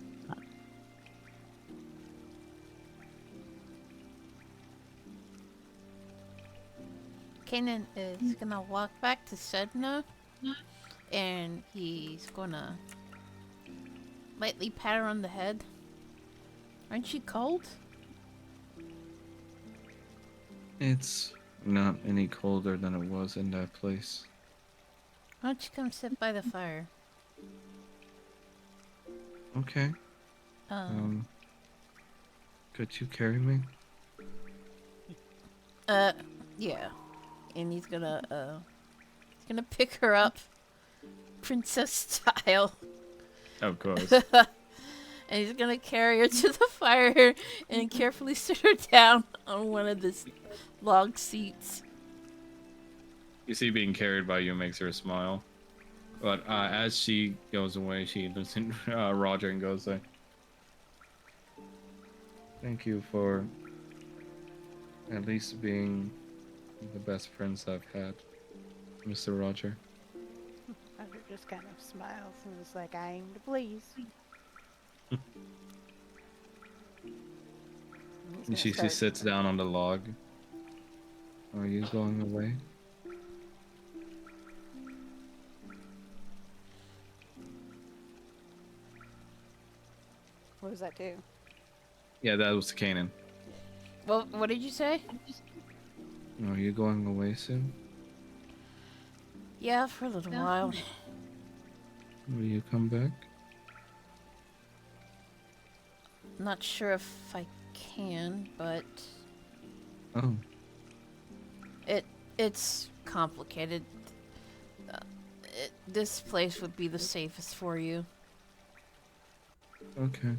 Kanan is gonna walk back to Sedna, and he's gonna lightly pat her on the head. Aren't you cold? It's not any colder than it was in that place. Why don't you come sit by the fire? Okay. Could you carry me? Yeah. And he's gonna pick her up, princess style, Of course. and he's gonna carry her to the fire and carefully sit her down on one of the log seats. You see, being carried by you makes her smile. But as she goes away, she looks at Roger and goes like, "Thank you for at least being the best prince I've had, Mr. Roger." Roger just kind of smiles and is like, I aim to please. And she sits down on the log. Are you going away? What does that do? Yeah, that was Kanan. Well, what did you say? Are you going away soon? Yeah, for a little while. Will you come back? Not sure if I can, but Oh, it's complicated. This place would be the safest for you. okay.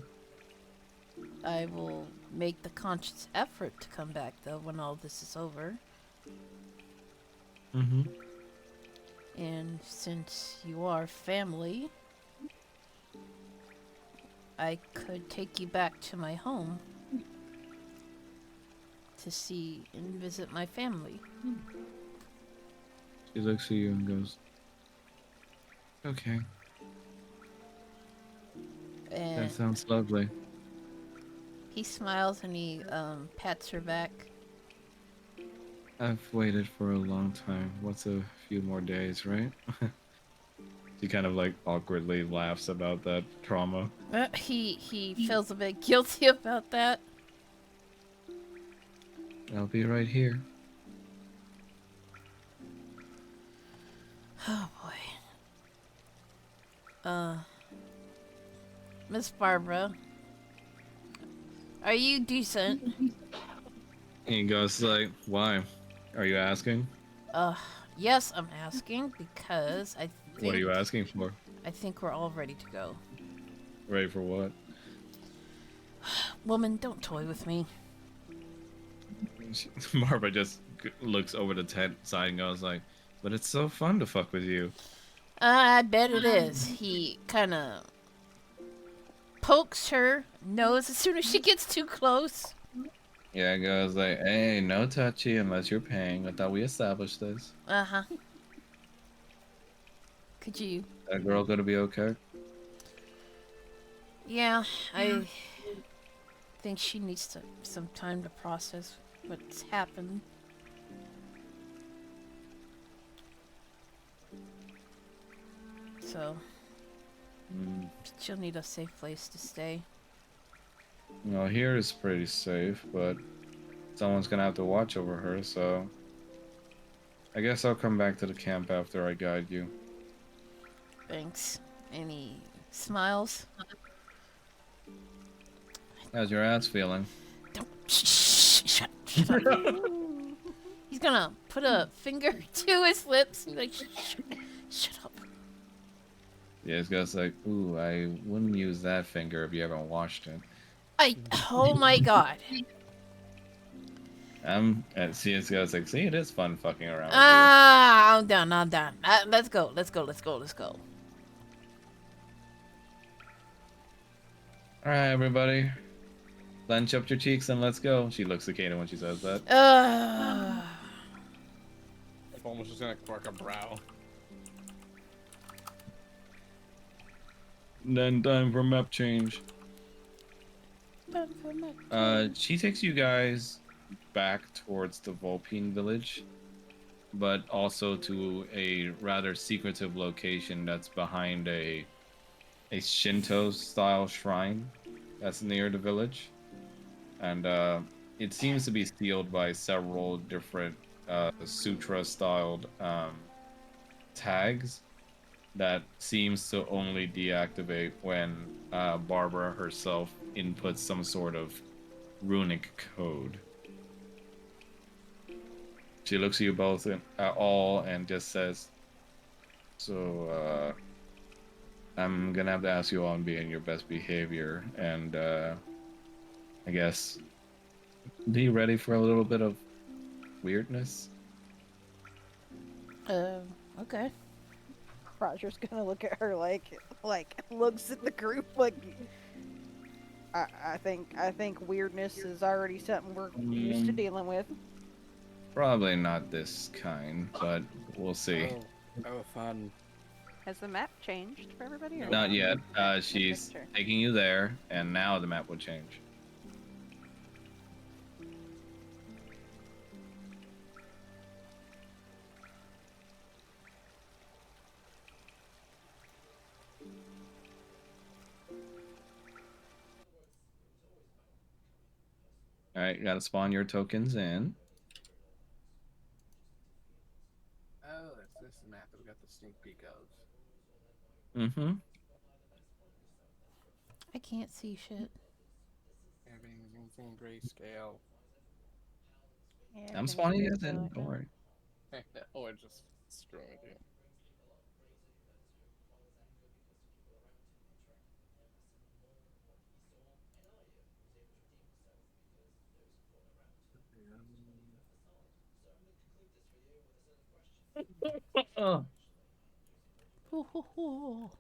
I will make the conscious effort to come back, though, when all this is over. Mm-hmm. And since you are family, I could take you back to my home to see and visit my family. She looks at you and goes, "Okay, And that sounds lovely." he smiles and he pats her back. I've waited for a long time. What's a few more days, right? She kind of like awkwardly laughs about that trauma. He feels a bit guilty about that. I'll be right here. Oh boy. Miss Barbara, are you decent? He goes like, "Why? Are you asking? Yes, I'm asking because I think What are you asking for? I think we're all ready to go. Ready for what?" Woman, don't toy with me. Barbara just looks over the tent side and goes like, "But it's so fun to fuck with you." I bet it is. He kind of pokes her nose as soon as she gets too close. Yeah, it goes like, "Hey, no touchy unless you're paying. I thought we established this. Uh-huh. Could you? That girl gonna be okay?" Yeah, I think she needs some time to process what's happened. So, Mm. she'll need a safe place to stay. Well, here is pretty safe, but someone's gonna have to watch over her, so I guess I'll come back to the camp after I guide you. Thanks. Any smiles? How's your ass feeling? Don't. Shut up. He's gonna put a finger to his lips and be like, shut up. Yeah, it's goes like, "Ooh, I wouldn't use that finger if you haven't washed it." Oh my god. See, it's like, see, it is fun fucking around with you. Ah, I'm down. I'm down. Let's go. Let's go. Let's go. Let's go. All right, everybody, clench up your cheeks and let's go. She looks at Kaden when she says that. I'm almost just gonna quirk a brow. Then time for map change. She takes you guys back towards the Volpine village, but also to a rather secretive location that's behind a Shinto-style shrine that's near the village, and it seems to be sealed by several different sutra-styled tags that seems to only deactivate when Barbara herself inputs some sort of runic code. She looks at you both at all and just says, "So, I'm gonna have to ask you all to be in your best behavior, and I guess, be ready for a little bit of weirdness." Okay. Roger's gonna look at her like looks at the group like. I think weirdness is already something we're used to dealing with. Probably not this kind, but we'll see. Oh, fun. Has the map changed for everybody? Or Not yet. Okay, She's sure. taking you there, and now the map will change. All right, you gotta spawn your tokens in. Oh, that's this map that we got the sneak peek of. Mm-hmm. I can't see shit. Everything's in grayscale. Yeah, I'm everything's spawning you great guys in. right Don't now. worry. Or just screwing with you. Oh. Hoo, hoo, hoo.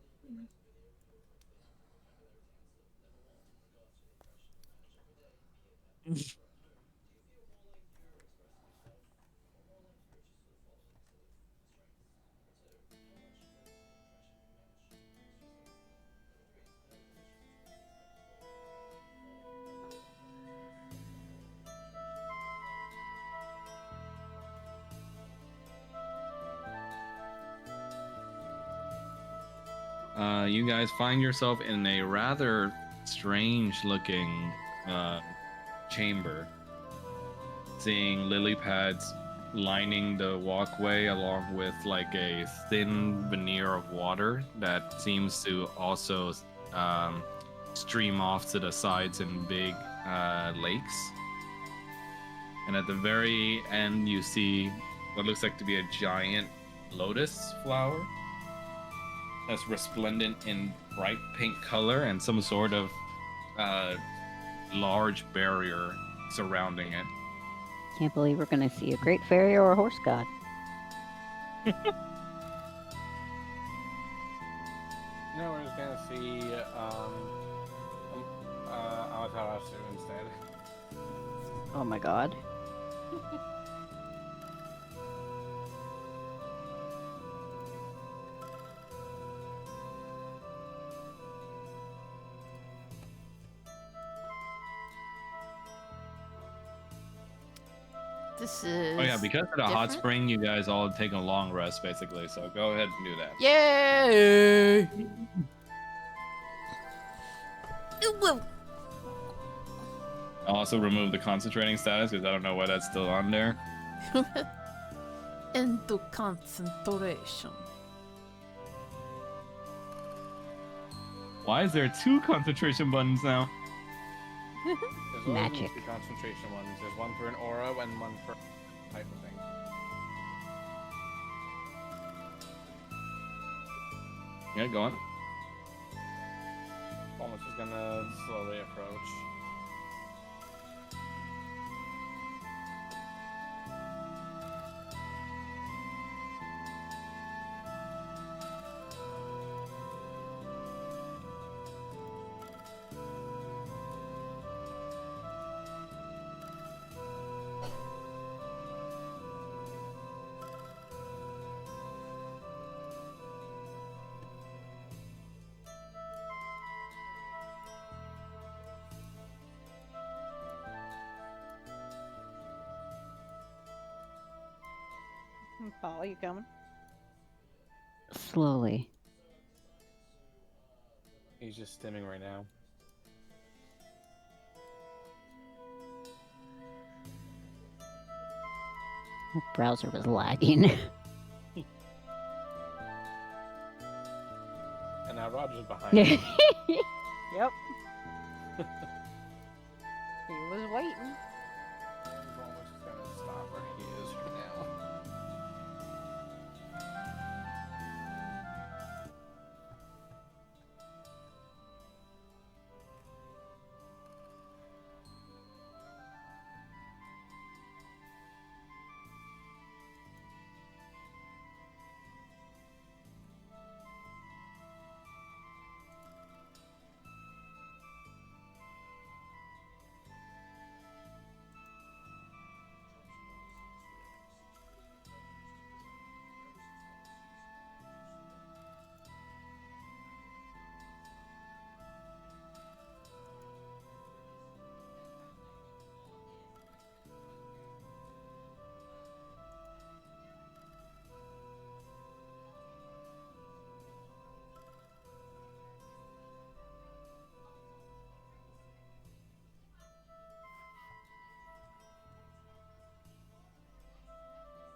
You guys find yourself in a rather strange-looking chamber, seeing lily pads lining the walkway along with like a thin veneer of water that seems to also stream off to the sides in big lakes. And at the very end, you see what looks like to be a giant lotus flower that's resplendent in bright pink color and some sort of large barrier surrounding it. Can't believe we're going to see a great fairy or a horse god. No, we're just gonna see Amaterasu instead. Oh my god. This is. Oh yeah, because of the hot different? spring, you guys all have taken a long rest basically. So go ahead and do that. Yay! Whoa. I'll also remove the concentrating status because I don't know why that's still on there. Into concentration. Why is there 2 concentration buttons now? There's only Magic. 2 concentration ones. There's one for an aura and one for type of thing. Yeah, go on. Almost just gonna slowly approach. Paul, you coming? Slowly. He's just stimming right now. The browser was lagging. And now Roger's behind him. Yep. He was waiting. He's almost just gonna stop where he is for now.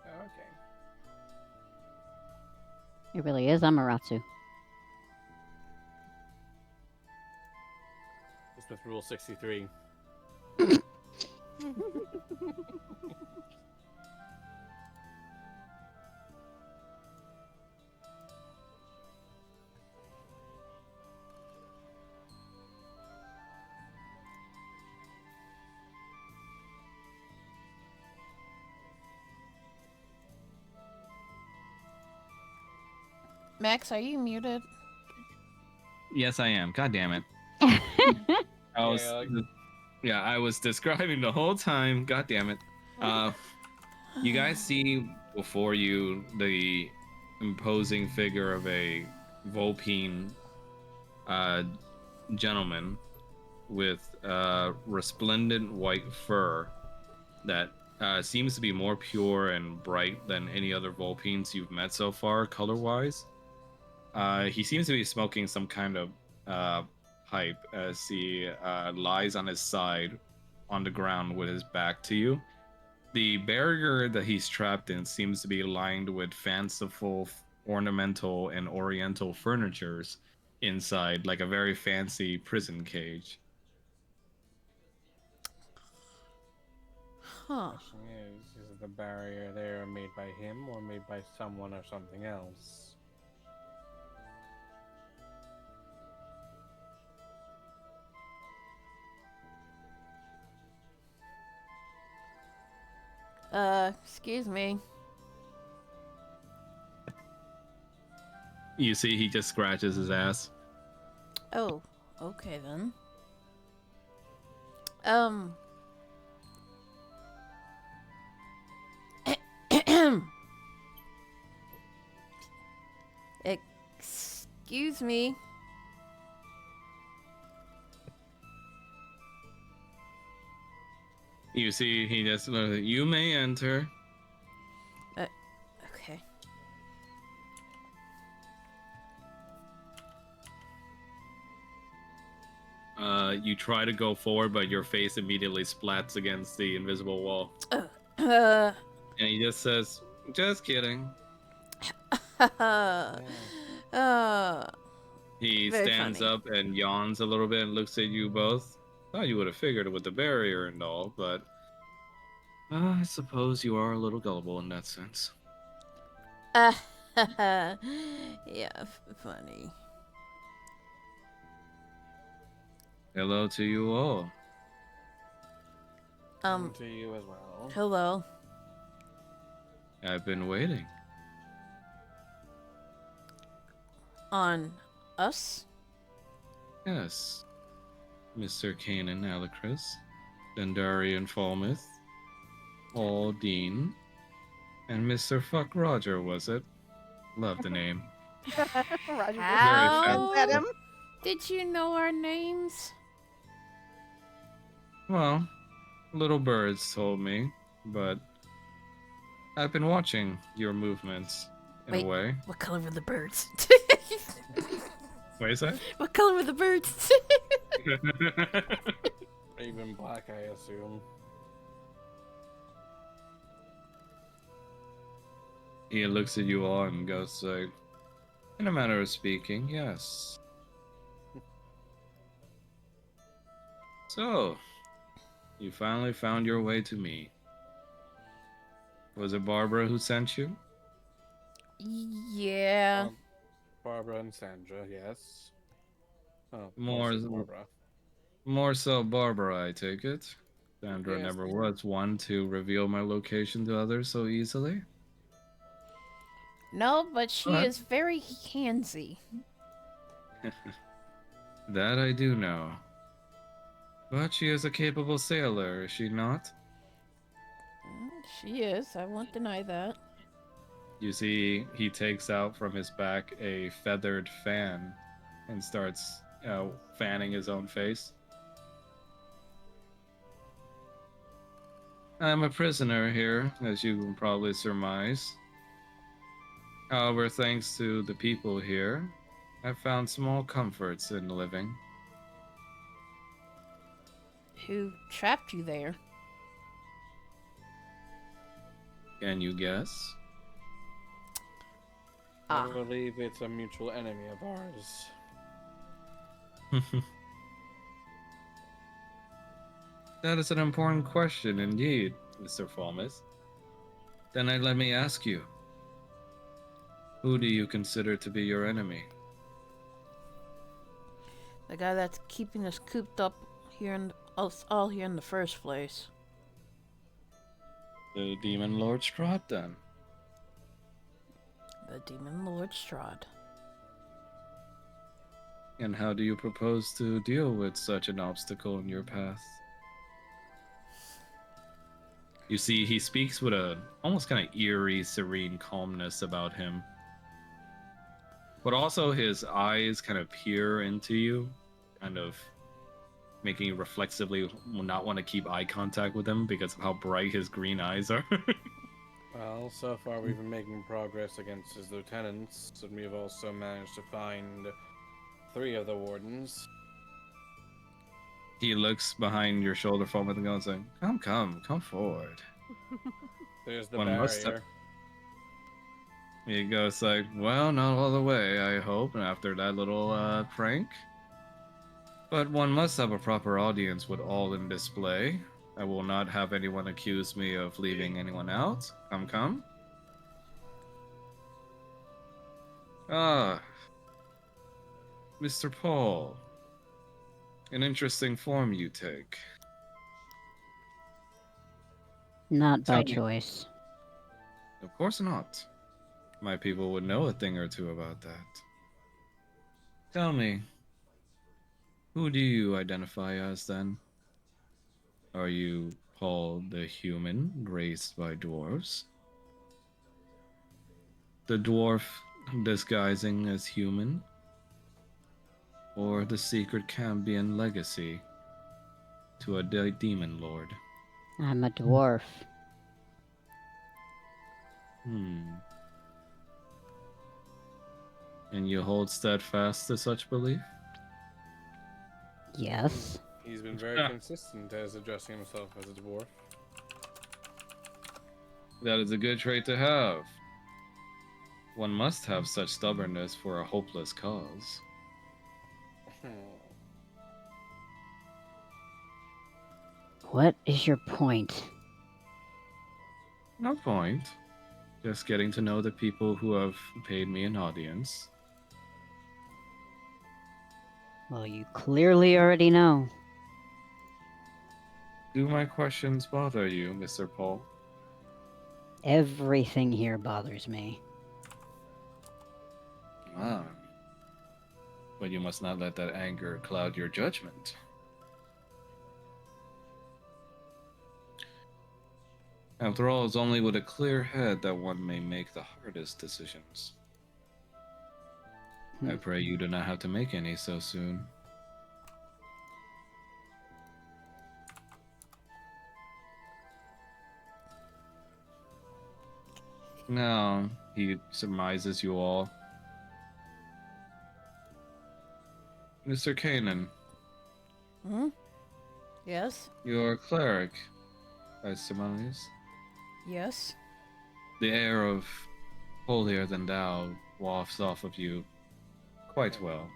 Okay. It really is Amaterasu. It's with Rule 63. Max, are you muted? Yes, I am. God damn it. I was, yeah, I was describing the whole time. God damn it. You guys see before you the imposing figure of a Vulpine gentleman with resplendent white fur that seems to be more pure and bright than any other Vulpines you've met so far, color-wise. He seems to be smoking some kind of pipe as he lies on his side on the ground with his back to you. The barrier that he's trapped in seems to be lined with fanciful, ornamental, and oriental furnitures inside, like a very fancy prison cage. Huh. Question is the barrier there made by him or made by someone or something else? Excuse me. You see, he just scratches his ass. Oh, okay then. Um. Excuse me. You see, he just looks, you may enter. Okay. You try to go forward, but your face immediately splats against the invisible wall. Uh. And he just says, just kidding. He Very stands funny. up and yawns a little bit and looks at you both. Thought you would have figured it with the barrier and all, but I suppose you are a little gullible in that sense. Yeah, funny. Hello to you all. To you as well. Hello. I've been waiting. On us? Yes, Mr. Kanan Alicris, Dendarian Falmouth, Aldine, and Mr. Fuck Roger, was it? Love the name. Roger just How at him. did you know our names? Well, little birds told me, but I've been watching your movements in a Wait, way. what color were the birds? What is that? What color were the birds? Raven black, I assume. He looks at you all and goes like, in a manner of speaking, yes. So, you finally found your way to me. Was it Barbara who sent you? Yeah. Barbara and Sandra, yes. Oh, More, mostly Barbara. more so Barbara, I take it. Sandra Yes, never was one to reveal my location to others so easily. No, but she But is very handsy. that I do know. But she is a capable sailor, is she not? She is. I won't deny that. You see, he takes out from his back a feathered fan and starts fanning his own face. I'm a prisoner here, as you can probably surmise. However, thanks to the people here, I've found small comforts in living. Who trapped you there? Can you guess? I believe it's a mutual enemy of ours. That is an important question indeed, Mr. Falmouth. Then let me ask you, who do you consider to be your enemy? The guy that's keeping us cooped up here in us all here in the first place. The Demon Lord Strahd, then. The Demon Lord Strahd. And how do you propose to deal with such an obstacle in your path? You see, he speaks with a almost kind of eerie, serene calmness about him. But also his eyes kind of peer into you, kind of making you reflexively not want to keep eye contact with him because of how bright his green eyes are. Well, so far we've been making progress against his lieutenants, and we've also managed to find 3 of the wardens. He looks behind your shoulder, Falmouth, and goes like, come forward. There's the One must barrier. He goes like, well, not all the way, I hope, and after that little prank. But one must have a proper audience with all in display. I will not have anyone accuse me of leaving anyone out. Come. Ah, Mr. Paul. An interesting form you take. Not by Tell me. choice. Of course not. My people would know a thing or two about that. Tell me, who do you identify as then? Are you Paul the human raised by dwarves? The dwarf disguising as human? Or the secret Cambion legacy to a demon lord? I'm a dwarf. And you hold steadfast to such belief? Yes. He's been very consistent as addressing himself as a dwarf. That is a good trait to have. One must have such stubbornness for a hopeless cause. What is your point? No point. Just getting to know the people who have paid me an audience. Well, you clearly already know. Do my questions bother you, Mr. Paul? Everything here bothers me. Ah. But you must not let that anger cloud your judgment. After all, it's only with a clear head that one may make the hardest decisions. I pray you do not have to make any so soon. Now, he surmises you all. Mr. Kanan, Hmm? Yes? you're a cleric, I surmise. Yes? The air of holier than thou wafts off of you quite well.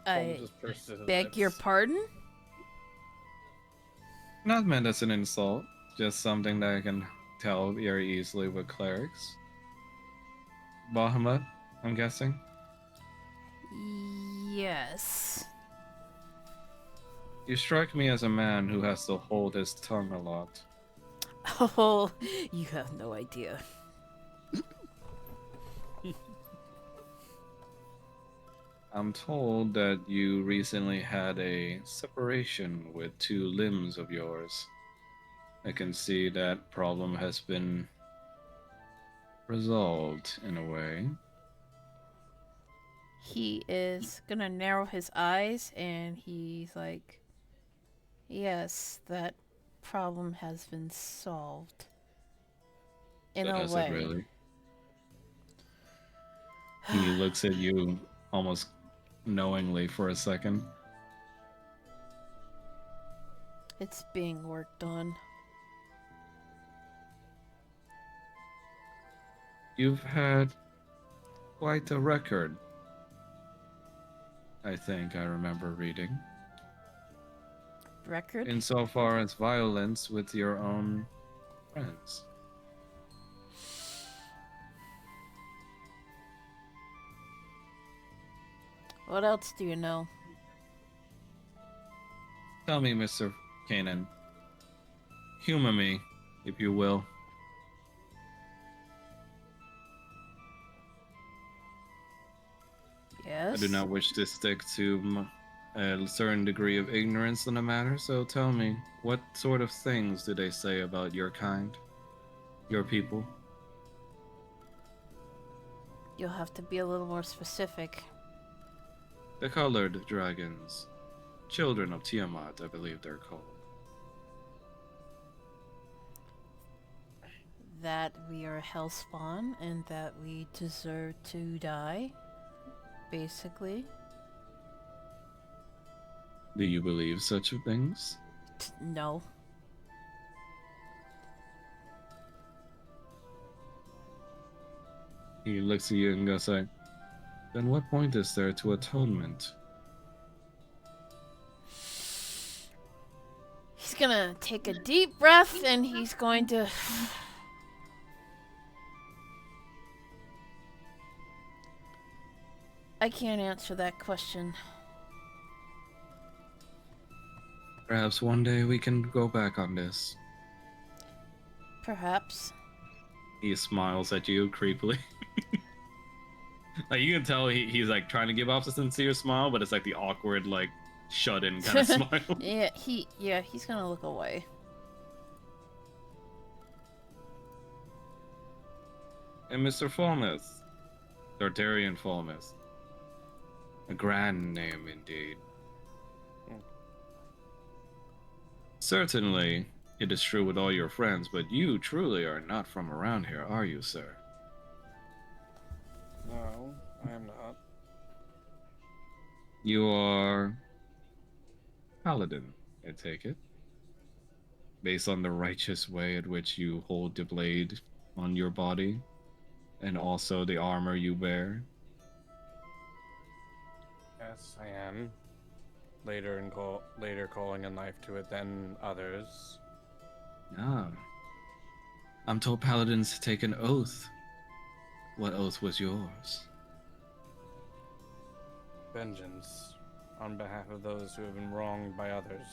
Holmes I just pursed his beg your lips. pardon? Not meant as an insult, just something that I can tell very easily with clerics. Bahamut, I'm guessing? Yes. You strike me as a man who has to hold his tongue a lot. Oh, you have no idea. I'm told that you recently had a separation with two limbs of yours. I can see that problem has been resolved in a way. He is gonna narrow his eyes and he's like, yes, that problem has been solved. In But a has it way. really? He looks at you almost knowingly for a second. It's being worked on. You've had quite a record, I think I remember reading. Record? Insofar as violence with your own friends. What else do you know? Tell me, Mr. Kanan. Humor me, if you will. I Yes? do not wish to stick to a certain degree of ignorance in the matter, so tell me, what sort of things do they say about your kind? Your people? You'll have to be a little more specific. The colored dragons. Children of Tiamat, I believe they're called. That we are hellspawn and that we deserve to die. Basically. Do you believe such things? No. He looks at you and goes like, then what point is there to atonement? He's gonna take a deep breath and he's going to. I can't answer that question. Perhaps one day we can go back on this. Perhaps. He smiles at you creepily. Like you can tell he's like trying to give off a sincere smile, but it's like the awkward, like shut in kind of smile. He's gonna look away. And Mr. Falmouth, Tartarian Falmouth. A grand name indeed. Certainly, it is true with all your friends, but you truly are not from around here, are you, sir? No, I am not. You are paladin, I take it. Based on the righteous way at which you hold the blade on your body, and also the armor you wear. Yes, I am. Later calling a knife to it than others. Ah. I'm told paladins take an oath. What oath was yours? Vengeance on behalf of those who have been wronged by others.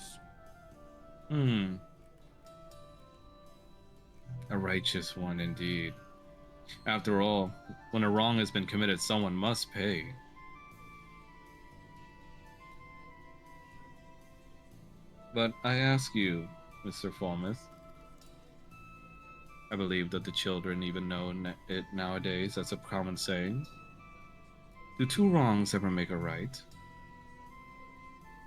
A righteous one indeed. After all, when a wrong has been committed, someone must pay. But I ask you, Mr. Falmouth, I believe that the children even know it nowadays. That's a common saying. Do two wrongs ever make a right?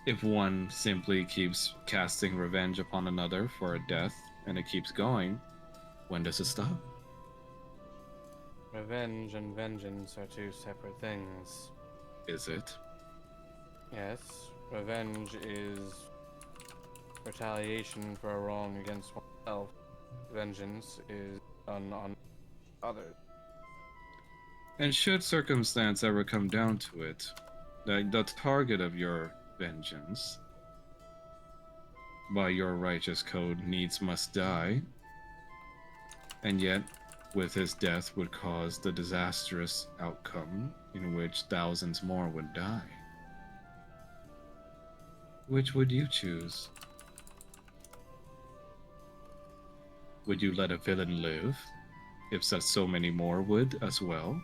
If one simply keeps casting revenge upon another for a death and it keeps going, when does it stop? Revenge and vengeance are two separate things. Is it? Yes, revenge is retaliation for a wrong against oneself. Vengeance is done on others. And should circumstance ever come down to it, the target of your vengeance, by your righteous code, needs must die, and yet, with his death, would cause the disastrous outcome in which thousands more would die. Which would you choose? Would you let a villain live, if such so many more would as well?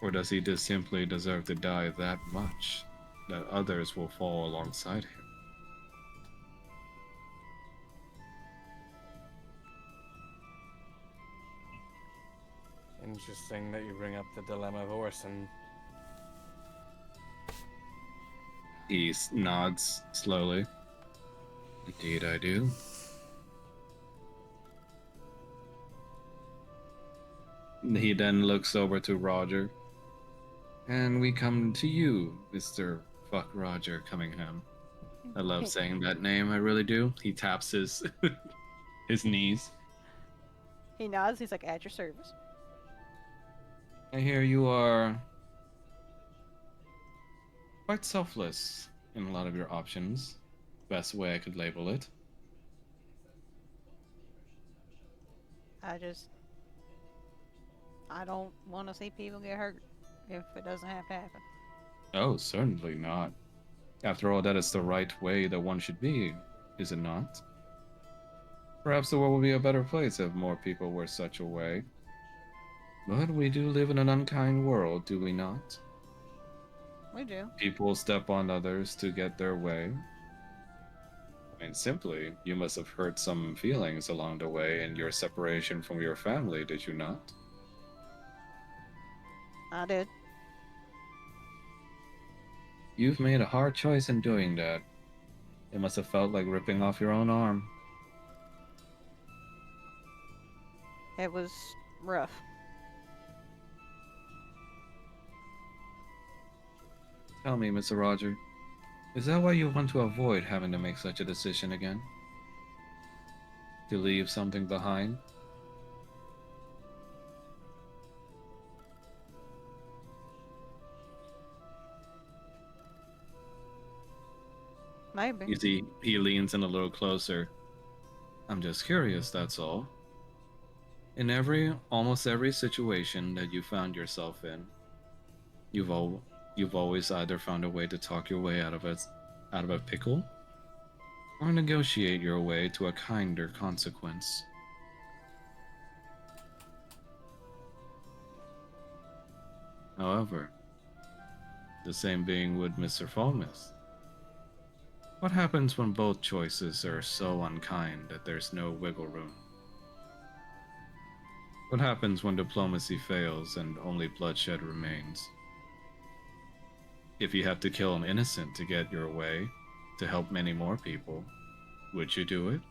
Or does he just simply deserve to die that much that others will fall alongside him? Interesting that you bring up the dilemma of Orson. He nods slowly. Indeed, I do. He then looks over to Roger. And we come to you, Mr. Fuck Roger Cunningham. I love saying that name, I really do. He taps his his knees. He nods. He's like, "At your service." I hear you are quite selfless in a lot of your options. Best way I could label it. I don't want to see people get hurt if it doesn't have to happen. Oh, certainly not. After all, that is the right way that one should be, is it not? Perhaps the world would be a better place if more people were such a way. But we do live in an unkind world, do we not? We do. People step on others to get their way. I mean, simply, you must have hurt some feelings along the way in your separation from your family, did you not? I did. You've made a hard choice in doing that. It must have felt like ripping off your own arm. It was rough. Tell me, Mr. Roger, is that why you want to avoid having to make such a decision again? To leave something behind? Maybe. You see, he leans in a little closer. I'm just curious, that's all. In almost every situation that you found yourself in, you've always either found a way to talk your way out of a pickle, or negotiate your way to a kinder consequence. However, the same being with Mr. Falmouth. What happens when both choices are so unkind that there's no wiggle room? What happens when diplomacy fails and only bloodshed remains? If you have to kill an innocent to get your way, to help many more people, would you do it?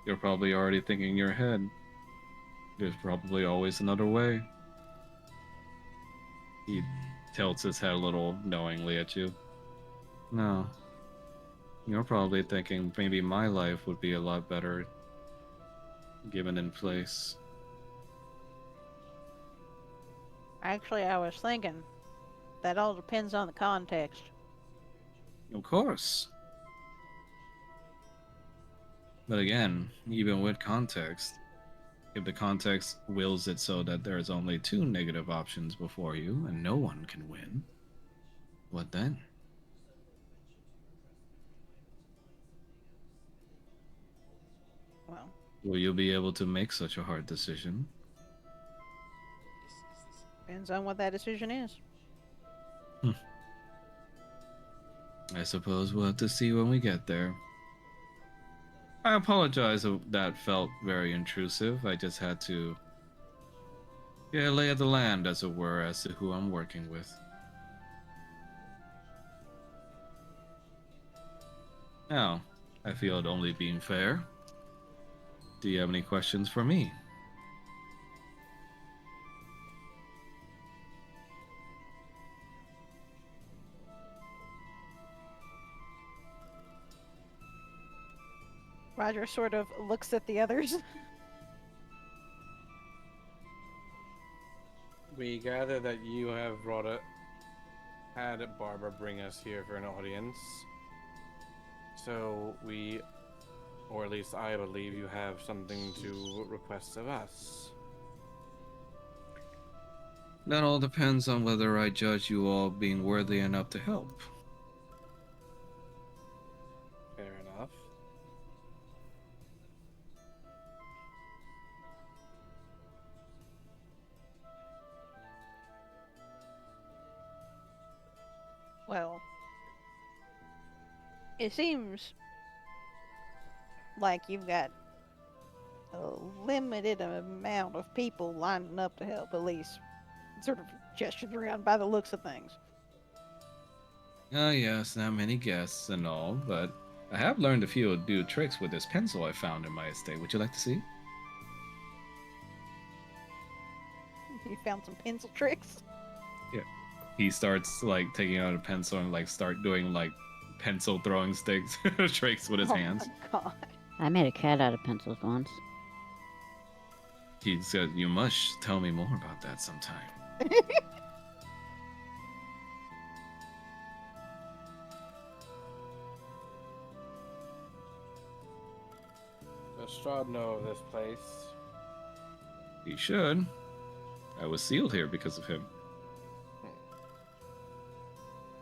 You're probably already thinking in your head, there's probably always another way. He tilts his head a little knowingly at you. No. You're probably thinking maybe my life would be a lot better given in place. Actually, I was thinking that all depends on the context. Of course. But again, even with context, if the context wills it so that there's only two negative options before you and no one can win, what then? Well, Will you be able to make such a hard decision? depends on what that decision is. I suppose we'll have to see when we get there. I apologize if that felt very intrusive. I just had to get a lay of the land, as it were, as to who I'm working with. Now, I feel it only being fair. Do you have any questions for me? Roger sort of looks at the others. We gather that you have had Barbara bring us here for an audience. So we, or at least I believe, you have something to request of us. That all depends on whether I judge you all being worthy enough to help. Fair enough. Well, it seems like you've got a limited amount of people lining up to help, at least sort of gestured around by the looks of things. Ah, yes, not many guests and all, but I have learned a few new tricks with this pencil I found in my estate. Would you like to see? You found some pencil tricks. Yeah. He starts like taking out a pencil and like start doing like pencil throwing sticks tricks with his Oh hands. my god. I made a cat out of pencils once. He said, "You must tell me more about that sometime." Does Strahd know of this place? He should. I was sealed here because of him.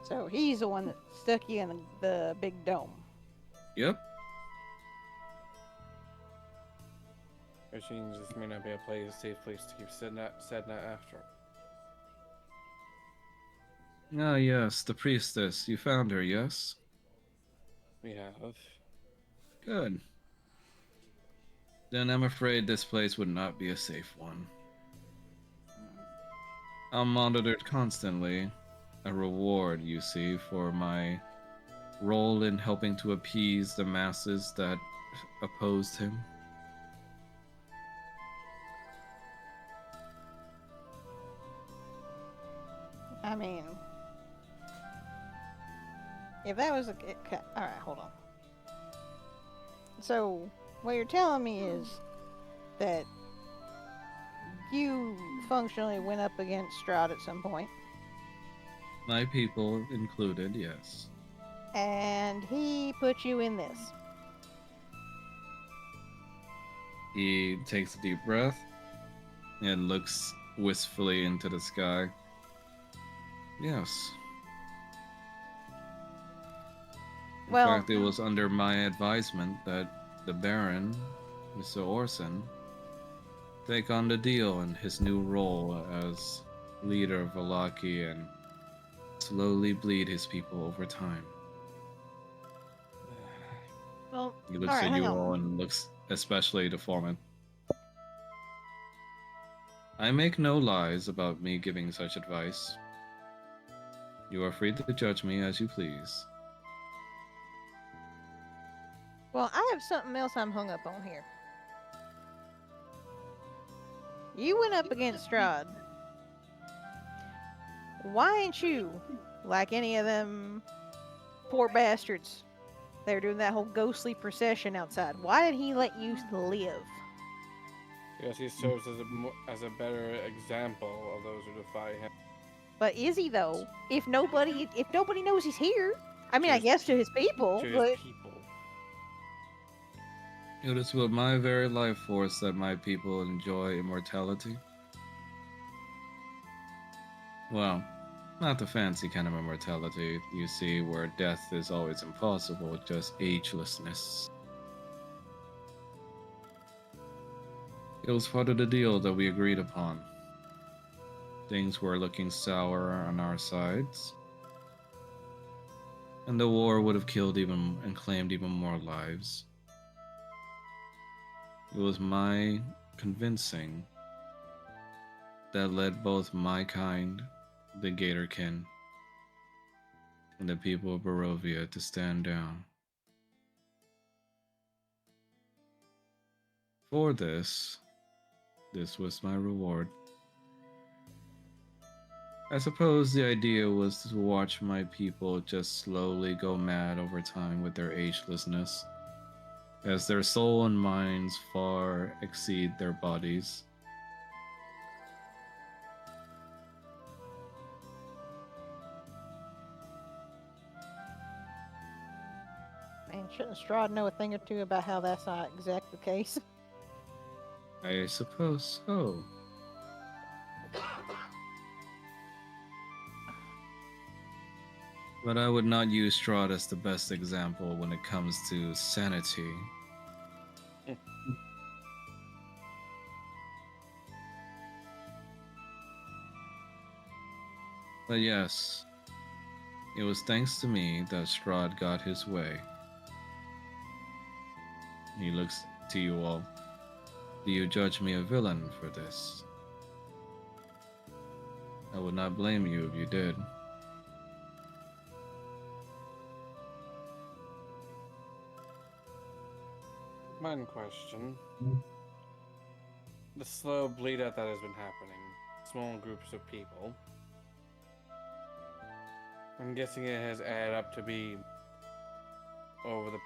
So he's the one that stuck you in the big dome. Yep. Which means this may not be a safe place to keep Sedna after. Ah, yes, the priestess. You found her, yes? We have. Good. Then I'm afraid this place would not be a safe one. I'm monitored constantly. A reward, you see, for my role in helping to appease the masses that opposed him. I mean, if that was alright, hold on. So, what you're telling me is that you functionally went up against Strahd at some point, My people included, yes. and he put you in this. He takes a deep breath and looks wistfully into the sky. Yes. In Well, fact, it was under my advisement that the Baron, Mr. Orson, take on the deal in his new role as leader of Valaki and slowly bleed his people over time. well, He looks alright, at hang you on. all and looks especially to Foreman. I make no lies about me giving such advice. You are free to judge me as you please. Well, I have something else I'm hung up on here. You went up against Strahd. Why ain't you like any of them poor bastards? They were doing that whole ghostly procession outside. Why did he let you live? Because he serves as a better example of those who defy him. But is he though? If nobody knows he's here, I mean, To I his guess to pe- his people, To his but people. It is with my very life force that my people enjoy immortality. Well, not the fancy kind of immortality, you see, where death is always impossible, just agelessness. It was part of the deal that we agreed upon. Things were looking sour on our sides, and the war would have killed even and claimed even more lives. It was my convincing that led both my kind, the Gatorkin, and the people of Barovia to stand down. For this was my reward. I suppose the idea was to watch my people just slowly go mad over time with their agelessness, as their soul and minds far exceed their bodies. Man, shouldn't Strahd know a thing or two about how that's not exactly the case? I suppose so. But I would not use Strahd as the best example when it comes to sanity. But yes, it was thanks to me that Strahd got his way. He looks to you all. Do you judge me a villain for this? I would not blame you if you did. One question. The slow bleed out that has been happening, small groups of people. I'm guessing it has added up to be over the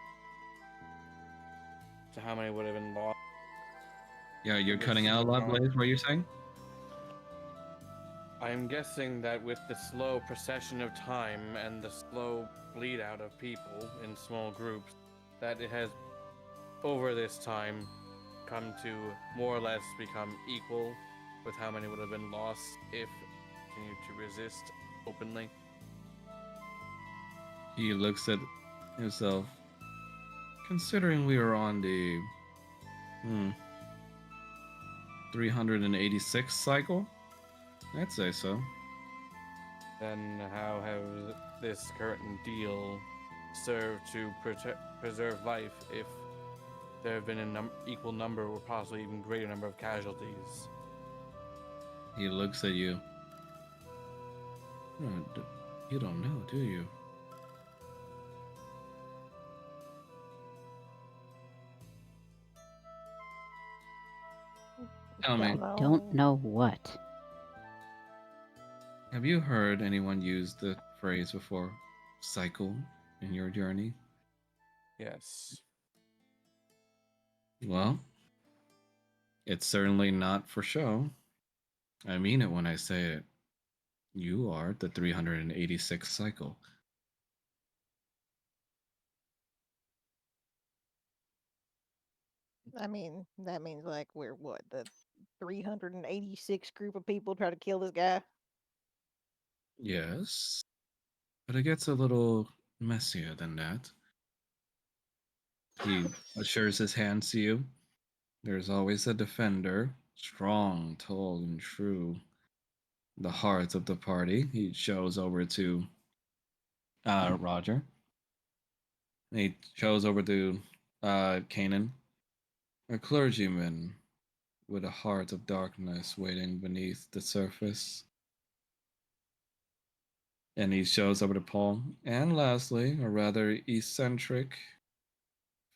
to how many would have been lost. Yeah, you're This cutting out a lot, going- Blaze. What are you saying? I'm guessing that with the slow procession of time and the slow bleed out of people in small groups, that it has over this time come to more or less become equal with how many would have been lost if continued to resist openly. He looks at himself. Considering we are on the 386 cycle, I'd say so. Then how has this current deal served to preserve life if there have been an equal number or possibly even greater number of casualties? He looks at you. You don't know, do you? Tell me, Don't know what. have you heard anyone use the phrase before, cycle, in your journey? Yes. Well, it's certainly not for show. I mean it when I say it. You are the 386th cycle. I mean, that means like we're what, the 386 group of people try to kill this guy? Yes, but it gets a little messier than that. He assures his hands to you. There's always a defender, strong, tall, and true. The heart of the party. He shows over to Roger. He shows over to Kanan, a clergyman with a heart of darkness waiting beneath the surface. And he shows over to Paul. And lastly, a rather eccentric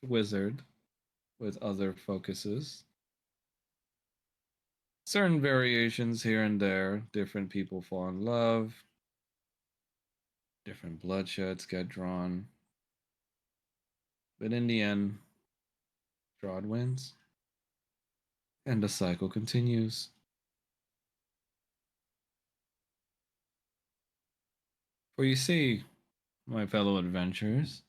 wizard with other focuses. Certain variations here and there. Different people fall in love. Different bloodsheds get drawn. But in the end, Strahd wins. And the cycle continues. For you see, my fellow adventurers,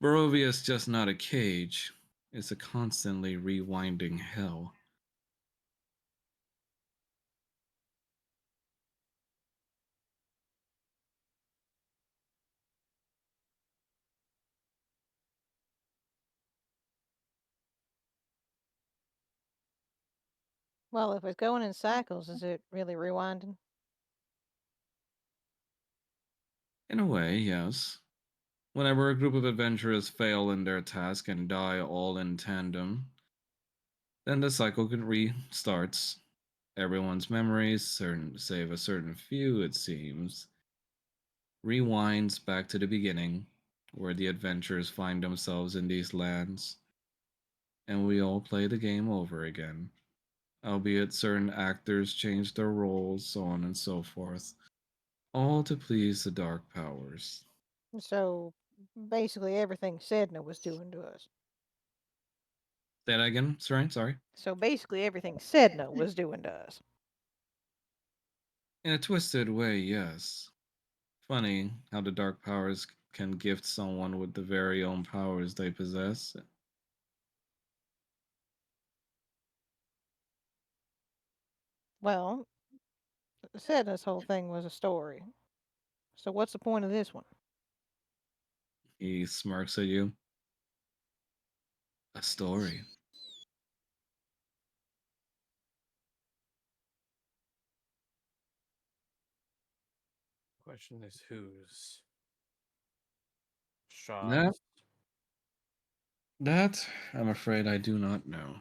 Barovia's just not a cage. It's a constantly rewinding hell. Well, if it's going in cycles, is it really rewinding? In a way, yes. Whenever a group of adventurers fail in their task and die all in tandem, then the cycle restarts. Everyone's memories, save a certain few, it seems, rewinds back to the beginning, where the adventurers find themselves in these lands. and we all play the game over again, albeit certain actors change their roles, so on and so forth, all to please the dark powers. So basically, everything Sedna was doing to us. Say that again, sorry, sorry. So basically, everything Sedna was doing to us. In a twisted way, yes. Funny how the dark powers can gift someone with the very own powers they possess. Well, Sedna's whole thing was a story. So what's the point of this one? He smirks at you. A story. Question is whose? Strahd. That, that, I'm afraid I do not know.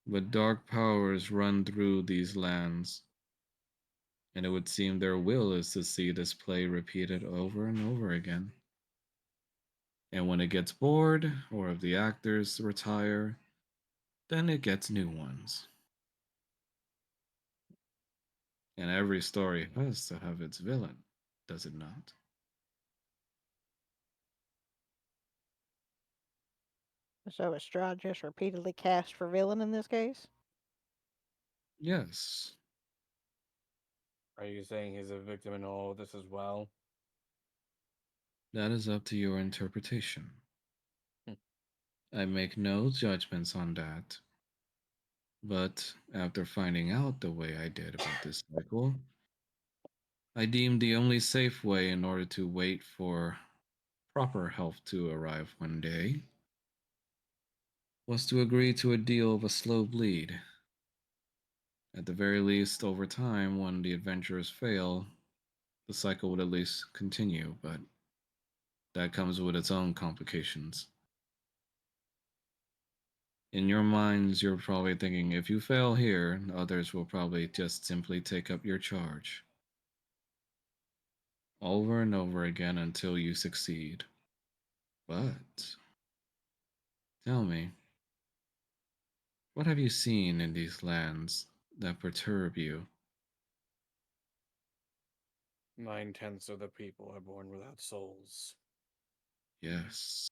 But dark powers run through these lands, and it would seem their will is to see this play repeated over and over again. And when it gets bored, or if the actors retire, then it gets new ones. And every story has to have its villain, does it not? So is Strahd just repeatedly cast for villain in this case? Yes, Are you saying he's a victim in all of this as well? that is up to your interpretation. Hmm. I make no judgments on that. But after finding out the way I did about this cycle, I deemed the only safe way in order to wait for proper help to arrive one day was to agree to a deal of a slow bleed. At the very least, over time, when the adventurers fail, the cycle would at least continue, but that comes with its own complications. In your minds, you're probably thinking if you fail here, others will probably just simply take up your charge over and over again until you succeed. But tell me, what have you seen in these lands that perturb you? 9/10 of the people are born without souls. Yes.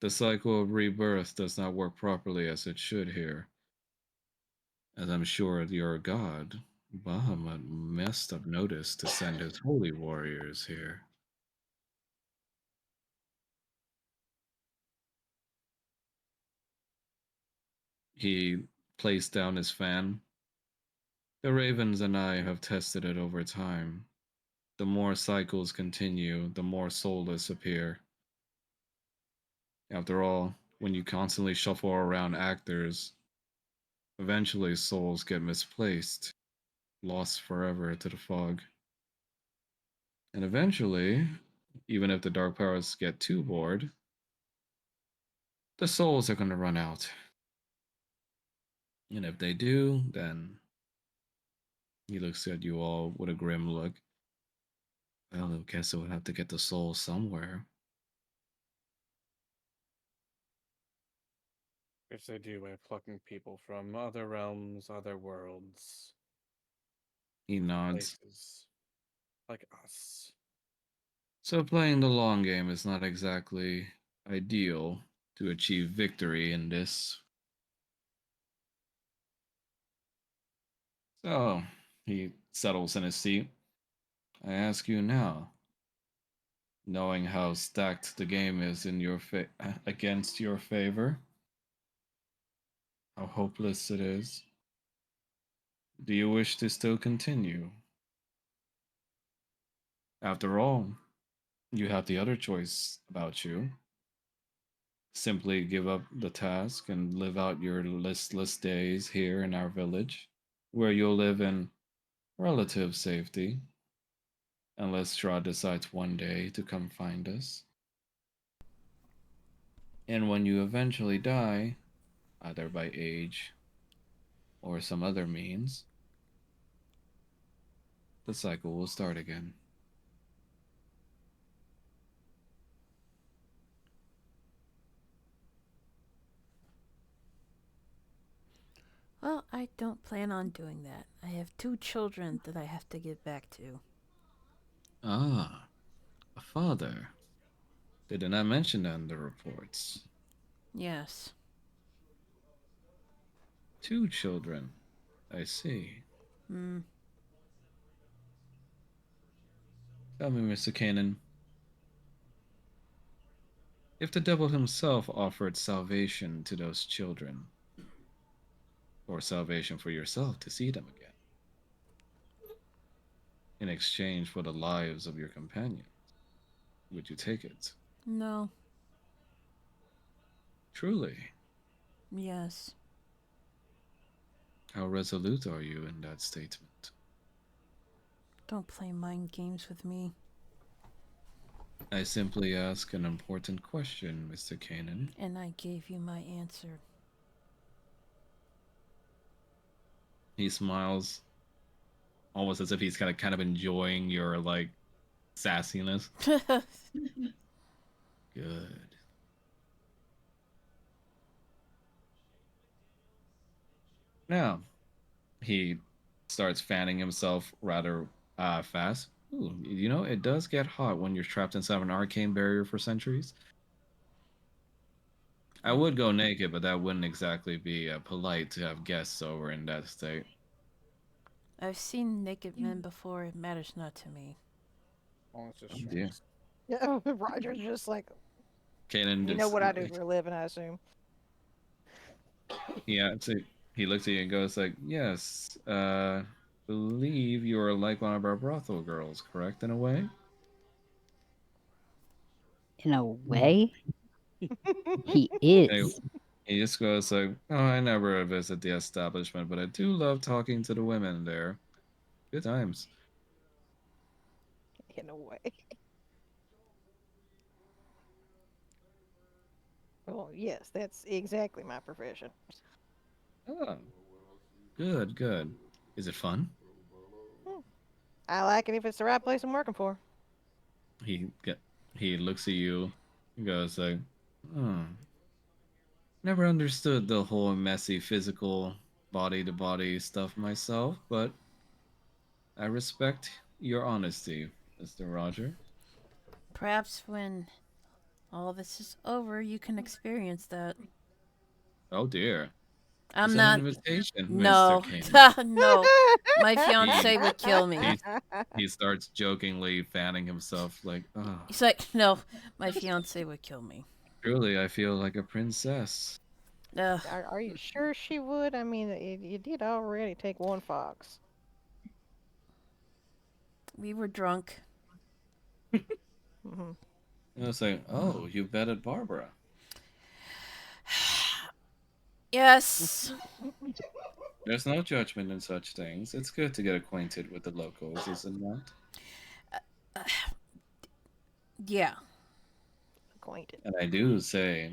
The cycle of rebirth does not work properly as it should here, as I'm sure your god, Bahamut, must have noticed to send his holy warriors here. He placed down his fan. The ravens and I have tested it over time. The more cycles continue, the more soulless appear. After all, when you constantly shuffle around actors, eventually souls get misplaced, lost forever to the fog. And eventually, even if the dark powers get too bored, the souls are going to run out. And if they do, then he looks at you all with a grim look. Well, I guess we'll have to get the soul somewhere. If they do by plucking people from other realms, other worlds, He nods. places like us. So playing the long game is not exactly ideal to achieve victory in this. So he settles in his seat. I ask you now, knowing how stacked the game is in your against your favor, how hopeless it is, do you wish to still continue? After all, you have the other choice about you. Simply give up the task and live out your listless days here in our village, where you'll live in relative safety, unless Strahd decides one day to come find us. And when you eventually die, either by age or some other means, the cycle will start again. Well, I don't plan on doing that. I have two children that I have to give back to. Ah, a father. They did not mention that in the reports. Yes. Two children. I see. Hmm. Tell me, Mr. Kanan, if the devil himself offered salvation to those children, or salvation for yourself to see them again, in exchange for the lives of your companions, would you take it? No. Truly, Yes. how resolute are you in that statement? Don't play mind games with me. I simply ask an important question, Mr. Kanan. And I gave you my answer. He smiles, almost as if he's kind of enjoying your like sassiness. Good. Now, he starts fanning himself rather fast. Ooh, you know, it does get hot when you're trapped inside of an arcane barrier for centuries. I would go naked, but that wouldn't exactly be polite to have guests over in that state. I've seen naked men before. It matters not to me. Oh, it's just Oh dear. strings. Yeah, Roger's just like, Kanan you know just what I do for a living, I assume. yeah, so he looks at you and goes like, "Yes, believe you're like one of our brothel girls, correct? In a way." In a Mm. way, he And is. he just goes like, "Oh, I never visit the establishment, but I do love talking to the women there. Good times." In a way. Well, yes, that's exactly my profession. Oh, good, good. Is it fun? Hmm. I like it if it's the right place I'm working for. He get he looks at you and goes like, "Oh, never understood the whole messy physical body to body stuff myself, but I respect your honesty, Mr. Roger." Perhaps when all this is over, you can experience that. Oh dear. Is I'm that an not. invitation, Mr. No. Kane? No. My He fiance would kill me. he he starts jokingly fanning himself like, "Oh, He's like, no. My fiance would kill me. truly I feel like a princess." Ugh. Are you sure she would? I mean, you did already take one fox. We were drunk. Hmm. And it's like, "Oh, you betted Barbara." Yes. There's no judgment in such things. It's good to get acquainted with the locals, is it not? Yeah. Acquainted. And I do say,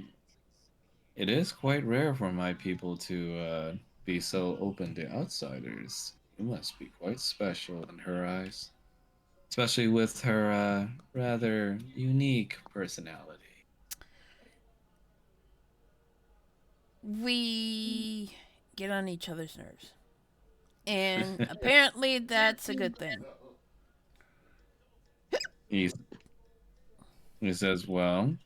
it is quite rare for my people to be so open to outsiders. You must be quite special in her eyes, especially with her rather unique personality. We get on each other's nerves. And apparently that's a good thing. he, he says, well,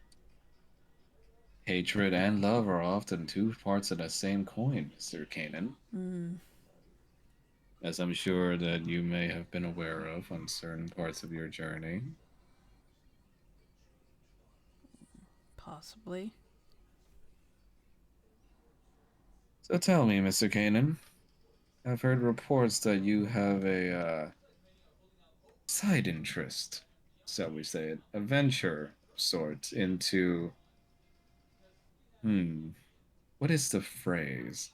hatred and love are often two parts of the same coin, Mr. Kanan, Mm, as I'm sure that you may have been aware of on certain parts of your journey. possibly. So tell me, Mr. Kanan, I've heard reports that you have a side interest, shall we say it, a venture of sorts into, hmm, what is the phrase?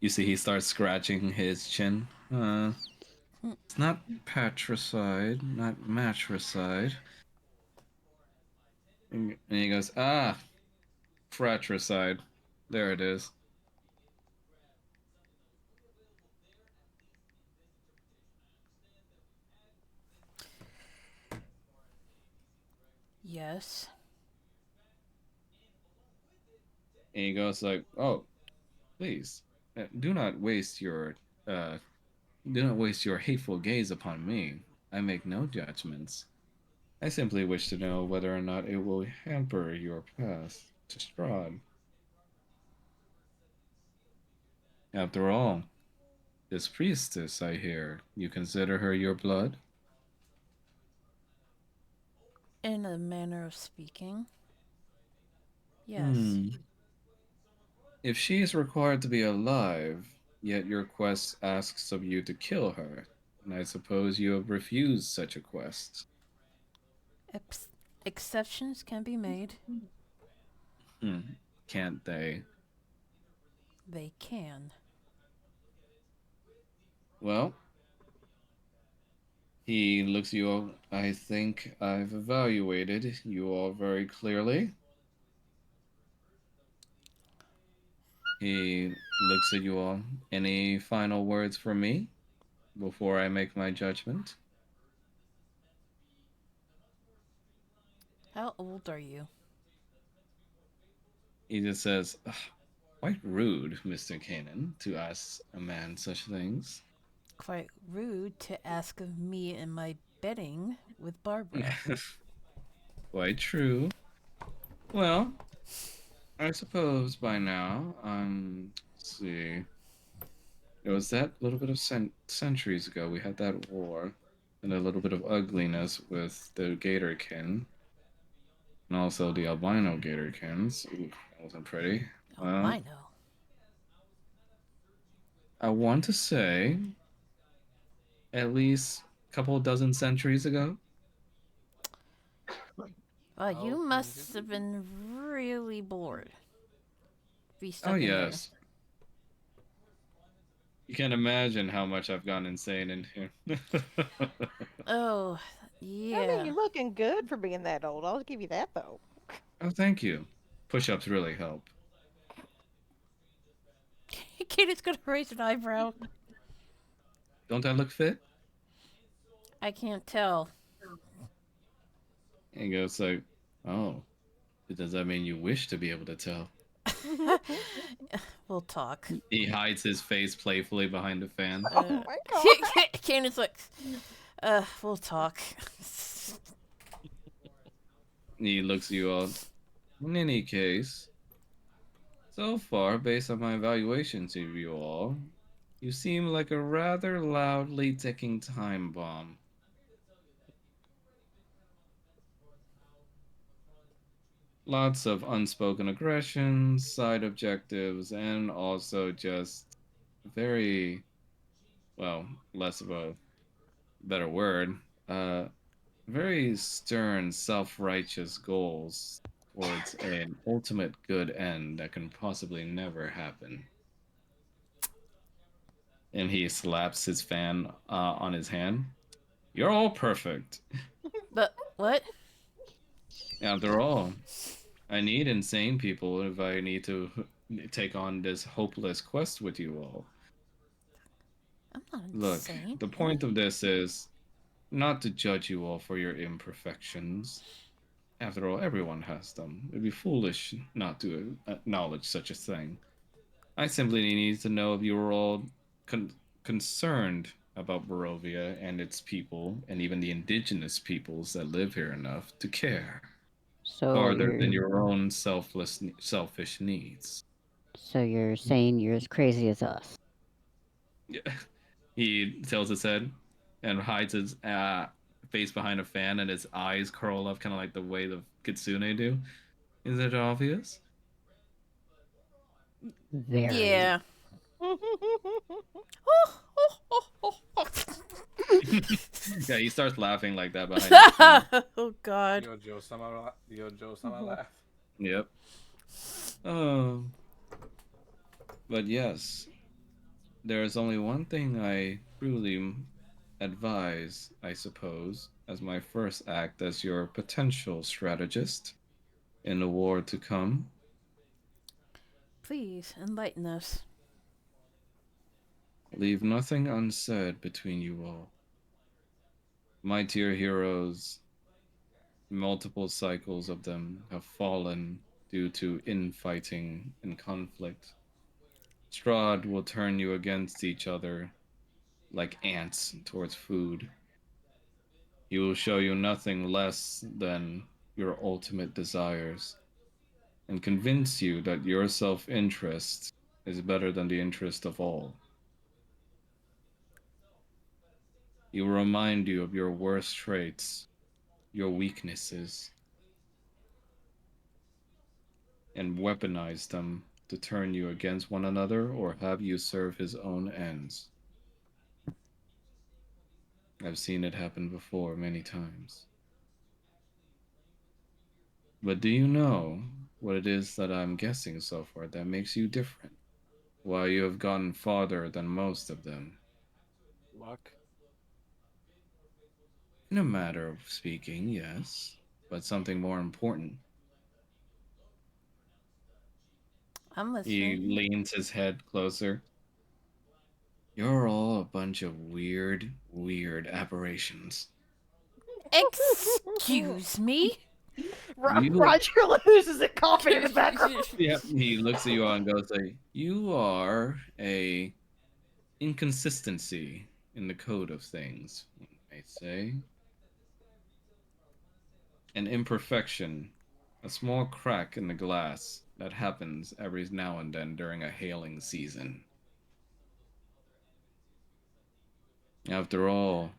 You see, he starts scratching his chin. Mm. It's not patricide, not matricide. And he goes, ah, fratricide. There it is. Yes. And he goes like, "Oh, please, do not waste your uh, do not waste your hateful gaze upon me. I make no judgments. I simply wish to know whether or not it will hamper your path to Strahd. After all, this priestess, I hear, you consider her your blood? In a manner of speaking. Yes. Hmm. If she is required to be alive, yet your quest asks of you to kill her, and I suppose you have refused such a quest. Ex- Exceptions can be made. Hmm. Can't they? They can. Well, he looks you all. I think I've evaluated you all very clearly. He looks at you all. Any final words for me before I make my judgment? How old are you? He just says, "Ugh, quite rude, Mr. Kanan, to ask a man such things." Quite rude to ask of me in my bedding with Barbara. Quite true. Well, I suppose by now, let's see. It was that little bit of centuries ago we had that war, and a little bit of ugliness with the Gatorkin, and also the albino Gatorkins. Ooh, that wasn't pretty. Well, Albino. I want to say at least a couple dozen centuries ago. Well, Oh, you can you must have been really bored. Be Oh stuck in there. yes, you can't imagine how much I've gone insane in here. Oh, I mean, yeah. you're looking good for being that old. I'll give you that, though. Oh, thank you. Push-ups really help. Kid is gonna raise an eyebrow. Don't I look fit? I can't tell. And he goes like, "Oh, does that mean you wish to be able to tell?" We'll talk. He hides his face playfully behind a fan. Oh my god. Kane like, we'll talk. He looks at you all. In any case, so far, based on my evaluations of you all, you seem like a rather loudly ticking time bomb. Lots of unspoken aggressions, side objectives, and also just very, well, less of a better word, uh, very stern, self righteous goals towards an ultimate good end that can possibly never happen. And he slaps his fan on his hand. You're all perfect. But what? After all, I need insane people if I need to take on this hopeless quest with you all. I'm not Look, insane. the point of this is not to judge you all for your imperfections. After all, everyone has them. It'd be foolish not to acknowledge such a thing. I simply need to know if you were all concerned about Barovia and its people, and even the indigenous peoples that live here enough to care, So farther than you're your own selfish needs. so you're saying you're as crazy as us. Yeah. He tilts his head and hides his face behind a fan, and his eyes curl up, kind of like the way the kitsune do. Is it obvious? Very. Yeah. Yeah, he starts laughing like that behind his fan. Oh God. Yo Joe Sama laugh. Yep. Oh, but yes, there is only one thing I truly advise, I suppose, as my first act as your potential strategist in the war to come. Please enlighten us. Leave nothing unsaid between you all. Mightier heroes Multiple cycles of them have fallen due to infighting and conflict. Strahd will turn you against each other like ants towards food. He will show you nothing less than your ultimate desires and convince you that your self interest is better than the interest of all. He will remind you of your worst traits, your weaknesses, and weaponize them to turn you against one another or have you serve his own ends. I've seen it happen before many times. But do you know what it is that I'm guessing so far that makes you different? Why you have gotten farther than most of them? Luck. In a matter of speaking, yes, but something more important. I'm He listening. leans his head closer. You're all a bunch of weird, weird aberrations. Excuse me? You, Roger loses it, coughing in the background. yeah, he looks at you all and goes like, "You are a inconsistency in the code of things, one might say. An imperfection, a small crack in the glass that happens every now and then during a hailing season. After all,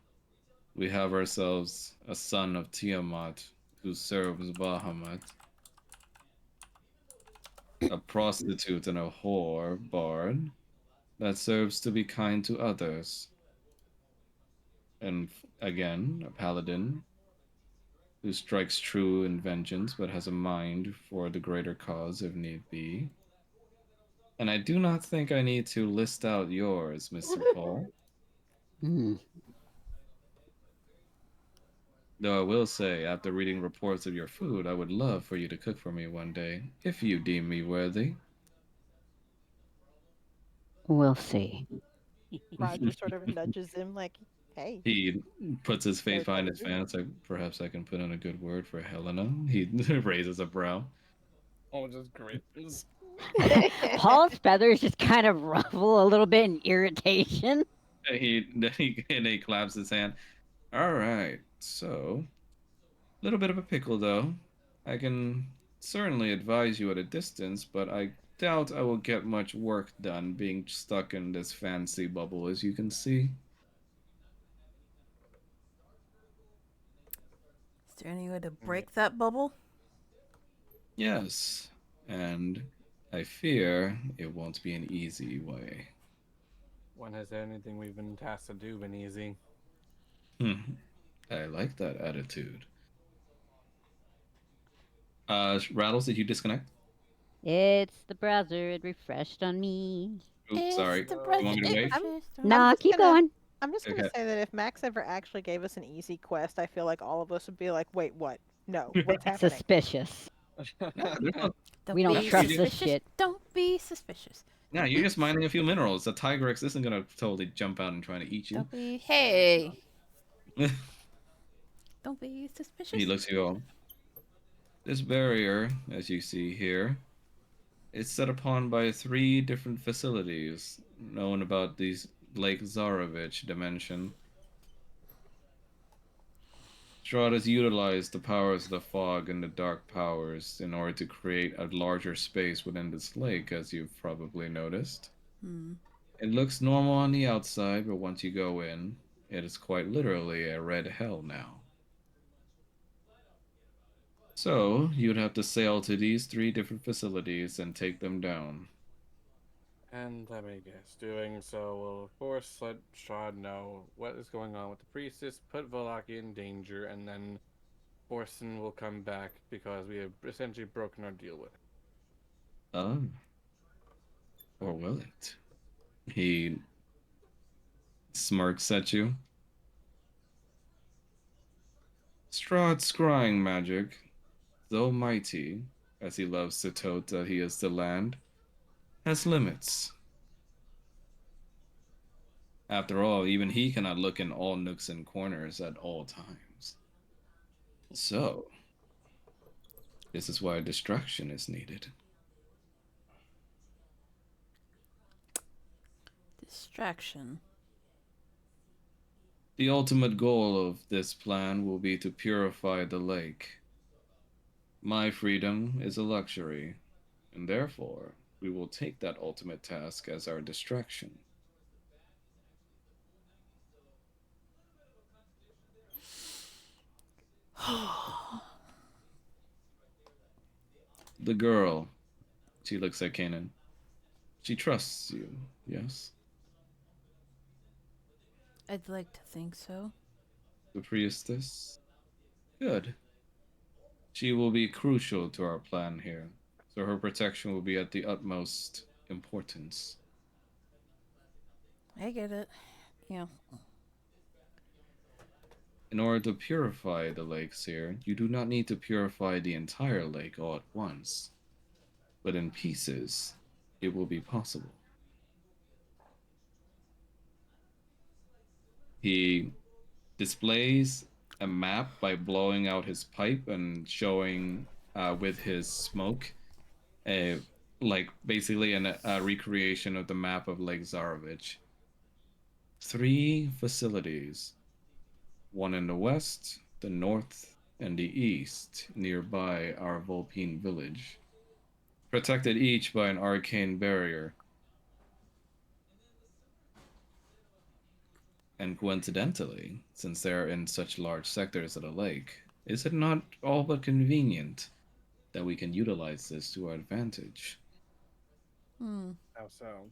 we have ourselves a son of Tiamat who serves Bahamut, a prostitute and a whore bard that serves to be kind to others, and again, a paladin who strikes true in vengeance but has a mind for the greater cause if need be. And I do not think I need to list out yours, Mr. Paul. Hmm. Though I will say, after reading reports of your food, I would love for you to cook for me one day, if you deem me worthy. We'll see. Roger sort of nudges him like, hey, He puts his face there's behind his Roger. fan. It's like, perhaps I can put in a good word for Helena. He raises a brow. Oh, just grins. Paul's feathers just kind of ruffle a little bit in irritation. And he claps his hand. All right, so little bit of a pickle though. I can certainly advise you at a distance, but I doubt I will get much work done being stuck in this fancy bubble, as you can see. Is there any way to Yeah. break that bubble? Yes, and I fear it won't be an easy way. When has anything we've been tasked to do been easy? Hmm, I like that attitude. Rattles, did you disconnect? It's the browser. It refreshed on me. Oops, It's sorry. the You breath want me to it wait? I'm refreshed on I'm me. Nah, just keep gonna going. I'm just gonna Okay. say that if Max ever actually gave us an easy quest, I feel like all of us would be like, wait, what? No, what's happening? Suspicious. Yeah, there's no. We Don't don't be You trust just, this suspicious. shit. Don't be suspicious. yeah, Don't you're be. just mining a few minerals. The Tigrex isn't gonna totally jump out and try to eat you. Don't be. Hey. Don't be He suspicious. looks at you all. This barrier, as you see here, is set upon by three different facilities known about these Lake Zarovich dimension. Strahd has utilized the powers of the fog and the dark powers in order to create a larger space within this lake, as you've probably noticed. Hmm. It looks normal on the outside, but once you go in, it is quite literally a red hell now. So, you'd have to sail to these three different facilities and take them down. And let me guess, doing so will of course let Strahd know what is going on with the priestess, put Volaki in danger, and then Orson will come back because we have essentially broken our deal with Um, or will it? He smirks at you. Strahd's scrying magic, though mighty, as he loves to tote that he is the land, has limits. After all, even he cannot look in all nooks and corners at all times. So, This is why distraction is needed. Distraction. The ultimate goal of this plan will be to purify the lake. My freedom is a luxury, and therefore we will take that ultimate task as our distraction. The girl, she looks at Kanan. She trusts you, yes? I'd like to think so. The priestess? Good. She will be crucial to our plan here, so her protection will be at the utmost importance. I get it. Yeah. In order to purify the lakes here, you do not need to purify the entire lake all at once, but in pieces, it will be possible. He displays a map by blowing out his pipe and showing with his smoke a like basically a recreation of the map of Lake Zarovich. Three facilities, one in the west, the north, and the east, nearby our Volpine village, protected each by an arcane barrier. And coincidentally, since they are in such large sectors of the lake, is it not all but convenient that we can utilize this to our advantage? Hmm. How so?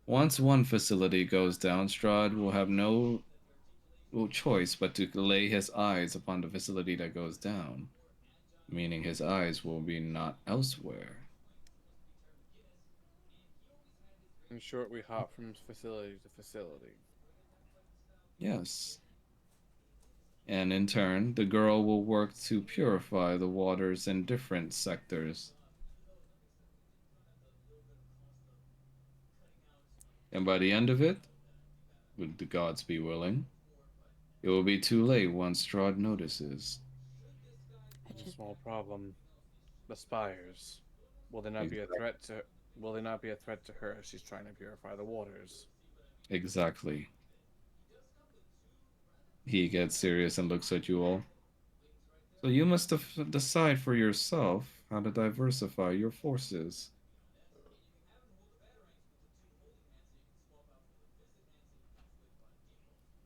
Once one facility goes down, Strahd will have no choice but to lay his eyes upon the facility that goes down, meaning his eyes will be not elsewhere. In short, we hop from facility to facility. Yes. And in turn, the girl will work to purify the waters in different sectors. And by the end of it, would the gods be willing, it will be too late once Strahd notices. I A just. small problem. The spires. Will they not be a Exactly. threat to? Will they not be a threat to her as she's trying to purify the waters? Exactly. He gets serious and looks at you all. So you must decide for yourself how to diversify your forces.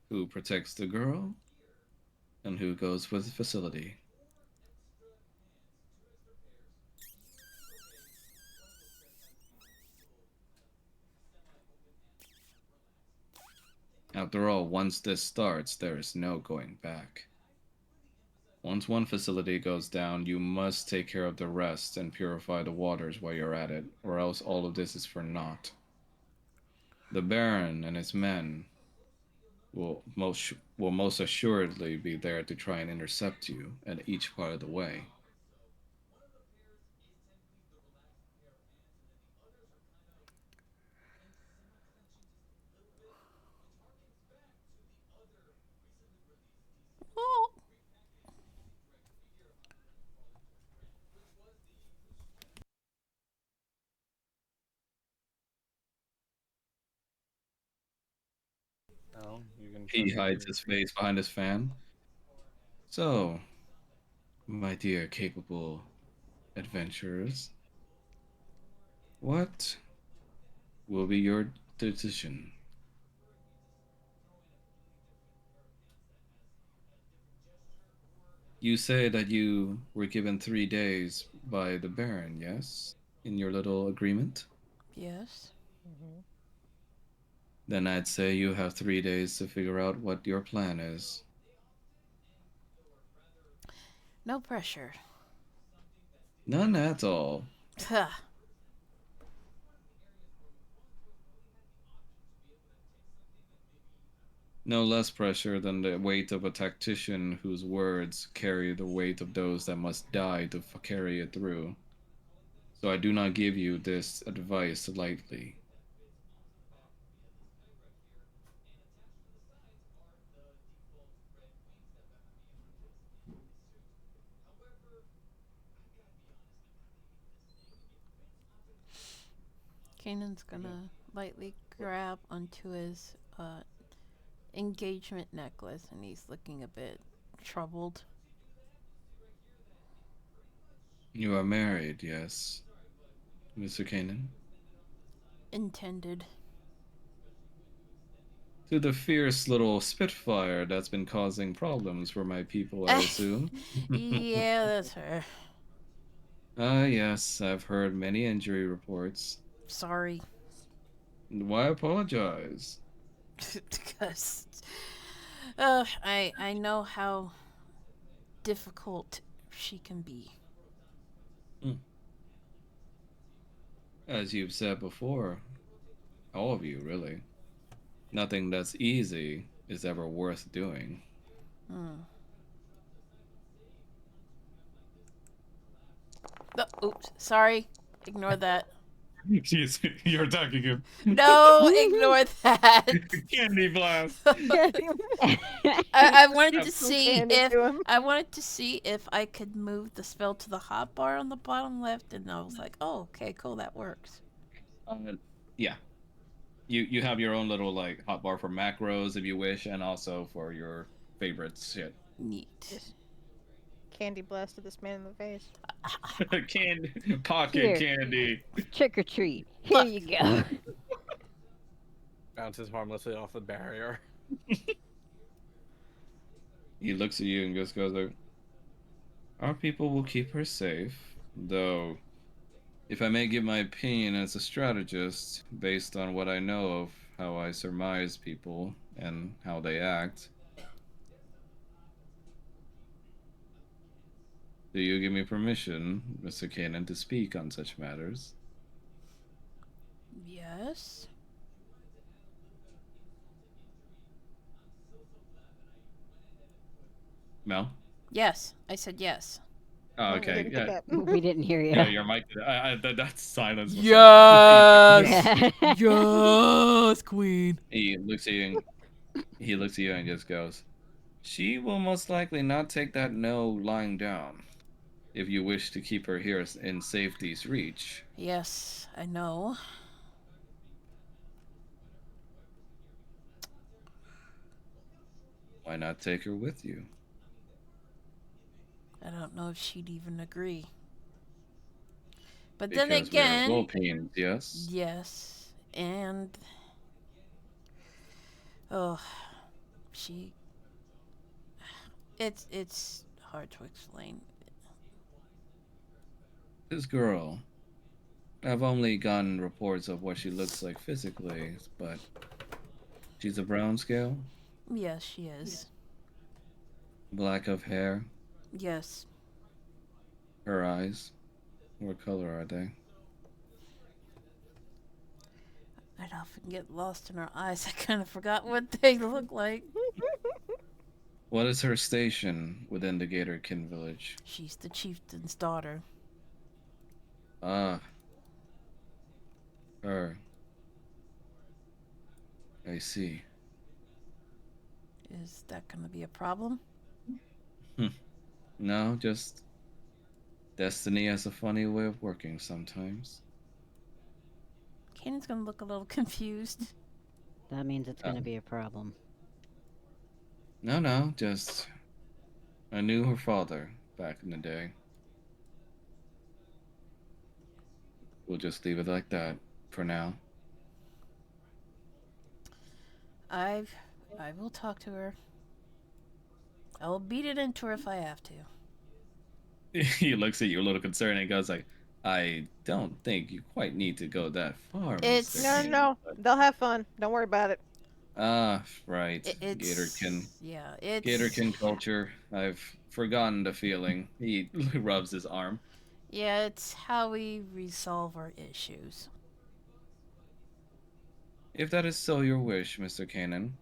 Who protects the girl, and who goes with the facility. After all, once this starts, there is no going back. Once one facility goes down, you must take care of the rest and purify the waters while you're at it, or else all of this is for naught. The Baron and his men will most assuredly be there to try and intercept you at each part of the way. Oh. No, you can He trust me. hides his face behind his fan. So, my dear capable adventurers, what will be your decision? You say that you were given 3 days by the Baron, yes? In your little agreement? Yes. Hmm. Then I'd say you have 3 days to figure out what your plan is. No pressure. None at all. Huh. No less pressure than the weight of a tactician whose words carry the weight of those that must die to carry it through. So I do not give you this advice lightly. Kanan's gonna lightly grab onto his engagement necklace, and he's looking a bit troubled. You are married, yes, Mr. Kanan? Intended. To the fierce little Spitfire that's been causing problems for my people, I assume. Yeah, that's her. Ah, yes, I've heard many injury reports. Sorry. Why apologize? Because I know how difficult she can be. Hmm. As you've said before, all of you, really. Nothing that's easy is ever worth doing. Hmm. Oops, sorry. Ignore that. Jeez, you're attacking him. No, ignore that. Candy blast. I wanted to Some see candy if to him. I could move the spell to the hotbar on the bottom left, and I was like, oh, okay, cool, that works. Uh, yeah, you have your own little like hotbar for macros if you wish, and also for your favorite shit. Neat. Just candy blasted this man in the face. Candy, pocket Here, candy. trick or treat. Here Look. you go. Bounces harmlessly off the barrier. He looks at you and just goes like, "Our people will keep her safe, though. If I may give my opinion as a strategist, based on what I know of how I surmise people and how they act, do you give me permission, Mr. Kanan, to speak on such matters?" Yes. Mel? Yes, I said yes. Oh, We okay. didn't pick Yeah. up. We didn't hear Yeah, you. your mic. That silence was Yes. Yeah. Yes, queen. He looks at you. He looks at you and just goes, "She will most likely not take that no lying down. If you wish to keep her here in safety's reach, Yes, I know. why not take her with you?" I don't know if she'd even agree. But then Because we are again, Vulpines, yes? yes. And oh, she it's hard to explain. This girl, I've only gotten reports of what she looks like physically, but she's a brown scale, Yes, she is. black of hair, Yes. her eyes. What color are they? I'd often get lost in her eyes. I kind of forgot what they look like. What is her station within the Gatorkin village? She's the chieftain's daughter. Ah, her. I see. Is that going to be a problem? No, just destiny has a funny way of working sometimes. Kanan's going to look a little confused. That means it's going to Um, be a problem. no, just I knew her father back in the day. We'll just leave it like that for now. I I will talk to her. I will beat it into her if I have to. He looks at you a little concerned and goes like, "I don't think you quite need to go that far, Mr. It's No, Kanan, no, but-" they'll have fun. Don't worry about it. Ah, right. it's yeah, it's Gatorkin culture. I've forgotten the feeling. He rubs his arm. yeah, it's how we resolve our issues. If that is so your wish, Mr. Kanan,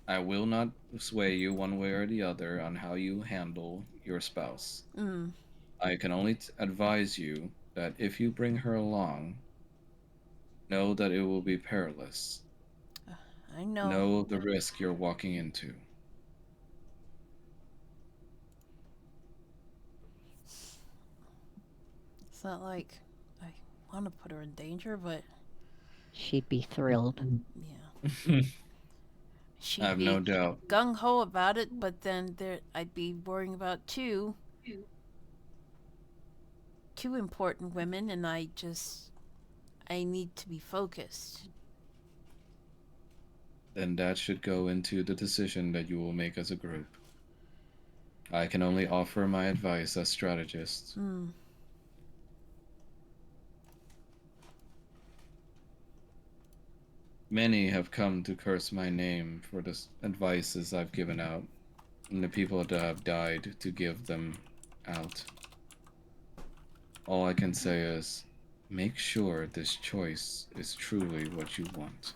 I will not sway you one way or the other on how you handle your spouse. Mm, I can only advise you that if you bring her along, know that it will be perilous. I know. Know the risk you're walking into. It's not like I want to put her in danger, but She'd be thrilled. Yeah. I She'd have be no doubt. gung ho about it, but then I'd be worrying about two important women, and I need to be focused. Then that should go into the decision that you will make as a group. I can only offer my advice as strategist. Mm. Many have come to curse my name for the advices I've given out, and the people that have died to give them out. All I can say is, make sure this choice is truly what you want.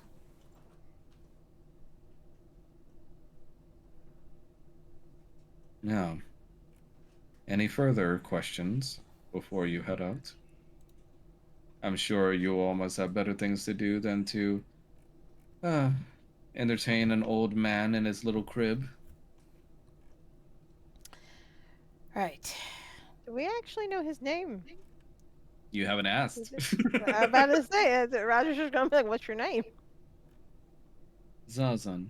Now, any further questions before you head out? I'm sure you all must have better things to do than to uh, entertain an old man in his little crib. Right. Do we actually know his name? You haven't Is asked. it? I'm about to say, is it Roger's just gonna be like, "What's your name?" Zazan.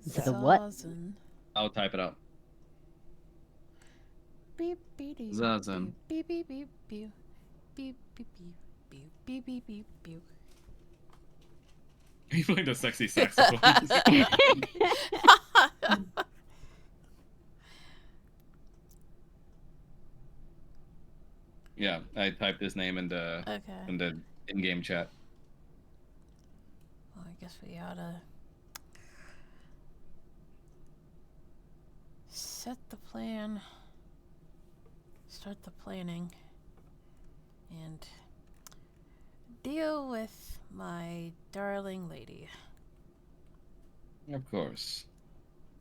The what? Zazen. I'll type it out. Beep beep beep Zazen. beep beep beep beep beep beep beep beep beep beep beep. He played the sexy saxophone. Yeah, I typed his name in the Okay. in-game chat. Well, I guess we oughta set the plan, start the planning, and deal with my darling lady. Of course.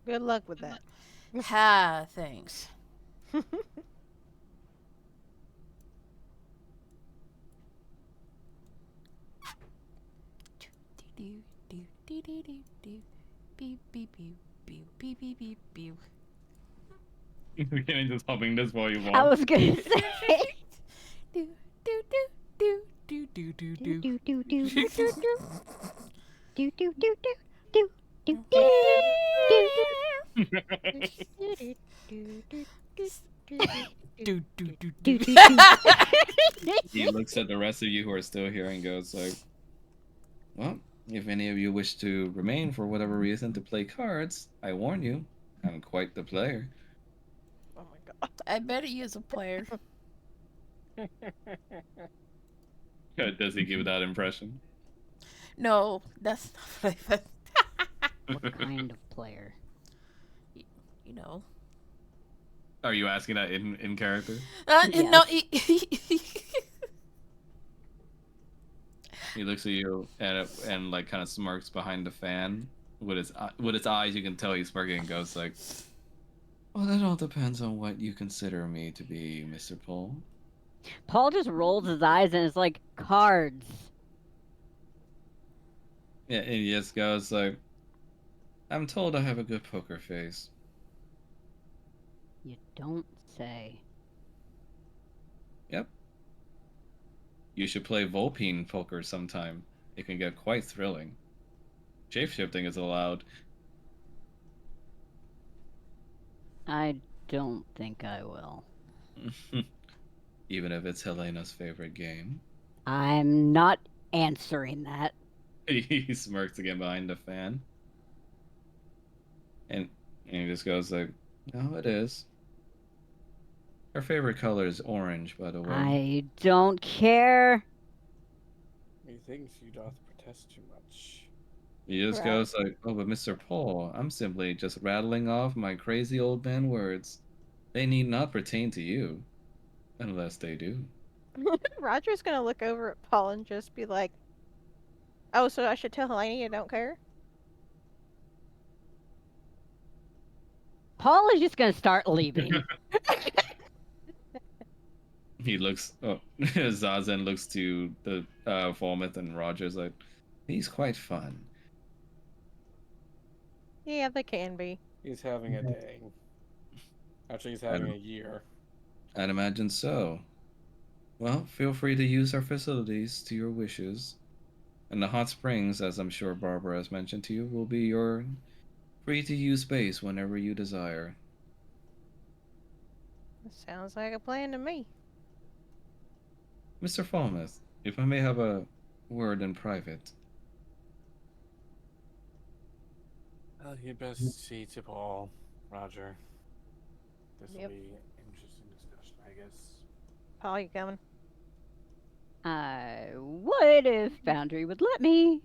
Good luck with that. Ha, thanks. Do do do do do do beep beep beep beep beep beep beep beep. We can't just humming this while you I walk. was gonna say. Do do do do do do Do do do do do do. do do do do do do do do Do do do do do. do do. He looks at the rest of you who are still here and goes like, well, if any of you wish to remain for whatever reason to play cards, I warn you, I'm quite the player. Oh my god. I bet he is a player. Does he give that impression? No, that's not what I meant. What kind of player? You know. Are you asking that in character? No, He looks at you and like kind of smirks behind the fan with his eyes. You can tell he's smirking and goes like, "Well, that all depends on what you consider me to be, Mr. Paul." Paul just rolls his eyes and is like, cards. Yeah, and he just goes like, "I'm told I have a good poker face." You don't say. Yep. You should play Volpine poker sometime. It can get quite thrilling. Shapeshifting is allowed. I don't think I will. Even if it's Helena's favorite game. I'm not answering that. He smirks again behind the fan. And he just goes like, "No, it is. Her favorite color is orange, by the way." I don't care. Methinks you doth protest too much. He just Right. goes like, "Oh, but Mr. Paul, I'm simply just rattling off my crazy old man words. They need not pertain to you, unless they do." Roger's gonna look over at Paul and just be like, "Oh, so I should tell Helene you don't care?" Paul is just gonna start leaving. He looks. Oh, Zazen looks to the Volmouth and Rogers like, "He's quite fun." Yeah, they can be. He's having a day. Actually, he's having a year. I'd imagine so. Well, feel free to use our facilities to your wishes. And the hot springs, as I'm sure Barbara has mentioned to you, will be your free to use space whenever you desire. Sounds like a plan to me. Mr. Falmouth, if I may have a word in private. Well, you best see to Paul, Roger. This will Yep. be an interesting discussion, I guess. Paul, you coming? I would if Foundry would let me.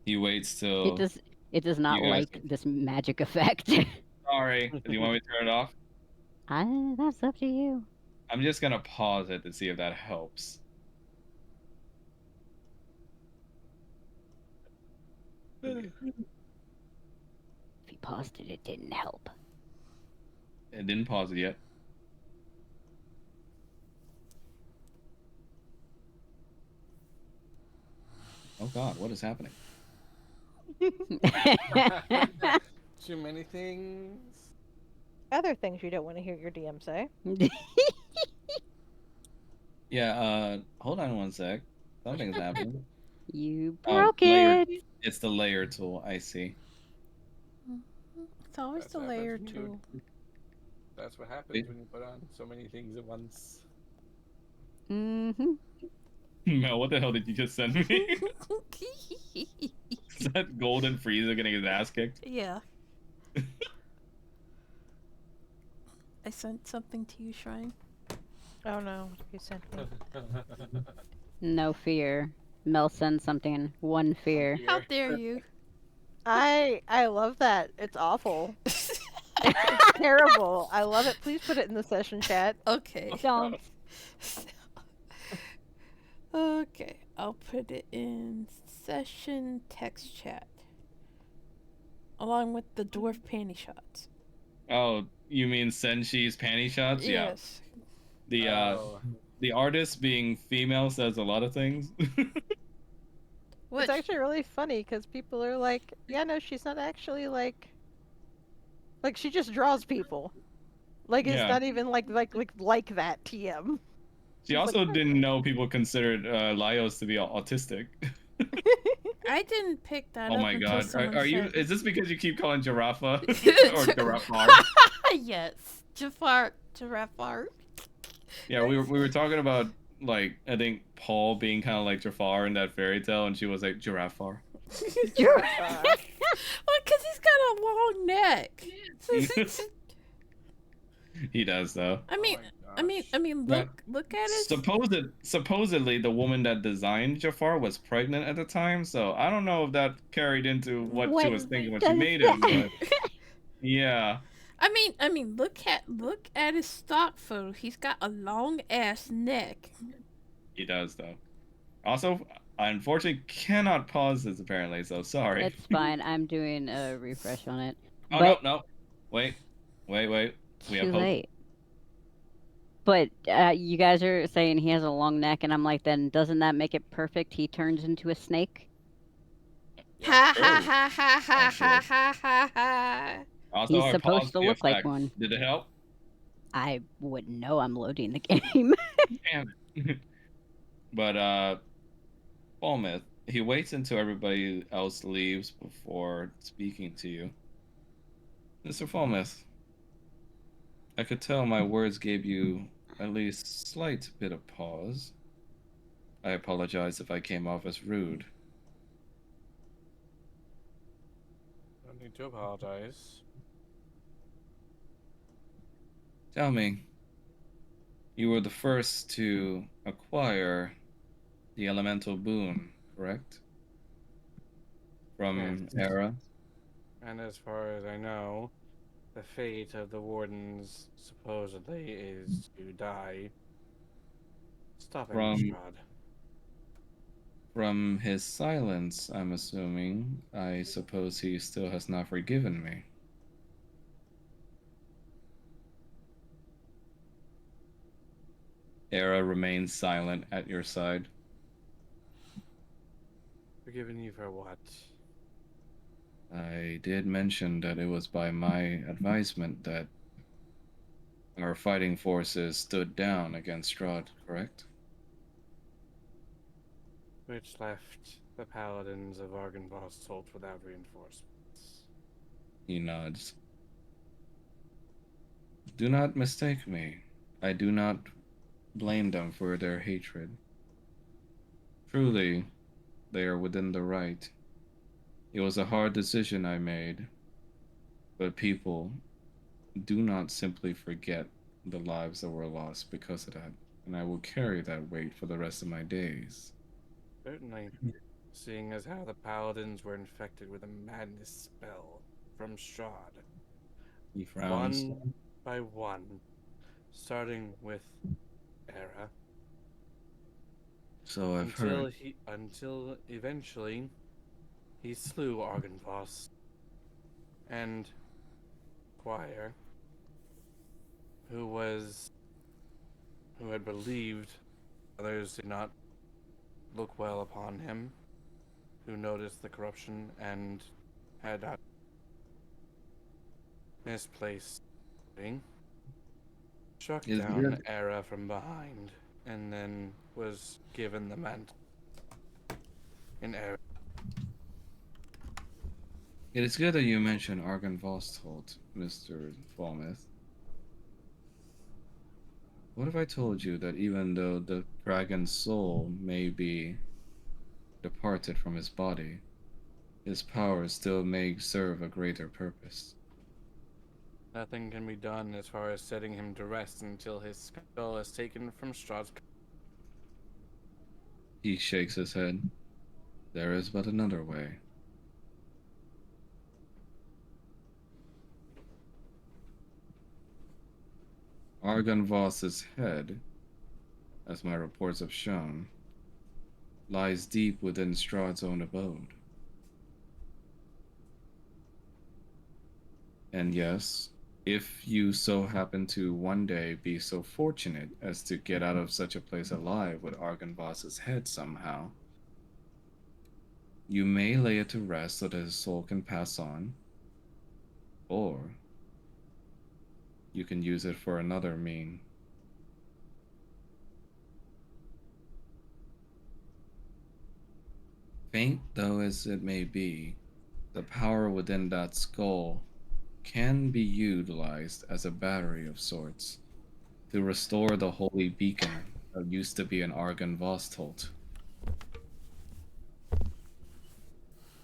He waits It till does. It does not you guys. like this magic effect. Sorry. Do you want me to turn it off? That's up to you. I'm just gonna pause it to see if that helps. If you paused it, it didn't help. It didn't pause it yet. Oh God, what is happening? Too many things. Other things you don't want to hear your DM say. Yeah, hold on one sec. Something's happening. You Oh, broke layer. it. It's the layer tool. I see. It's always That's the what happens layer when you tool. That's what happens when you put on so many things at once. Mm-hmm. Mel, what the hell did you just send me? Is that Golden Frieza getting his ass kicked? Yeah. I sent something to you, Shrine. Oh no, you sent me. No fear. Mel sends something. One fear. How dare you? I love that. It's awful. It's terrible. I love it. Please put it in the session chat. Okay. Don't. Okay, I'll put it in session text chat. Along with the dwarf panty shots. Oh, you mean Senshi's panty shots? Yeah. Yes. The artist being female says a lot of things. Which, It's actually really funny because people are like, yeah, no, she's not actually like she just draws people. Like it's Yeah. not even like that TM. She She's also like, didn't know people considered Laios to be autistic. I didn't pick that Oh up my until God, someone are you? said Is this because you keep calling Giraffa or Girafar? yes. Giraffe. Yeah, we were talking about like I think Paul being kind of like Jafar in that fairy tale, and she was like Girafar. Well, because he's got a long neck. He does though. I mean, Yeah. look at it. Supposedly, the woman that designed Jafar was pregnant at the time, so I don't know if that carried into what she was thinking when she does made him. that- But yeah, I mean, look at his stock photo. He's got a long ass neck. he does though. Also, I unfortunately cannot pause this apparently, so sorry. It's fine. I'm doing a refresh on it. Oh But no. Wait. We have too hope. late. But you guys are saying he has a long neck, and I'm like, then doesn't that make it perfect? He turns into a snake. Ha Oh, ha ha ha ha ha ha ha ha. Also, He's I supposed paused to the look like effect. one. Did it help? I wouldn't know. I'm loading the game. Damn it. But Falmouth, he waits until everybody else leaves before speaking to you. Mr. Falmouth, I could tell my words gave you at least slight bit of pause. I apologize if I came off as rude. Don't need to apologize. Tell me, you were the first to acquire the elemental boon, correct? From Yes. Era? And as far as I know, the fate of the wardens supposedly is to die. Stop it, From Strahd. From his silence, I'm assuming, I suppose he still has not forgiven me. Era remains silent at your side. Forgiving you for what? I did mention that it was by my advisement that our fighting forces stood down against Strahd, correct? which left the paladins of Argynvost without reinforcements. He nods. Do not mistake me. I do not blame them for their hatred. Truly, they are within the right. It was a hard decision I made, but people do not simply forget the lives that were lost because of that, and I will carry that weight for the rest of my days. Certainly, seeing as how the paladins were infected with a madness spell from Strahd, He frowns. one by one, starting with Era, So I've heard. until eventually he slew Argynvost and Squire, who was who had believed others did not look well upon him, who noticed the corruption and had misplaced thing, struck It's down good. Era from behind, and then was given the mantle in Era. It is good that you mentioned Argon Vostholt, Mr. Falmouth. What if I told you that even though the dragon's soul may be departed from his body, his power still may serve a greater purpose? Nothing can be done as far as setting him to rest until his skull is taken from Strahd's. He shakes his head. There is but another way. Argon Voss's head, as my reports have shown, lies deep within Strahd's own abode. And yes, if you so happen to one day be so fortunate as to get out of such a place alive with Argon Voss's head somehow, you may lay it to rest so that his soul can pass on, or you can use it for another mean. Faint though as it may be, the power within that skull can be utilized as a battery of sorts to restore the holy beacon that used to be an Argon Vostholt.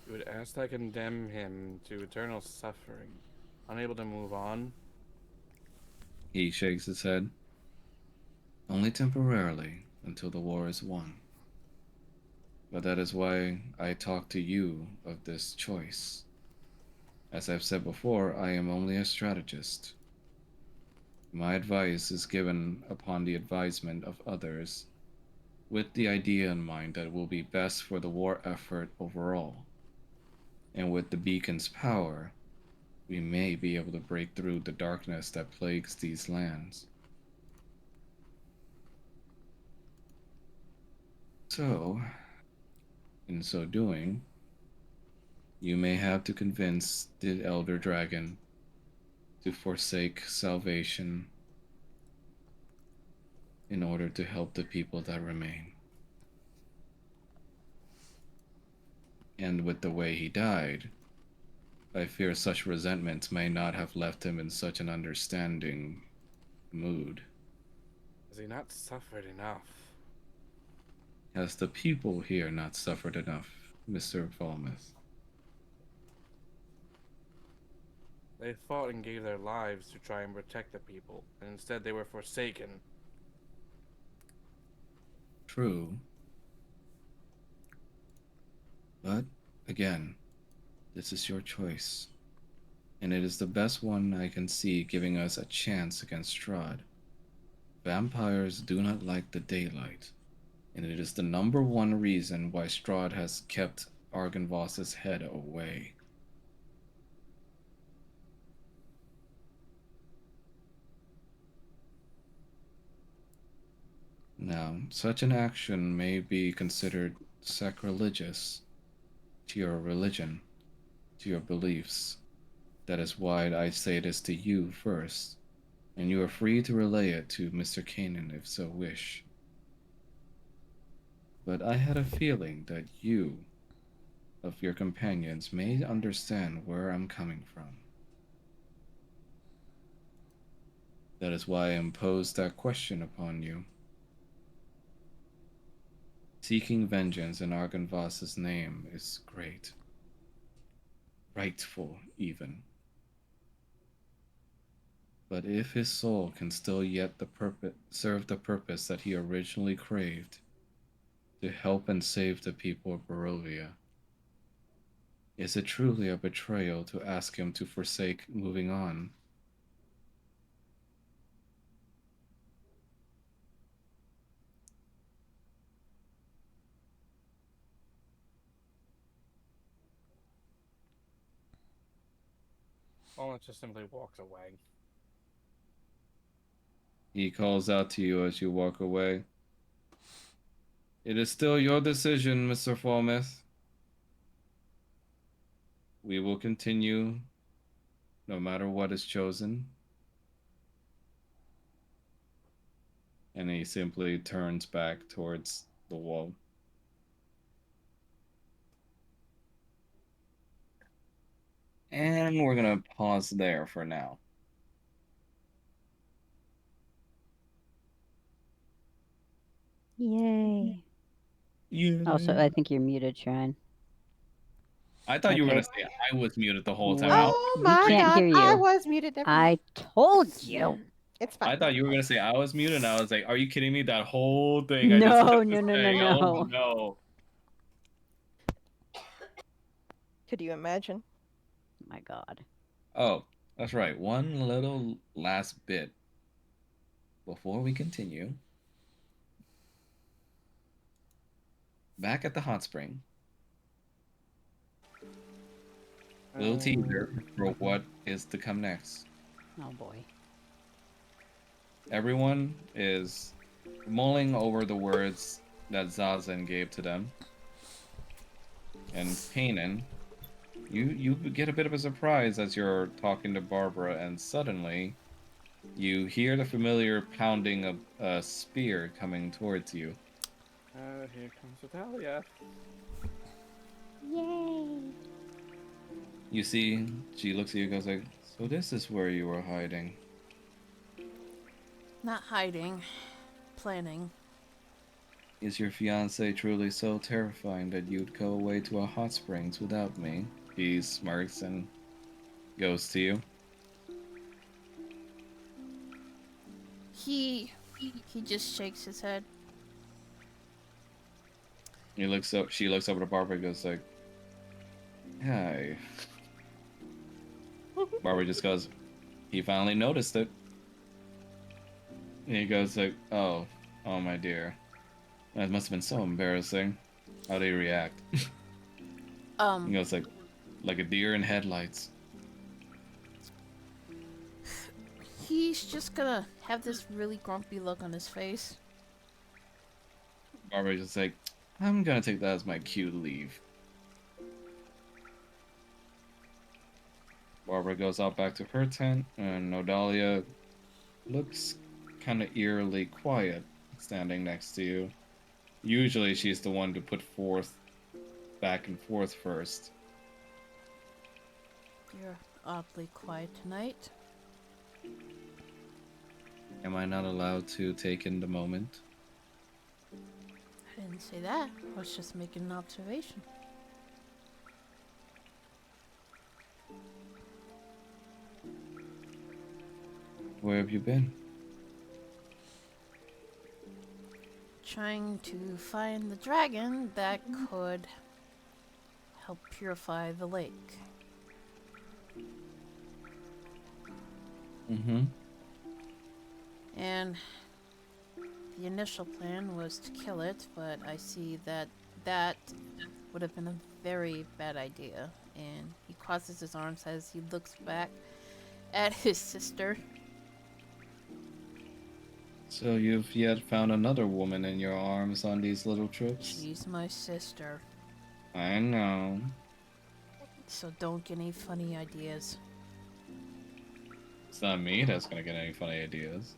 You would ask I condemn him to eternal suffering, unable to move on. He shakes his head. Only temporarily until the war is won. But that is why I talk to you of this choice. As I've said before, I am only a strategist. My advice is given upon the advisement of others, with the idea in mind that it will be best for the war effort overall. And with the beacon's power, we may be able to break through the darkness that plagues these lands. So, in so doing, you may have to convince the Elder Dragon to forsake salvation in order to help the people that remain. And with the way he died, I fear such resentment may not have left him in such an understanding mood. Has he not suffered enough? Has the people here not suffered enough, Mr. Falmouth? They fought and gave their lives to try and protect the people, and instead they were forsaken. True. But, again, this is your choice. And it is the best one I can see giving us a chance against Strahd. Vampires do not like the daylight, and it is the number one reason why Strahd has kept Argynvost's head away. Now, such an action may be considered sacrilegious to your religion, to your beliefs. That is why I say this to you first, and you are free to relay it to Mr. Kanan if so wish. But I had a feeling that you, of your companions, may understand where I'm coming from. That is why I imposed that question upon you. Seeking vengeance in Arganvas's name is great, rightful even. But if his soul can still yet serve the purpose that he originally craved, to help and save the people of Barovia, is it truly a betrayal to ask him to forsake moving on? Walnut just simply walks away. He calls out to you as you walk away. It is still your decision, Mr. Formith. We will continue no matter what is chosen. And he simply turns back towards the wall. And we're going to pause there for now. Yay. Yeah. Also, I think you're muted, Shrine. I thought you were Okay. going to say I was muted the whole time. Well, Oh we my can't god, hear I you. was muted. Never mind. I told you. It's I fine. thought you were going to say I was muted, and I was like, are you kidding me? That whole thing I just No, kept no, no, no, saying, oh no. no. Could you imagine? My God. Oh, that's right. One little last bit before we continue. Back at the hot spring. Little teaser for what is to come next. Oh boy. Everyone is mulling over the words that Zazen gave to them. And Kanan, you get a bit of a surprise as you're talking to Barbara, and suddenly you hear the familiar pounding of a spear coming towards you. Here comes Natalia. Yay. You see, she looks at you and goes like, so this is where you were hiding. Not hiding, planning. Is your fiance truly so terrifying that you'd go away to a hot springs without me? He smirks and goes to you. He just shakes his head. He looks up. She looks over to Barbara and goes like, "Hi." Barbara just goes, "He finally noticed it." And he goes like, "Oh, oh my dear, that must have been so embarrassing." How do you react? He goes like a deer in headlights. He's just gonna have this really grumpy look on his face. Barbara's just like, "I'm gonna take that as my cue to leave." Barbara goes out back to her tent, and Nodalia looks kind of eerily quiet, standing next to you. Usually she's the one to put forth back and forth first. You're oddly quiet tonight. Am I not allowed to take in the moment? I didn't say that. I was just making an observation. Where have you been? Trying to find the dragon that could help purify the lake. Mm-hmm. And the initial plan was to kill it, but I see that that would have been a very bad idea. And he crosses his arms as he looks back at his sister. So you've yet found another woman in your arms on these little trips? She's my sister, I know. so don't get any funny ideas. It's not me that's gonna get any funny ideas.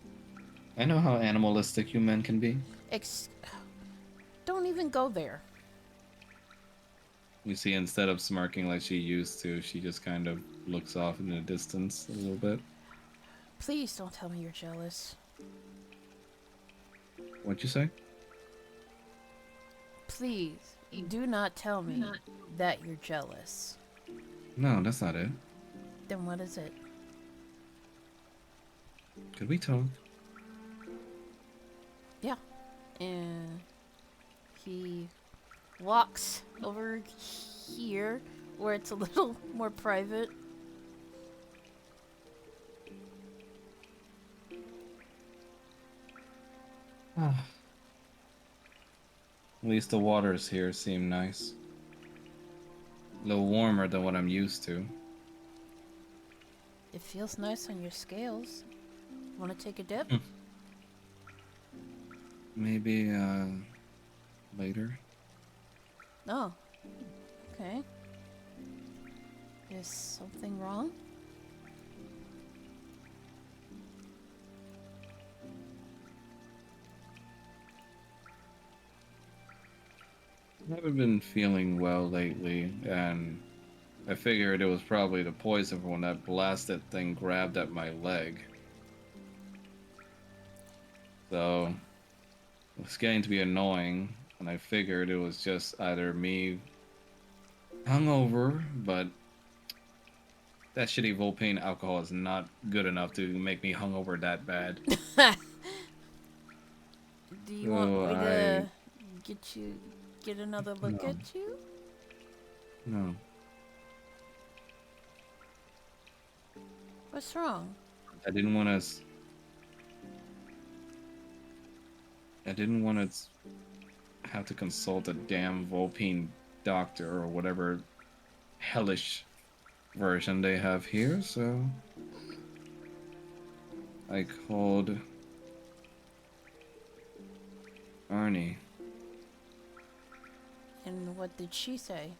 I know how animalistic you men can be. Don't even go there. You see, instead of smirking like she used to, she just kind of looks off in the distance a little bit. Please don't tell me you're jealous. What'd you say? Please do not tell me that you're jealous. No, that's not it. Then what is it? Could we talk? Yeah. And he walks over here where it's a little more private. At least the waters here seem nice. A little warmer than what I'm used to. It feels nice on your scales. Want to take a dip? Maybe, later? Oh. Okay. Is something wrong? I haven't been feeling well lately, and I figured it was probably the poison from when that blasted thing grabbed at my leg. So, it's getting to be annoying, and I figured it was just either me hungover, but that shitty Volpain alcohol is not good enough to make me hungover that bad. Do you want So me to get another look No. at you? No. What's wrong? I didn't want to. I didn't want to have to consult a damn Volpine doctor or whatever hellish version they have here, so I called Arnie. And what did she say?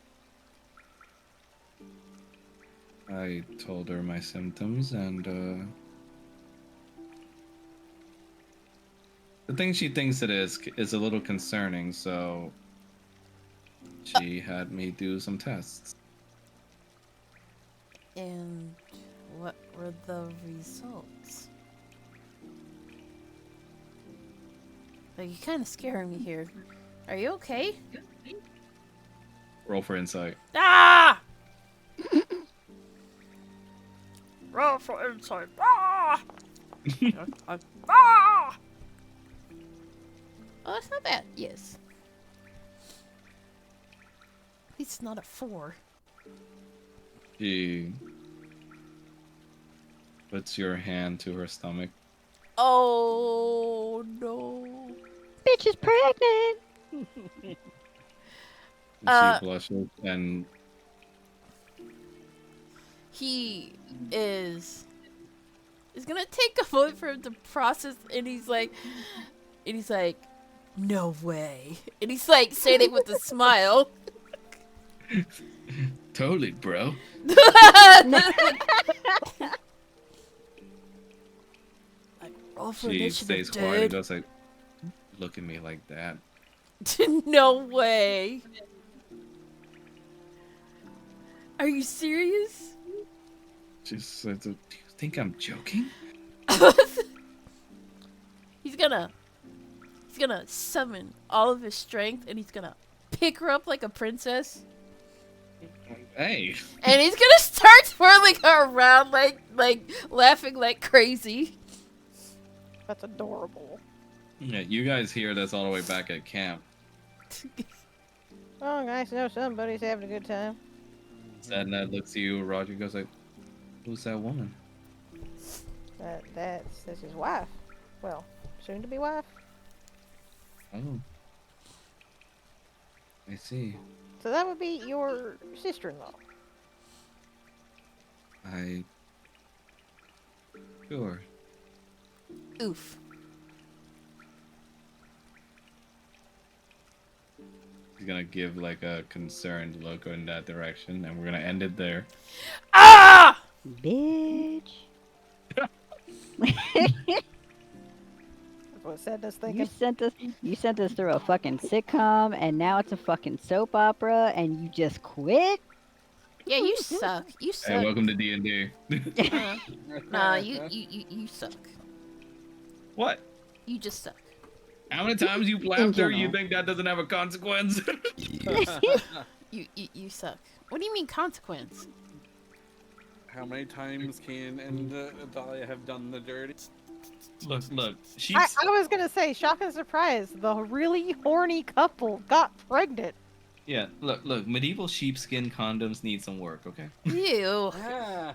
I told her my symptoms, and the thing she thinks it is a little concerning, so she had me do some tests. And what were the results? Like, you're kind of scaring me here. Are you okay? Roll for insight. Ah! Roll for insight. Ah! Ah! Oh, that's not bad. Yes. At least it's not a 4. She puts your hand to her stomach. Oh no. Bitch is pregnant. And she blushes and He is gonna take a moment for him to process, and he's like, no way, and he's like saying it with a smile. totally, bro. Like, roll for She initiative, stays quiet and dude. does like, look at me like that. No way. Are you serious? She says, "Do you think I'm joking?" He's gonna summon all of his strength, and he's gonna pick her up like a princess, Hey, and he's gonna start twirling her around like laughing like crazy. That's adorable. yeah, you guys hear this all the way back at camp. Oh, nice to know somebody's having a good time. Sadness looks at you. Roger goes like, "Who's that woman?" That's his wife. Well, soon to be wife. Oh, I see. So that would be your sister-in-law. Sure. Oof. He's gonna give like a concerned look in that direction, and we're gonna end it there. Bitch. what Santa's You thinking. sent us through a fucking sitcom, and now it's a fucking soap opera, and you just quit? Yeah, you suck. You Hey, suck. welcome to D&D. Nah, you suck. What? You just suck. How many times you've In laughed her, you general. think that doesn't have a consequence? You suck. What do you mean consequence? How many times Kane and Dahlia have done the dirty? Look, I she's was gonna say, shock and surprise, the really horny couple got pregnant. yeah. Look. Medieval sheepskin condoms need some work. Okay, Ew. Ah,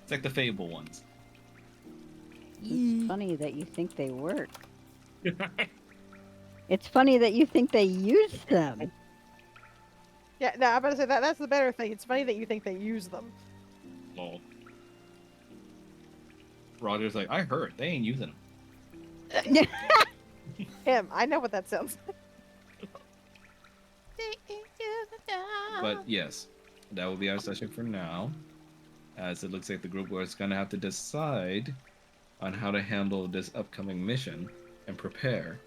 it's like the Fable ones. It's funny that you think they work. It's funny that you think they use them. Yeah, no, I'm about to say that's the better thing. It's funny that you think they use them. Lol. Roger's like, I heard they ain't using them. Him, I know what that sounds like. But yes, that will be our session for now, as it looks like the group was gonna have to decide on how to handle this upcoming mission and prepare.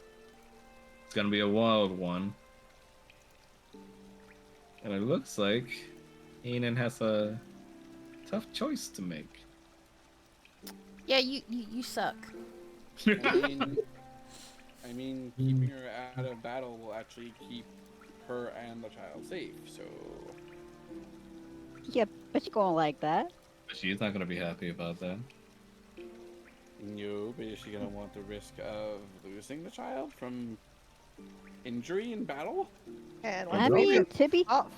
It's gonna be a wild one, and it looks like Anan has a tough choice to make. Yeah, you suck. I mean, keeping her out of battle will actually keep her and the child safe. So Yeah, but you gonna like that. She's not gonna be happy about that. no, but is she gonna want the risk of losing the child from injury in battle? And I I let's face mean, it,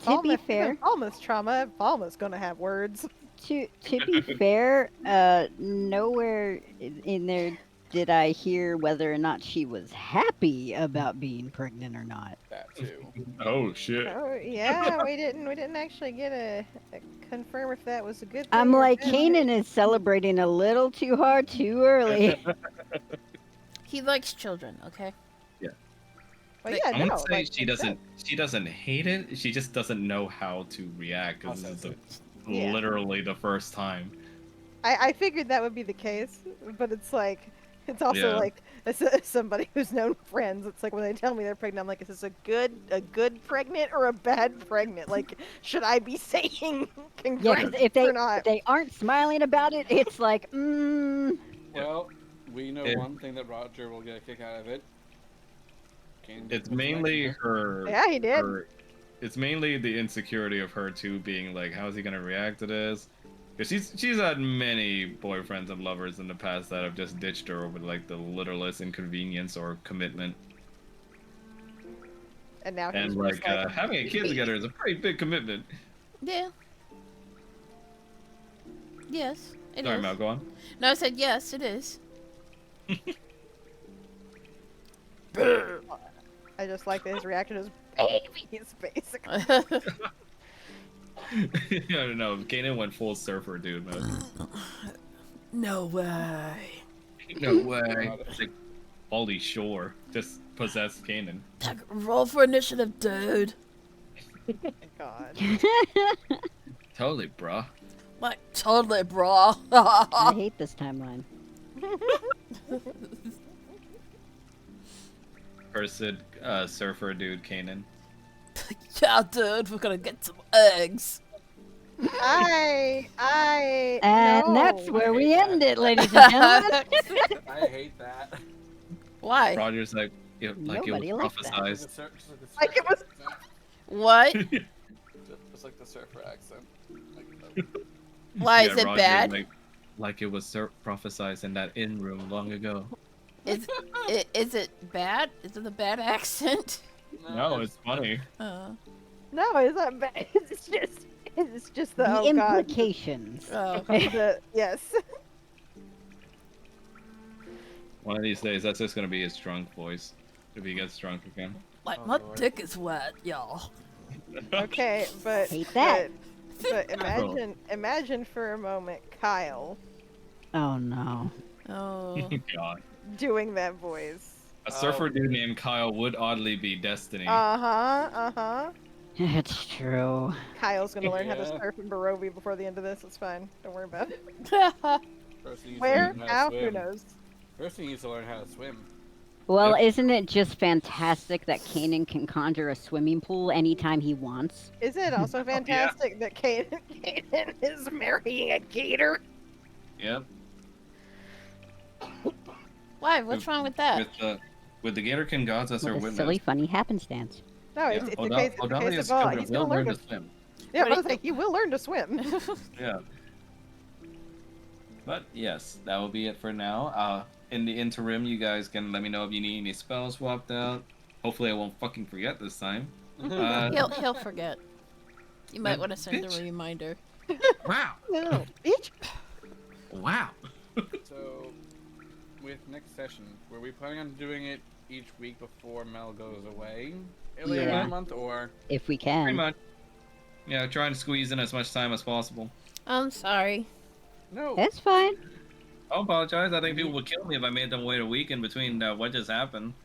to be fair, Falmouth's trauma. Falmouth's gonna have words. to be fair, nowhere in there did I hear whether or not she was happy about being pregnant or not. That too. Oh shit! Oh yeah, we didn't actually get a confirm if that was a good thing. I'm or like, bad thing. Kanan is celebrating a little too hard, too early. He likes children, okay? Well, yeah, I'm gonna no, say like, she makes doesn't. sense. She doesn't hate it. She just doesn't know how to react because this is Process Yeah. literally the first time. I figured that would be the case, but it's like, it's also Yeah. like as somebody who's known friends. It's like when they tell me they're pregnant, I'm like, is this a good pregnant or a bad pregnant? Like, should I be saying Yeah, congrats because if or not? they aren't smiling about it, it's like, Well, we know It- one thing that Roger will get a kick out of it. Kane It's was mainly mentioned her. Yeah, he did. It's mainly the insecurity of her too, being like, how is he gonna react to this? Because she's had many boyfriends and lovers in the past that have just ditched her over like the littlest inconvenience or commitment. And now And he's like just like, having a kid together is a pretty big commitment. Yeah. Yes, it Sorry, is. Mal, go on. No, I said yes, it is. I just like that his reaction is babies, basically. I don't know. Kanan went full surfer dude mode. No way. No way. It's like Baldy Shore just possessed Kanan. Roll for initiative, dude. God. Totally, bruh. Like, totally, bro. I hate this timeline. Cursed surfer dude Kanan. Yeah, dude, we're gonna get some eggs. I And no. that's where we end it, ladies and gentlemen. I hate that. Why? Roger's like, like Nobody it was likes that. prophesized. Like it was- What? Just like the surfer accent. Like, Why Yeah, is it Roger's bad? Like it was prophesized in that inn room long ago. Is it bad? Is it a bad accent? No, it's funny. No, it's not bad. It's just the The oh god. implications. Oh. Yes. One of these days, that's just gonna be his drunk voice if he gets drunk again. Like, Oh, my Lord. dick is wet, y'all. Okay, but Hate that. But imagine for a moment Kyle Oh no. Oh. God, doing that voice. a surfer dude named Kyle would oddly be destiny. Uh huh. It's true. Kyle's gonna learn how to Yeah. surf in Barovia before the end of this. It's fine. Don't worry about it. First he needs to Where? learn How? to Who swim. knows? First, he needs to learn how to swim. Well, Yep. isn't it just fantastic that Kanan can conjure a swimming pool anytime he wants? Is it also fantastic that Kanan is marrying a gator? Yep. Why? What's wrong with that? With the Gatorkin gods as their What a witness. silly, funny happenstance. No, Yeah, it's the case of children he's will gonna learn learn to. to swim. Yeah, What but I do was like, he will learn to swim. Yeah. But yes, that will be it for now. In the interim, you guys can let me know if you need any spells swapped out. Hopefully, I won't fucking forget this time. He'll forget. You might That want to send bitch. a reminder. Wow. No, bitch. Wow. So, with next session, were we planning on doing it each week before Mel goes away later Yeah. in the month, or If we Pretty can. much. Yeah, try and squeeze in as much time as possible. I'm sorry. no? That's fine. I apologize. I think people would kill me if I made them wait a week in between what just happened.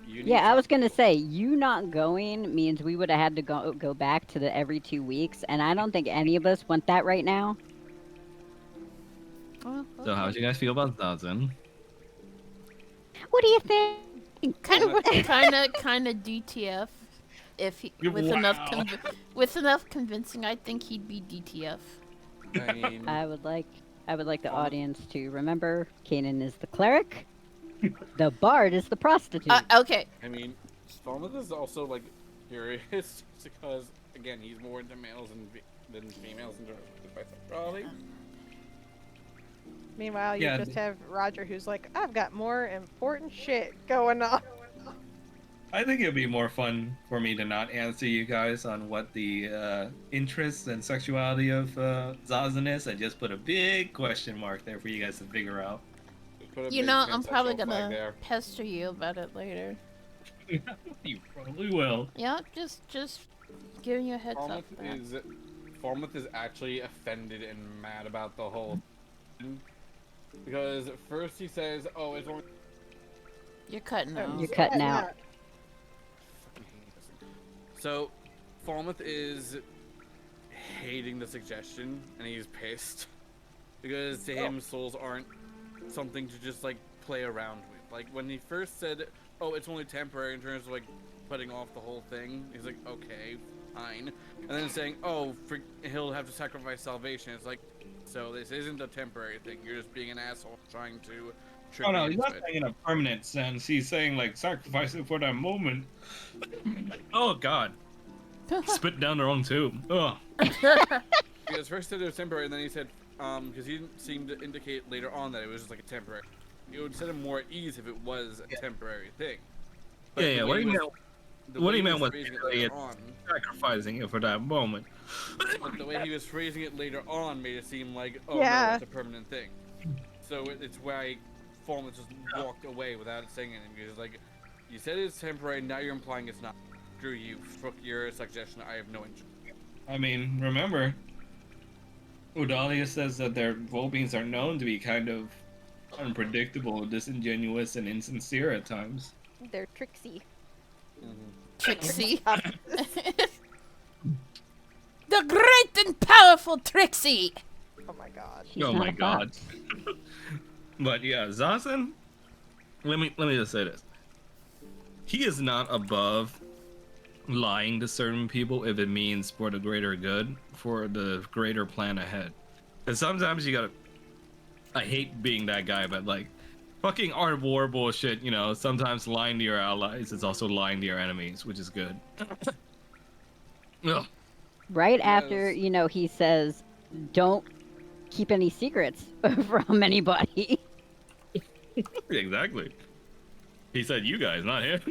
You need Yeah, I to- was gonna say you not going means we would have had to go back to the every 2 weeks, and I don't think any of us want that right now. Well, So, how do you guys feel about Zazen? What do you think? kind of DTF. If he, Wow. with enough convincing, I think he'd be DTF. I mean, I would like the audience to remember Kanan is the cleric, the bard is the prostitute. Okay. I mean, Falmouth is also like curious because again, he's more into males than females in terms of bisexuality. Meanwhile, you Yeah, just have Roger who's like, I've got more important shit going on. I think it'd be more fun for me to not answer you guys on what the interests and sexuality of Zazen is, and just put a big question mark there for you guys to figure out. Put a You big know, I'm probably pansexual flag gonna there. pester you about it later. You probably will. Yeah, just giving you a heads up. Falmouth is actually offended and mad about the whole thing. Because at first he says, "Oh, it's only." You're cutting out. You're cutting out. Fucking hate this thing. So, Falmouth is hating the suggestion, and he's pissed because to him, souls aren't something to just like play around with. Like when he first said, "Oh, it's only temporary," in terms of like putting off the whole thing, he's like, "Okay, fine," and then saying, "Oh, he'll have to sacrifice salvation." It's like, so this isn't a temporary thing. You're just being an asshole trying to trick Oh no, me he's into not it. saying in a permanent sense. He's saying like sacrifice it for that moment. Oh god. Spit down the wrong tube. Ugh. Because first said it was temporary, and then he said, because he didn't seem to indicate later on that it was just like a temporary. It would set him more at ease if it was a temporary thing. But Yeah, the yeah. way What he he was- meant, the what way he meant was phrasing it basically later it's on, sacrificing it for that moment. but the way he was phrasing it later on made it seem like, oh Yeah. no, it's a permanent thing. So it's why Falmouth just walked away without saying anything. Because like, you said it's temporary, now you're implying it's not. Screw you, fuck your suggestion. I have no interest. I mean, remember, Udalia says that their Volbeans are known to be kind of unpredictable, disingenuous, and insincere at times. They're tricksy. Trixie. Oh The great and powerful Trixie. my god. She's Oh not my a god. fox. But yeah, Zazen, let me just say this. He is not above lying to certain people if it means for the greater good, for the greater plan ahead. And sometimes you gotta, I hate being that guy, but like, fucking art of war bullshit, you know, sometimes lying to your allies is also lying to your enemies, which is good. Ugh. Right after, Yes. he says, don't keep any secrets from anybody. Exactly. He said you guys, not him.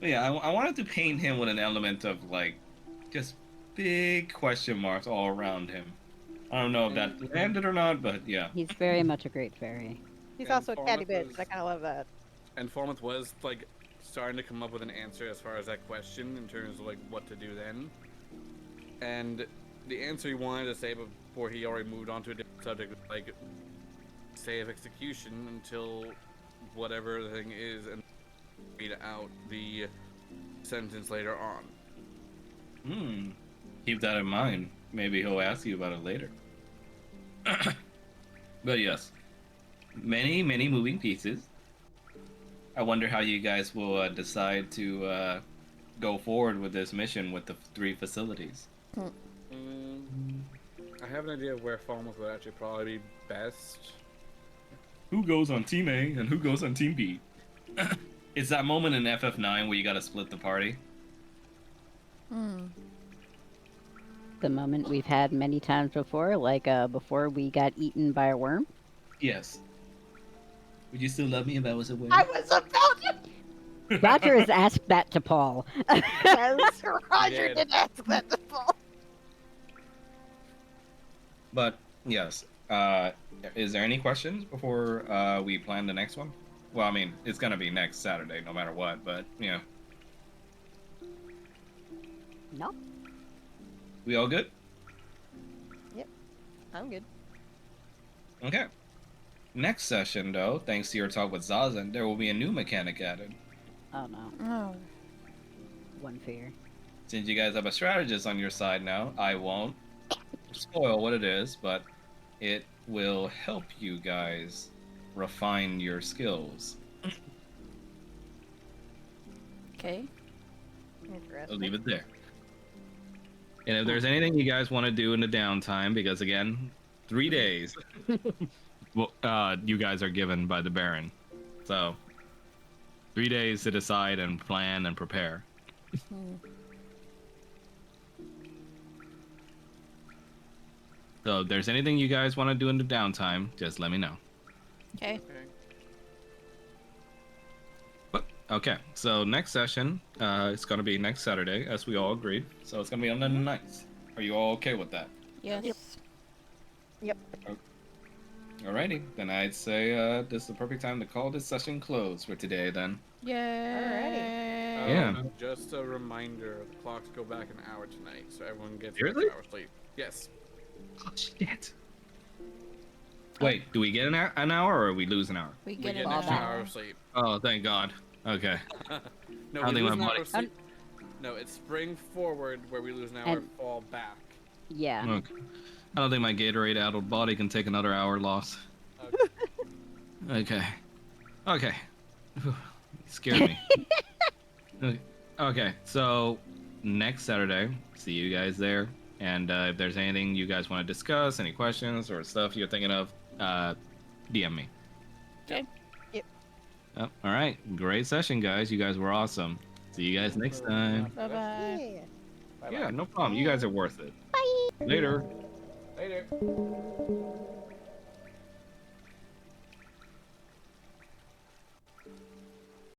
But yeah, I wanted to paint him with an element of like, just big question marks all around him. I don't know if that landed or not, but yeah. He's very much a great fairy. He's And also a catty Falmouth bitch. was- I kind of love that. And Falmouth was like starting to come up with an answer as far as that question in terms of like what to do then. And the answer he wanted to say before he already moved on to a different subject was like stay of execution until whatever the thing is and read out the sentence later on. Hmm. Keep that in mind. Maybe he'll ask you about it later. But yes, many, many moving pieces. I wonder how you guys will decide to go forward with this mission with the 3 facilities. I have an idea of where Falmouth would actually probably be best. Who goes on Team A and who goes on Team B? It's that moment in FF9 where you gotta split the party. The moment we've had many times before, like before we got eaten by a worm. Yes. Would you still love me if I was away? I was about to. Roger has asked that to Paul. Yes, Roger did. did ask that to Paul. But yes, is there any questions before we plan the next one? Well, I mean, it's gonna be next Saturday, no matter what. But you know, No. we all good? I'm good. Okay. Next session, though, thanks to your talk with Zazen, there will be a new mechanic added. Oh no. Oh. One fear. Since you guys have a strategist on your side now, I won't spoil what it is, but it will help you guys refine your skills. Okay. I'll Interesting. leave it there. And if there's anything you guys want to do in the downtime, because again, 3 days, well, you guys are given by the Baron. So, 3 days to decide and plan and prepare. So, if there's anything you guys want to do in the downtime, just let me know. Okay. But, okay, so next session, it's going to be next Saturday, as we all agreed. So, it's going to be on the 9th. Are you all okay with that? Yes. Yep. Alrighty, then I'd say this is the perfect time to call this session closed for today, then. Yay. Yeah. Just a reminder, the clocks go back an hour tonight, so everyone gets Seriously? an hour sleep. Yes. Oh, shit. Wait, do we get an hour or we lose an hour? We We get get an an extra hour. hour of sleep. Oh, thank God. Okay. No, I we think lose my an hour body- of sleep. No, it's spring forward where we lose an hour And- fall back. Yeah. Okay. I don't think my Gatorade-addled body can take another hour loss. Okay. Okay. Whew, scared me. Okay, so next Saturday, see you guys there. And if there's anything you guys want to discuss, any questions or stuff you're thinking of, DM me. Okay. Yep. Oh, all right, great session, guys. You guys were awesome. See you guys next time. Bye bye. Yeah. Bye-bye. Yeah, no problem. You guys are worth it. Bye. Later. Later.